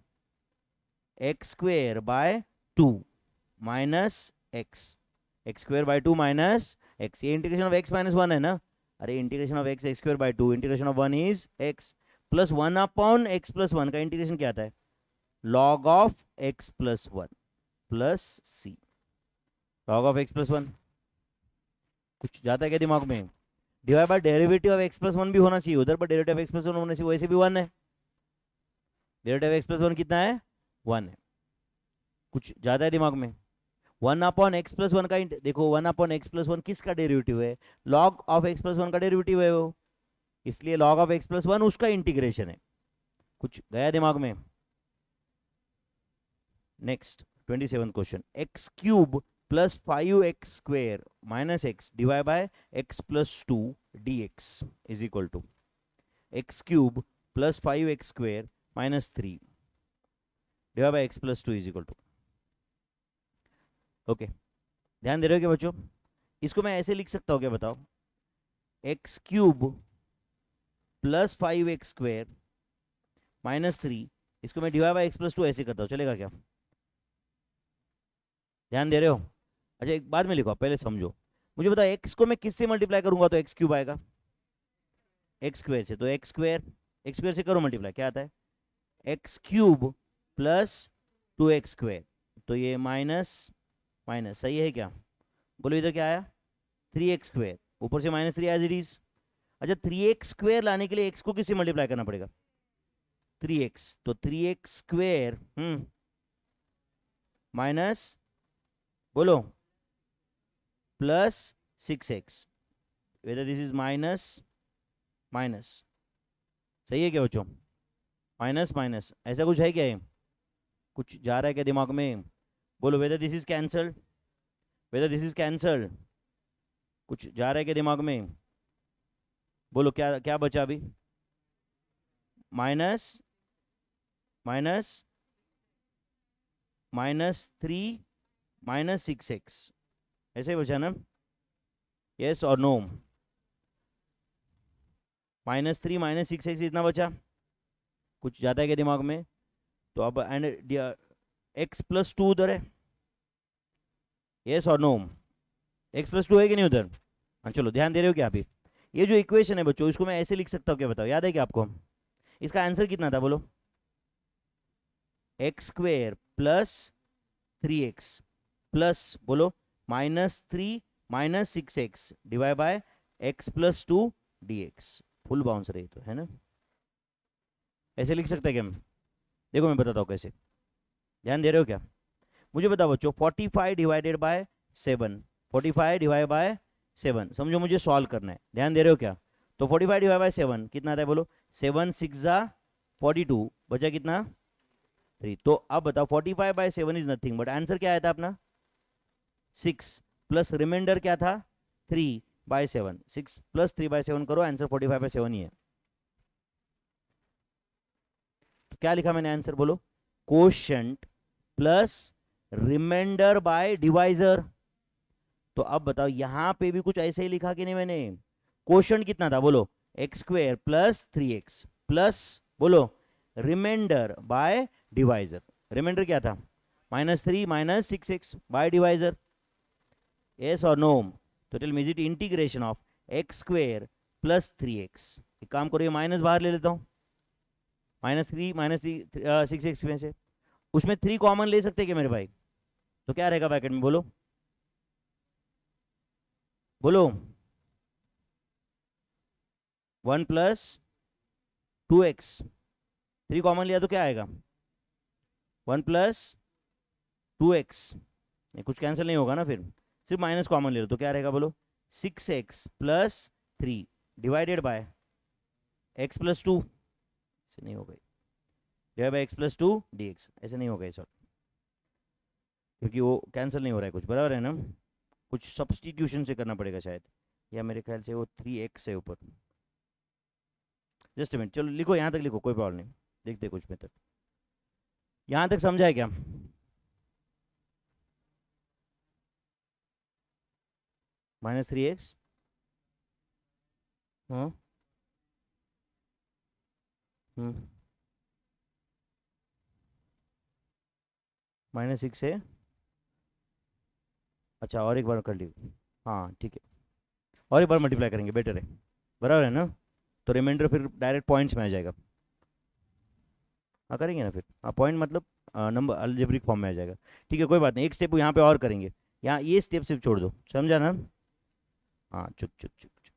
X square by two minus x, x square by two minus x. ये integration of x minus one है ना? अरे integration of x x square by two, integration of one is x plus one upon x plus one का इंटीग्रेशन क्या आता है? Log of x plus one plus c. Log of x plus one कुछ जाता है क्या दिमाग में? Divide by derivative of x plus one भी होना चाहिए उधर, पर derivative of x plus one होने से वैसे भी वन है। Derivative of x plus one कितना है? वन है। कुछ ज्यादा है दिमाग में? One upon x plus one का देखो, one upon x plus one किसका डेरिवेटिव है? Log of x plus one का डेरिवेटिव है वो, इसलिए log of x plus one उसका इंटीग्रेशन है। कुछ गया दिमाग में? Next 27 question, x cube plus 5x square minus x divide by x plus two d x is equal to x cube plus 5x square minus three divide by x plus two is equal to. Okay, ध्यान दे रहे हो क्या बच्चों? इसको मैं ऐसे लिख सकता हूँ क्या बताओ? X cube plus 5x square minus three, इसको मैं divide by x plus to ऐसे करता हूँ, चलेगा क्या? ध्यान दे रहे हो? अच्छा एक बाद में लिखो, पहले समझो। मुझे बताओ एक्स को मैं किससे मल्टीप्लाई करूंगा तो एक्स क्यूब आएगा? एक्स स्क्वेयर से। तो एक्स स्क्वेयर से करो मल्टीप्लाई, क्या आता है? X cube plus two x square, तो ये माइनस माइनस, सही है क्या? बोलो इधर क्या आया? थ्री एक्स स्क्वेयर, ऊपर से minus three as it is. अच्छा थ्री एक्स स्क्वेयर लाने के लिए एक्स को किससे मल्टीप्लाई करना पड़ेगा? थ्री एक्स, तो थ्री एक्स स्क्वेयर माइनस बोलो plus six x, whether this is minus minus, सही है क्या बच्चों? माइनस माइनस ऐसा कुछ है क्या? ये कुछ जा रहा है क्या दिमाग में? बोलो weather this is cancelled, weather this is cancelled. कुछ जा रहा है क्या दिमाग में? बोलो क्या क्या बचा अभी? Minus minus minus three minus six x, ऐसे ही बचा ना? यस और no? Minus three minus six x इतना बचा। कुछ जाता है क्या दिमाग में? तो अब एंड एक्स प्लस टू उधर है, यस और नो? एक्स प्लस टू है कि नहीं उधर? हाँ चलो, ध्यान दे रहे हो क्या अभी? ये जो इक्वेशन है बच्चों, इसको मैं ऐसे लिख सकता हूँ क्या बताओ? याद है क्या आपको? इसका आंसर कितना था बोलो? X square plus three x plus बोलो minus three minus six x divide by x plus two d x. Full bounce रही तो है ना? ऐसे लिख सकते हैं क्या हम? देखो मैं बताता हूँ कैसे, ध्यान दे रहे हो क्या? मुझे बताओ बच्चों 45 डिवाइडेड बाय 7, 45 डिवाइड बाय 7, समझो मुझे सॉल्व करना है, ध्यान दे रहे हो क्या? तो 45 डिवाइड बाय 7 कितना आता है बोलो? 7 6 जा 42, बचा कितना? 3। तो अब बताओ 45 by 7 is nothing but answer क्या आया था अपना? 6 प्लस रिमाइंडर क्या था? 3 बाय 7, 6 प्लस 3 बाय 7 करो, आंसर 45 बाय 7 ही है। तो क्या लिखा मैंने आंसर बोलो? Quotient plus remainder by divisor. तो अब बताओ यहां पे भी कुछ ऐसे ही लिखा कि नहीं मैंने? कोशेंट कितना था बोलो? X square plus three x plus बोलो रिमाइंडर बाय डिवाइजर। रिमाइंडर क्या था? Minus three minus six x by divisor, yes और नो? तो tell me is it integration of x square plus three x. एक काम करो, ये माइनस बाहर ले लेता हूँ, माइनस थ्री सिक्स एक्स में से, उसमें 3 कॉमन ले सकते क्या मेरे भाई? तो क्या रहेगा ब्रैकेट में, बोलो बोलो। 1 + 2x, 3 कॉमन लिया तो क्या आएगा? 1 + 2x, नहीं कुछ कैंसिल नहीं होगा ना फिर, सिर्फ माइनस कॉमन ले लो तो क्या रहेगा बोलो? 6x + 3 डिवाइडेड बाय x + 2, ऐसे नहीं होगा, डिवाइड बाय x + 2 dx, ऐसे नहीं होगा ये सब, क्योंकि वो कैंसिल नहीं हो रहा है कुछ, बराबर है ना? कुछ सब्सटीट्यूशन से करना पड़ेगा शायद, या मेरे ख्याल से वो 3x है ऊपर। जस्ट मिनट, चलो लिखो, यहाँ तक लिखो, कोई प्रॉब्लम नहीं, देखते कुछ में तक। यहाँ तक समझा है क्या? -3x, हाँ, हम्म, -6 है, अच्छा और एक बार कर ली, हाँ ठीक है, और एक बार मल्टीप्लाई करेंगे, बेटर है, बराबर है ना? तो रिमाइंडर फिर डायरेक्ट पॉइंट्स में आ जाएगा। हाँ करेंगे ना फिर, हाँ पॉइंट मतलब नंबर अलजेब्रिक फॉर्म में आ जाएगा। ठीक है कोई बात नहीं, एक स्टेप यहाँ पे और करेंगे, यहाँ ये स्टेप सिर्फ छोड़ दो, समझा ना? हाँ चुप चुप चुप चुप।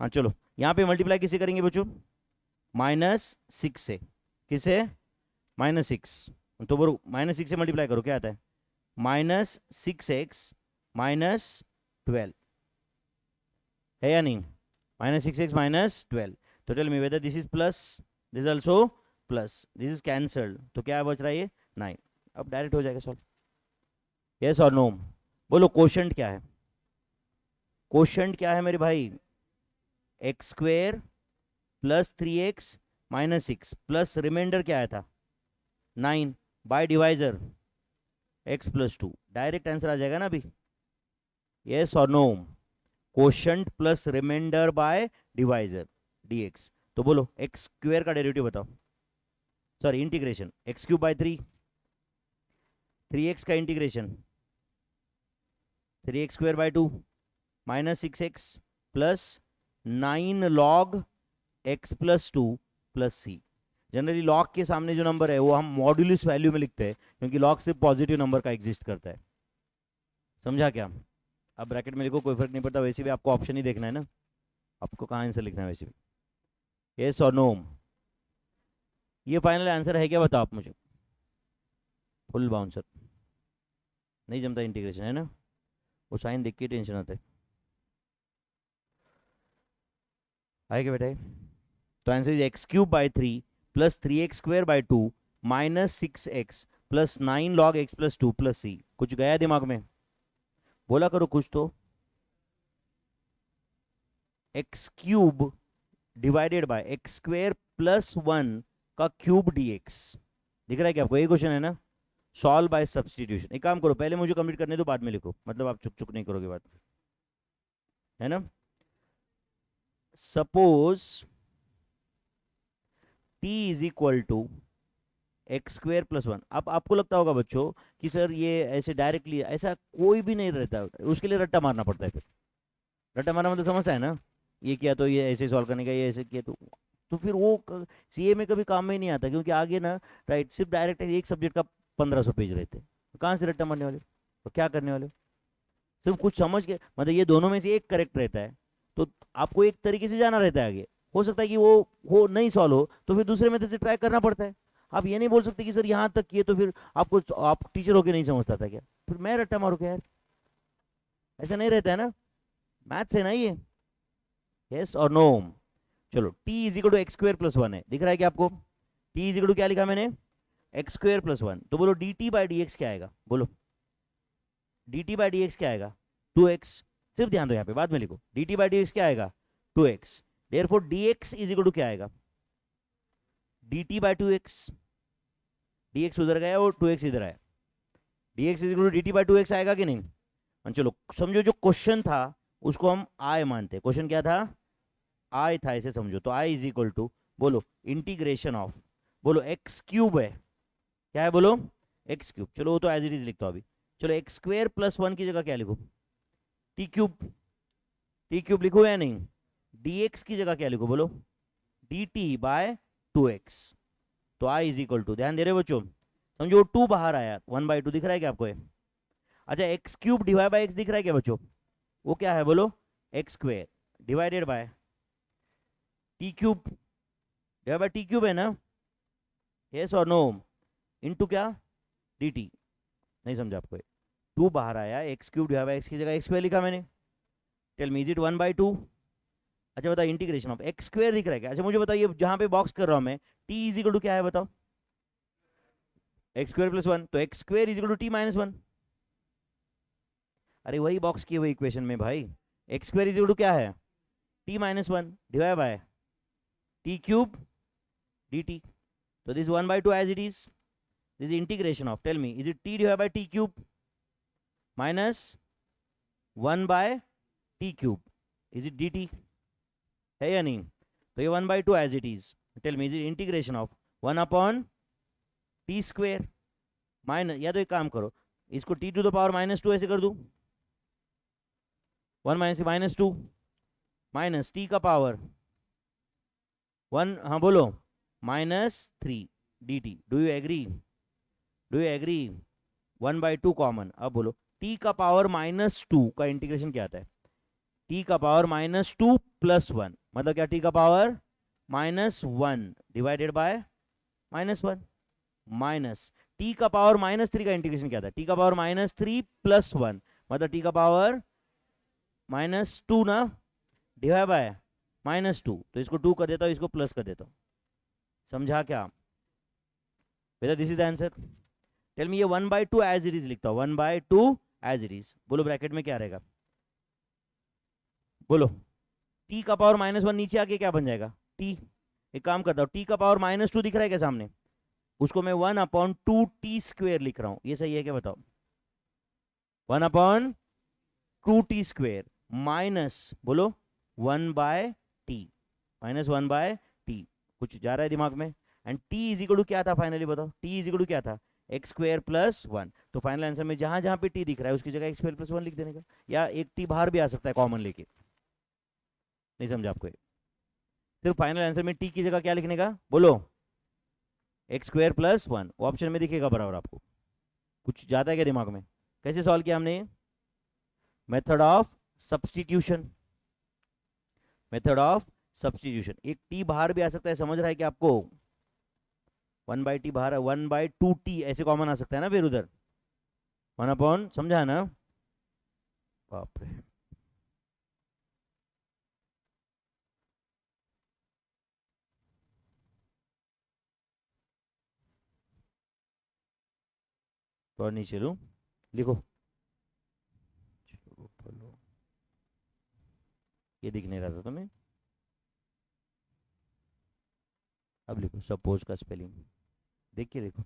हाँ चलो, यहाँ पे मल्टीप्लाई किससे करेंगे बच्चों? -6 से, किससे? -6, तो बोलो -6 से मल्टीप्लाई करो, क्या आता है? -6x - 12, है या नहीं? -6x - 12, तो tell me whether this is plus, this also plus, this is cancelled, तो क्या बच रहा है? ये 9। अब डायरेक्ट हो जाएगा सॉल्व, यस और नो? बोलो कोशंट क्या है? कोशंट क्या है मेरे भाई? x² + 3x - 6 प्लस रिमाइंडर क्या आया था? 9 by divisor x + 2, direct answer आ जाएगा ना अभी, यस और no? Quotient plus remainder by divisor dx, तो बोलो x² का डेरिवेटिव बताओ, सॉरी इंटीग्रेशन, x³/3, 3x का integration 3x²/2 -6x plus 9 log x + 2 plus c। Generally log के सामने जो नंबर है वो हम मॉड्यूलस वैल्यू में लिखते हैं, क्योंकि लॉग सिर्फ पॉजिटिव नंबर का एग्जिस्ट करता है, समझा क्या? अब ब्रैकेट में लिखो, कोई फर्क नहीं पड़ता, वैसे भी आपको ऑप्शन ही देखना है ना, आपको कहाँ आंसर लिखना है वैसे भी, यस और नो? ये फाइनल आंसर है क्या बताओ आप मुझे? फुल बाउंसर, नहीं जमता इंटीग्रेशन, है ना? वो साइन देख के टेंशन आता है, आएगा बेटा? तो answer is x³/3 plus 3x²/2 -6x plus 9 log x + 2 plus c। कुछ गया दिमाग में? बोला करो कुछ तो। x³ डिवाइडेड बाय x² + 1 का क्यूब dx, दिख रहा है क्या आपको? ये क्वेश्चन है ना, सॉल्व बाय सब्सटीट्यूशन। एक काम करो, पहले मुझे कंप्लीट करने दो, बाद में लिखो, मतलब आप चुक चुक नहीं करोगे बात, है ना? Suppose t = x² + 1। अब आपको लगता होगा बच्चों कि सर ये ऐसे डायरेक्टली, ऐसा कोई भी नहीं रहता, उसके लिए रट्टा मारना पड़ता है फिर। रट्टा मारना मतलब समझता है ना, ये किया तो ये ऐसे सॉल्व करने का, ये ऐसे किया तो फिर वो सीए में कभी काम में ही नहीं आता, क्योंकि आगे ना, राइट, सिर्फ डायरेक्ट एक सब्जेक्ट का 1500 पेज रहते हैं, तो कहाँ से रट्टा मारने वाले, तो क्या करने वाले? सिर्फ कुछ समझ के, मतलब ये दोनों में से एक करेक्ट रहता है, तो आपको एक तरीके से जाना रहता है आगे। हो सकता है कि वो नहीं सॉल्व हो, तो फिर दूसरे मेथड से ट्राई करना पड़ता है। आप ये नहीं बोल सकते कि सर यहाँ तक किए तो फिर आपको, आप टीचर होके नहीं समझता था क्या, फिर मैं रट्टा मारू क्या यार? ऐसा नहीं रहता है ना, मैथ्स है ना ये, यस और नो? चलो t = x² + 1 है, दिख रहा है क्या आपको? t = क्या लिखा मैंने? x² + 1, तो बोलो dt/dx क्या आएगा, बोलो dt/dx क्या आएगा? 2x, सिर्फ ध्यान दो यहाँ पे, बाद में लिखो, dt/dx क्या आएगा? 2x, देयरफॉर dx = क्या आएगा? dt/2x, dx उधर गया और 2x इधर आया, dx = dt/2x आएगा कि नहीं? चलो समझो, जो क्वेश्चन था उसको हम आई मानते हैं, क्वेश्चन क्या था? आई था, ऐसे समझो, तो आई = बोलो इंटीग्रेशन ऑफ, बोलो x³ है, क्या है बोलो? x³, चलो वो तो एज इट इज लिखता हूँ अभी। चलो x² + 1 की जगह क्या लिखो? t³ लिखो या नहीं? dx की जगह क्या लिखो बोलो? dt/2x, तो आई इज इक्वल टू, ध्यान दे रहे हो बच्चों, समझो 2 बाहर आया, 1/2 दिख रहा है क्या आपको ये? अच्छा x cube divide by x दिख रहा है क्या बच्चों? वो क्या है बोलो? X square divided by t cube divide by t cube है ना, यस और नो, इनटू क्या, डी टी। नहीं समझा आपको? 2 बाहर आया, x cube divide by x की जगह एक्स स्क्वेयर लिखा मैंने। Tell me is it 1/2? अच्छा बताओ, इंटीग्रेशन ऑफ एक्स स्क्वेयर दिख रहा है क्या? अच्छा मुझे बताइए, जहां पे बॉक्स कर रहा हूं मैं, टी इज इक्वल टू क्या है बताओ? एक्स स्क्वेयर प्लस 1, तो x square is equal to t minus 1। अरे वही बॉक्स की हुई इक्वेशन में भाई, x square is equal to क्या है? T minus 1 divide by t cube d t. तो this 1/2 as it is, this integration of, tell me is it t divide by t cube minus 1/, t cube, is it d t, है या नहीं? तो ये 1/2 as it is, tell me is it integration of 1/टी स्क्वेयर माइनस, या तो एक काम करो, इसको टी टू द पावर -2 ऐसे कर दूं, 1 माइनस -2 माइनस टी का पावर 1, हाँ बोलो, -3 d t. Do you agree? Do you agree? 1/2 common, अब बोलो टी का पावर -2 का इंटीग्रेशन क्या आता है? टी का पावर -2 प्लस 1, मतलब क्या, टी का power -1 divided by -1 minus t का पावर -3 का इंटीग्रेशन क्या था? टी का पावर -3 प्लस 1, मतलब टी का पावर -2 ना, डिवाइड बाय -2, तो इसको 2 कर देता हूँ, इसको प्लस कर देता हूँ। समझा क्या बेटा? This is the answer. Tell me, ये 1/2 एज इट इज लिखता हूँ, 1/2 एज इट इज, बोलो ब्रैकेट में क्या रहेगा? बोलो, टी का पावर -1 नीचे आके क्या बन जाएगा? टी। एक काम करता हूँ, टी का पावर -2 दिख रहा है क्या सामने? उसको मैं 1/2t² लिख रहा हूं, ये सही है क्या बताओ? 1/2t² माइनस, बोलो, 1/t, -1/t। कुछ जा रहा है दिमाग में? And t is equal to क्या था फाइनली बताओ? t इज इक्वल टू क्या था? X square plus 1। तो फाइनल आंसर में जहां जहां पे t दिख रहा है उसकी जगह एक्स स्क्वेयर प्लस 1 लिख देने का, या एक t बाहर भी आ सकता है कॉमन लेके। नहीं समझा आपको? सिर्फ फाइनल आंसर में t की जगह क्या लिखने का बोलो? एक्स स्क्वेयर प्लस 1, वो ऑप्शन में दिखेगा बराबर आपको। कुछ जाता है क्या दिमाग में? कैसे सॉल्व किया हमने? Method of substitution, method of substitution. एक टी बाहर भी आ सकता है, समझ रहा है कि आपको? 1/t बाहर, 1/2t ऐसे कॉमन आ सकता है ना फिर उधर, 1/, समझा ना? बाप रे, तो और नीचे लू, लिखो, ये दिख नहीं रहा था तुम्हें? अब लिखो सपोज का स्पेलिंग, देख के लिखो।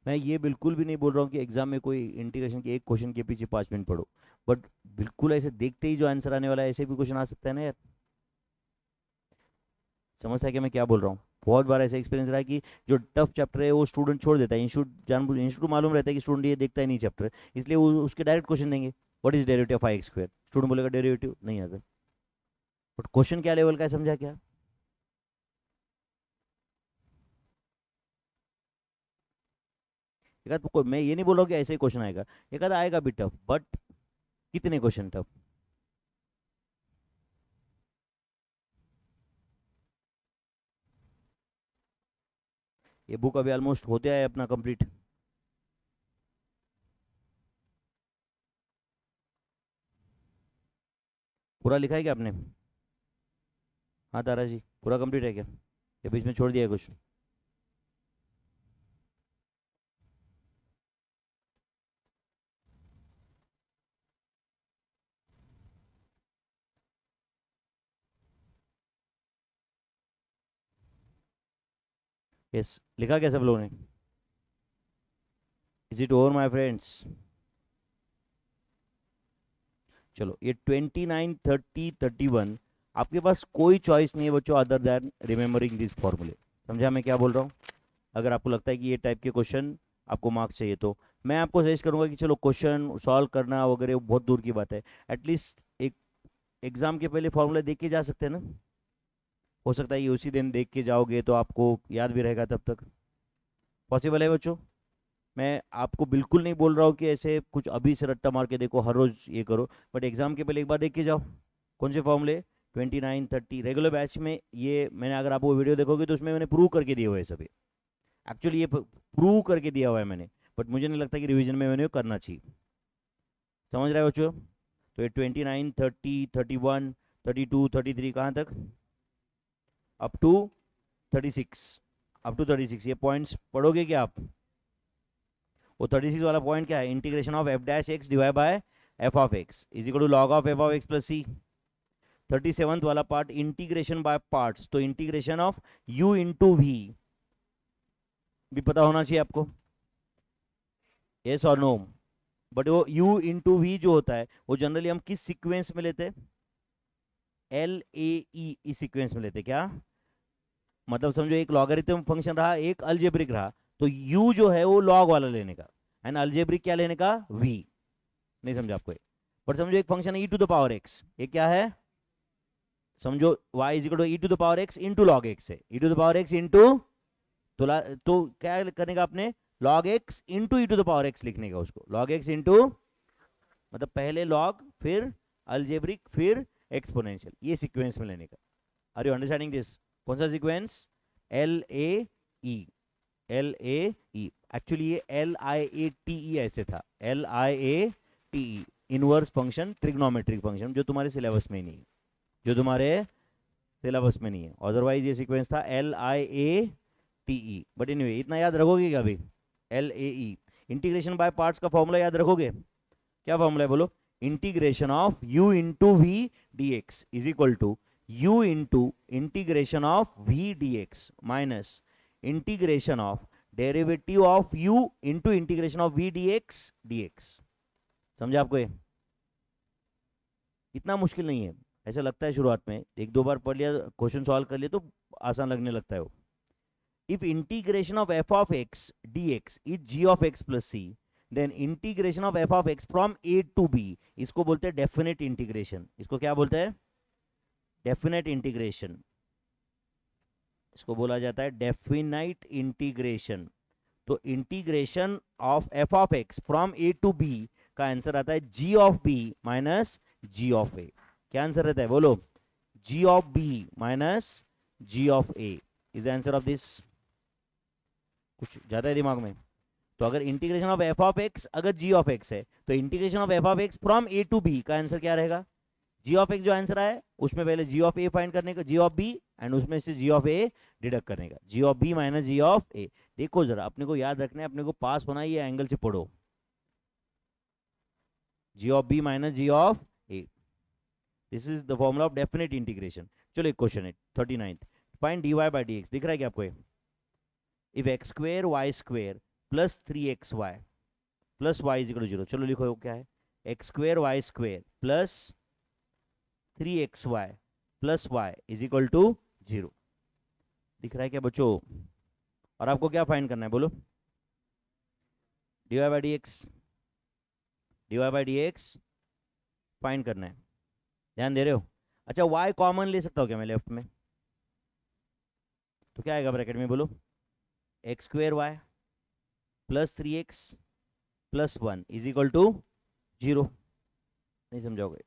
मैं ये बिल्कुल भी नहीं बोल रहा हूँ कि एग्जाम में कोई इंटीग्रेशन के एक क्वेश्चन के पीछे 5 मिनट पढ़ो, बट बिल्कुल ऐसे देखते ही जो आंसर आने वाला है, ऐसे भी क्वेश्चन आ सकता है ना यार। समझता है कि मैं क्या बोल रहा हूँ? बहुत बार ऐसा एक्सपीरियंस रहा है कि जो टफ चैप्टर है वो स्टूडेंट छोड़ देता है, इंस्टीट्यूट को मालूम रहता है कि स्टूडेंट ये देखता ही नहीं चैप्टर, इसलिए वो उसके डायरेक्ट क्वेश्चन देंगे, what is derivative of I square? Student बोलेगा डेरिवेटिव नहीं आता, बट क्वेश्चन क्या लेवल का है, समझा क्या? एक आध मैं ये नहीं बोल रहा हूँ कि ऐसे ही क्वेश्चन आएगा, एक आधा आएगा भी टफ, बट कितने क्वेश्चन टफ? ये बुक अभी ऑलमोस्ट होते आए अपना कंप्लीट। पूरा लिखा है क्या आपने? हाँ तारा जी, पूरा कंप्लीट है क्या, ये बीच में छोड़ दिया है कुछ? यस, लिखा क्या सब लोगों ने? Is it over my friends? चलो ये 29, 30, 31 आपके पास कोई चॉइस नहीं है बच्चों अदर देन रिमेंबरिंग दिस फॉर्मूले। समझा मैं क्या बोल रहा हूँ? अगर आपको लगता है कि ये टाइप के क्वेश्चन आपको मार्क्स चाहिए तो मैं आपको सजेस्ट करूंगा कि चलो क्वेश्चन सॉल्व करना वगैरह वो बहुत दूर की बात है, एटलीस्ट एक एग्जाम के पहले फॉर्मूला देख के जा सकते हैं ना। हो सकता है ये उसी दिन देख के जाओगे तो आपको याद भी रहेगा तब तक। पॉसिबल है बच्चों? मैं आपको बिल्कुल नहीं बोल रहा हूँ कि ऐसे कुछ अभी से रट्टा मार के देखो हर रोज ये करो, बट एग्जाम के पहले एक बार देख के जाओ कौन से फॉर्मूले 29, 30 रेगुलर बैच में। ये मैंने अगर आप वो वीडियो देखोगे तो उसमें मैंने प्रूव करके दिए हुए हैं सभी। एक्चुअली ये प्रूव करके दिया हुआ है मैंने, बट मुझे नहीं लगता कि रिवीजन में मैंने करना चाहिए। समझ रहे हो बच्चों? तो ये 29, 30, 31, 32, 33 कहाँ तक? Up to 36। अप टू 36 ये पॉइंट्स पढ़ोगे क्या आप? वो 36 वाला पॉइंट क्या है? Integration of f dash x divide by f of x is equal to log of F of x plus c. 37th वाला पार्ट इंटीग्रेशन बाय पार्ट्स, तो integration of u into v भी पता होना चाहिए आपको, यस और नो। बट वो u इंटू वी जो होता है वो जनरली हम किस सीक्वेंस में लेते हैं? एल ए ई इस सीक्वेंस में लेते हैं क्या? मतलब समझो एक लॉगरिथम फंक्शन रहा, एक अलजेब्रिक रहा, तो u जो है वो लॉग वाला लेने का, एंड अलजेब्रिक क्या लेने का? v। नहीं समझा आपको? बट समझो एक फंक्शन है e to the power x, ये क्या है? समझो y is equal to e to the power x into log x है, e to the power x into, तो क्या करने का आपने? Log x into e to the power x लिखने का उसको, लॉग एक्स इंटू, मतलब पहले लॉग फिर अलजेब्रिक फिर एक्सपोनेंशियल, ये सीक्वेंस में लेने का। Are you understanding this? कौन सा sequence? L A E, L A E. Actually ये L I A T E ऐसे था, L I A T E, inverse function trigonometric function, जो तुम्हारे सिलेबस में ही नहीं है, जो तुम्हारे सिलेबस में नहीं है। अदरवाइज ये सीक्वेंस था L I A T E. But anyway इतना याद रखोगे क्या अभी? L A E. Integration by parts का फॉर्मूला याद रखोगे? क्या फॉर्मूला है बोलो? Integration of u into v d x is equal to u into integration of v d x minus integration of derivative of u into integration of v d x. समझा आपको? ये इतना मुश्किल नहीं है, ऐसा लगता है शुरुआत में, एक दो बार पढ़ लिया क्वेश्चन सॉल्व कर लिया तो आसान लगने लगता है वो। If integration of F of x d x is g of x plus c, then integration of F of x from a to b, इसको बोलते हैं डेफिनेट इंटीग्रेशन। इसको क्या बोलते हैं? Definite integration. इसको बोला जाता है डेफिनाइट इंटीग्रेशन। तो integration of F of x from a to b का आंसर आता है g of b minus g of a. क्या आंसर रहता है बोलो? G of b minus g of a is the answer of this. कुछ ज्यादा है दिमाग में? तो अगर integration of F of x अगर जी ऑफ एक्स है, तो integration of F of x from a to b का आंसर क्या रहेगा? जी ऑफ एक्स जो आंसर आया उसमें पहले जी ऑफ ए फाइंड करने का, जी ऑफ बी, एंड उसमें से जी ऑफ ए डिडक्ट करने का, g of b minus g of a. देखो जरा, अपने को याद रखना है, अपने को पास होना है, ये एंगल से पढ़ो, g of b minus g of a, this is the formula of definite integration. चलो एक क्वेश्चन है 39th, find d Y by D x. दिख रहा है क्या आपको? If x square y square plus 3xy plus y is equal to 0। चलो लिखो क्या है? X square y square plus 3xy plus y is equal to 0। दिख रहा है क्या बच्चों? और आपको क्या फाइंड करना है बोलो? D Y by D x, d Y by D x find करना है, ध्यान दे रहे हो? अच्छा y कॉमन ले सकता हूँ क्या मैं लेफ्ट में? तो क्या आएगा ब्रैकेट में बोलो? X square y plus 3x plus 1 is equal to 0। नहीं समझाओगे?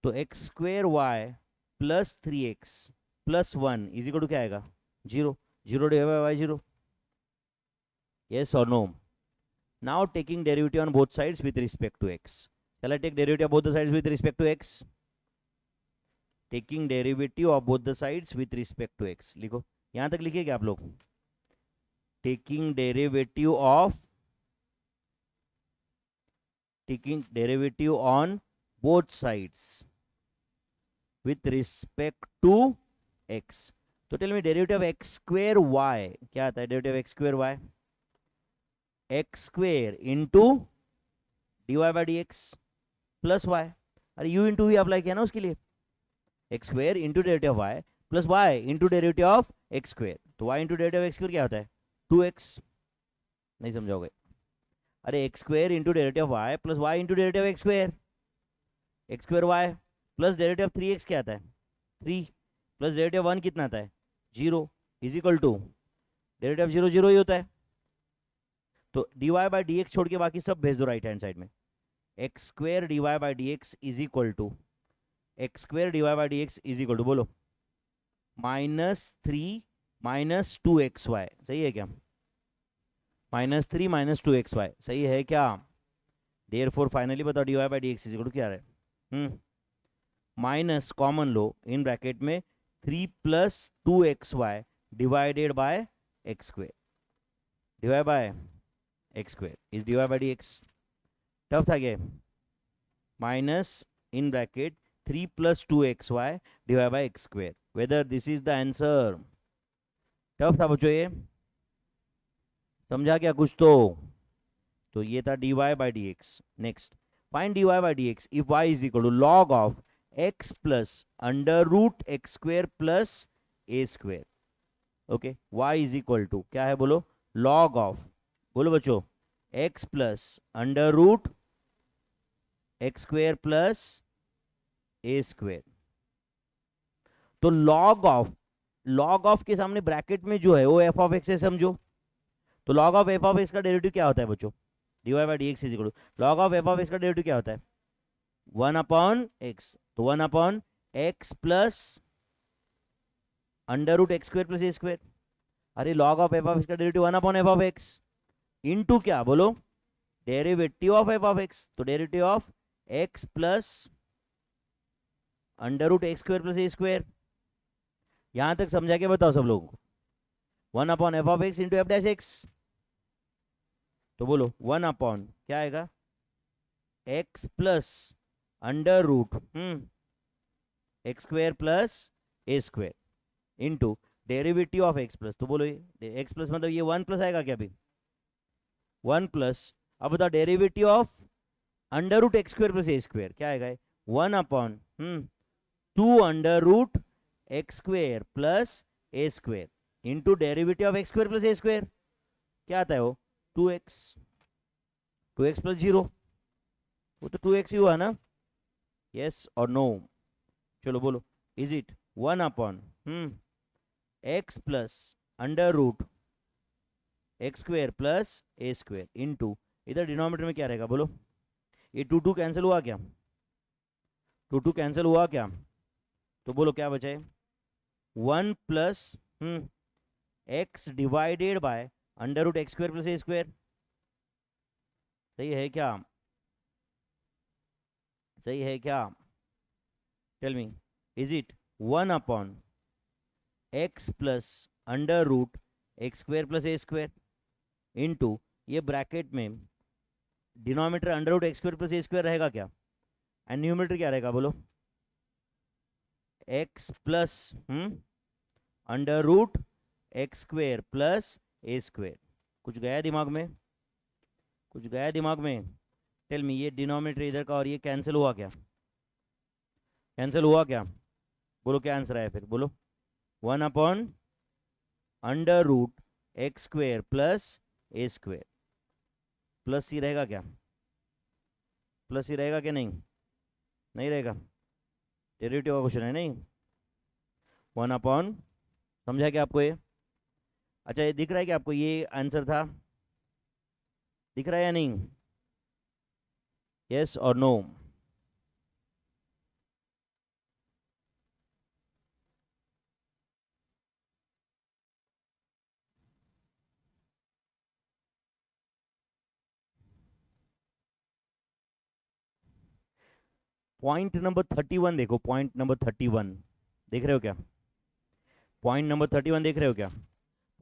तो x square y plus 3x plus 1 is equal to क्या आएगा? 0। 0 divide by y 0, yes or no? Now taking derivative on both sides with respect to x. Shall I take derivative of both the sides with respect to x? Taking derivative of both the sides with respect to x. लिखो, यहां तक लिखिए क्या आप लोग? taking derivative on both sides with respect to x. तो tell me derivative of x square y क्या आता है? Derivative of x square y x square into d Y by D x plus y, अरे यू इंटू वी अप्लाई किया ना उसके लिए, x square into derivative of y plus y into derivative of x square, तो y into derivative of x square क्या होता है 2x, नहीं समझाओगे, अरे x square into derivative of y plus y into derivative of x square y plus derivative of 3x क्या आता है 3 प्लस डेरिवेटिव 1 कितना आता है 0 is equal to derivative of 0 0 ही होता है, तो dy बाई डी छोड़ के बाकी सब भेज दो राइट हैंड साइड में, x square d Y by D x is equal to x square d Y by D x is equal to बोलो -3 माइनस 2xy, सही है क्या, -3 माइनस 2xy सही है क्या, देयरफॉर फाइनली बताओ D Y by D x is equal to क्या है, minus common low in bracket में 3 plus 2xy divided by x square, divide by x square is D Y by D x, tough था क्या, minus in bracket 3 plus 2xy divide by x square, weather this is the answer, tough था बच्चों ये, समझा क्या कुछ तो ये था dy by D x. Next find dy by D x if y is equal to log of x plus under root x square plus a square, okay, y is equal to क्या है बोलो लॉग ऑफ, बोलो बच्चों x plus under root x square plus a square, तो लॉग ऑफ के सामने ब्रैकेट में जो है वो एफ ऑफ एक्स है समझो, तो log of F of x का डेरिवेटिव क्या होता है बच्चों d Y by D x is equal to log of F of x का डेरिवेटिव क्या होता है 1 अपॉन एक्स, तो 1 upon x plus under root x square plus a square, अरे log of F of x का derivative 1 upon f of x into क्या बोलो derivative of F of x, तो derivative of x plus under root x square plus a square, यहां तक समझा के बताओ सब लोगों को, 1 upon f of x into F dash x, तो बोलो 1 अपॉन क्या आएगा x plus under root x square plus a square into derivative of x plus, तो बोलो ये एक्स प्लस मतलब ये 1 प्लस आएगा क्या अभी 1 प्लस, अब बताओ derivative of under root x square plus a square क्या आएगा 1 upon 2 under root x square plus a square into derivative of x square plus a square क्या आता है वो 2x प्लस 0, वो तो 2x ही हुआ ना, यस और नो, चलो बोलो is it 1 upon x plus under root x square plus a square into इधर डिनोमिनेटर में क्या रहेगा बोलो, ये 2 कैंसिल हुआ क्या, 2 कैंसिल हुआ क्या, तो बोलो क्या बचा है 1 plus x divided by under root x square plus a square, सही है क्या, सही है क्या, tell me is it 1 upon x plus under root x square plus a square into ये ब्रैकेट में denominator under root x square plus a square रहेगा क्या, एंड न्यूमरेटर क्या रहेगा बोलो x plus under root x square plus a square, कुछ गया दिमाग में, कुछ गया दिमाग में, टेल मी ये डिनोमिनेटर इधर का और ये कैंसिल हुआ क्या, कैंसिल हुआ क्या, बोलो क्या आंसर आया फिर बोलो 1 upon under root x square plus a square, plus c रहेगा क्या, प्लस सी रहेगा क्या, नहीं नहीं रहेगा, डेरिवेटिव का क्वेश्चन है नहीं, 1 अपॉन, समझा क्या आपको ये, अच्छा ये दिख रहा है कि आपको ये आंसर था, दिख रहा है या नहीं, यस और नो, पॉइंट नंबर 31 देखो, पॉइंट नंबर 31 देख रहे हो क्या, पॉइंट नंबर 31 देख रहे हो क्या,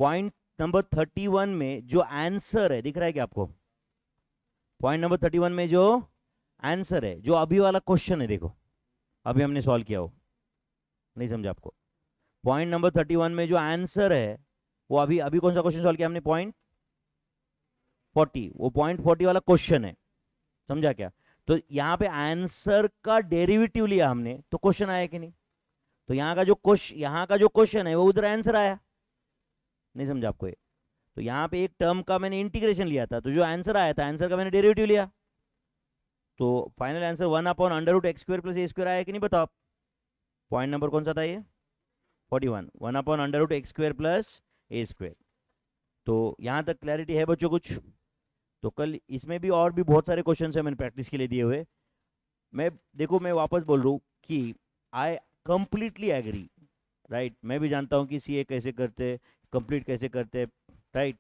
पॉइंट नंबर 31 में जो आंसर है दिख रहा है क्या आपको, पॉइंट नंबर 31 में जो आंसर है, जो अभी वाला क्वेश्चन है देखो, अभी हमने सॉल्व किया हो, नहीं समझा आपको, पॉइंट नंबर 31 में जो आंसर है वो अभी अभी कौन सा क्वेश्चन सॉल्व किया हमने, पॉइंट 40, वो पॉइंट 40 वाला क्वेश्चन है, समझा क्या, तो यहाँ पे आंसर का डेरिवेटिव लिया हमने तो क्वेश्चन आया कि नहीं? तो यहाँ का जो क्वेश्चन है वो उधर आंसर आया। नहीं समझा आपको ये? तो यहाँ पे एक टर्म का मैंने इंटीग्रेशन लिया था, तो जो आंसर आया था आंसर का मैंने डेरिवेटिव लिया, तो फाइनल आंसर 1/√x² + a² आया कि नहीं? बताओ आप। पॉइंट नंबर कौन सा था ये? 41, 1/√x² + a²। तो यहाँ तक क्लैरिटी है बच्चों कुछ? तो कल इसमें भी और भी बहुत सारे क्वेश्चन है मैंने प्रैक्टिस के लिए दिए हुए। मैं वापस बोल रहा हूँ कि आई कंप्लीटली एग्री, राइट। मैं भी जानता हूँ कि सीए कैसे करते, कंप्लीट कैसे करते, राइट।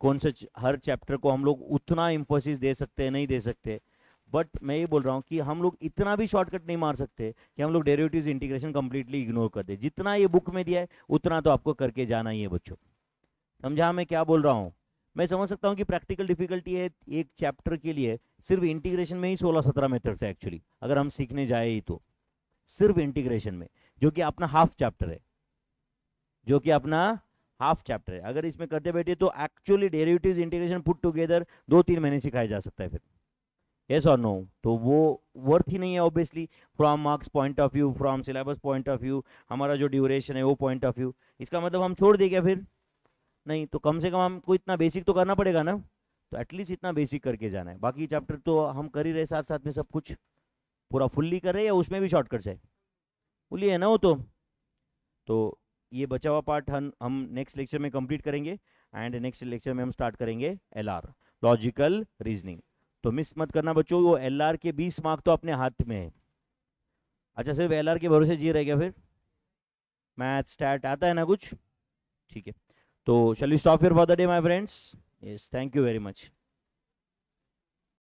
कौन से हर चैप्टर को हम लोग उतना इम्फोसिस दे सकते हैं, नहीं दे सकते, बट मैं ये बोल रहा हूँ कि हम लोग इतना भी शॉर्टकट नहीं मार सकते कि हम लोग डेरिवेटिव्स इंटीग्रेशन कंप्लीटली इग्नोर कर दे। जितना ये बुक में दिया है उतना तो आपको करके जाना ही है बच्चों। समझा मैं क्या बोल रहा हूँ? मैं समझ सकता हूँ कि प्रैक्टिकल डिफिकल्टी है एक चैप्टर के लिए, सिर्फ इंटीग्रेशन में ही 16-17 मेथड्स है एक्चुअली, अगर हम सीखने जाए ही तो सिर्फ इंटीग्रेशन में, जो कि अपना हाफ चैप्टर है, अगर इसमें करते बैठे तो actually derivatives integration put together 2-3 महीने सिखाया जा सकता है फिर। यस और नो? तो वो वर्थ ही नहीं है obviously, from marks point of view, from syllabus point of view, हमारा जो ड्यूरेशन है वो पॉइंट ऑफ व्यू। इसका मतलब हम छोड़ देंगे फिर? नहीं, तो कम से कम हमको इतना बेसिक तो करना पड़ेगा ना। तो एटलीस्ट इतना बेसिक करके जाना है। बाकी चैप्टर तो हम कर ही रहे साथ साथ में, सब कुछ पूरा फुल्ली कर रहे हैं, या उसमें भी शॉर्टकट्स है? फुल्ली है ना वो तो ये बचा हुआ पार्ट हम नेक्स्ट लेक्चर में कंप्लीट करेंगे, एंड नेक्स्ट लेक्चर में हम स्टार्ट करेंगे एलआर, लॉजिकल रीजनिंग। तो मिस मत करना बच्चों, वो एलआर के 20 मार्क तो अपने हाथ में है। अच्छा, सिर्फ एलआर के भरोसे जी रह गया फिर? मैथ स्टैट आता है ना कुछ? ठीक है, तो shall we stop here for the day my friends? Yes, thank you very much.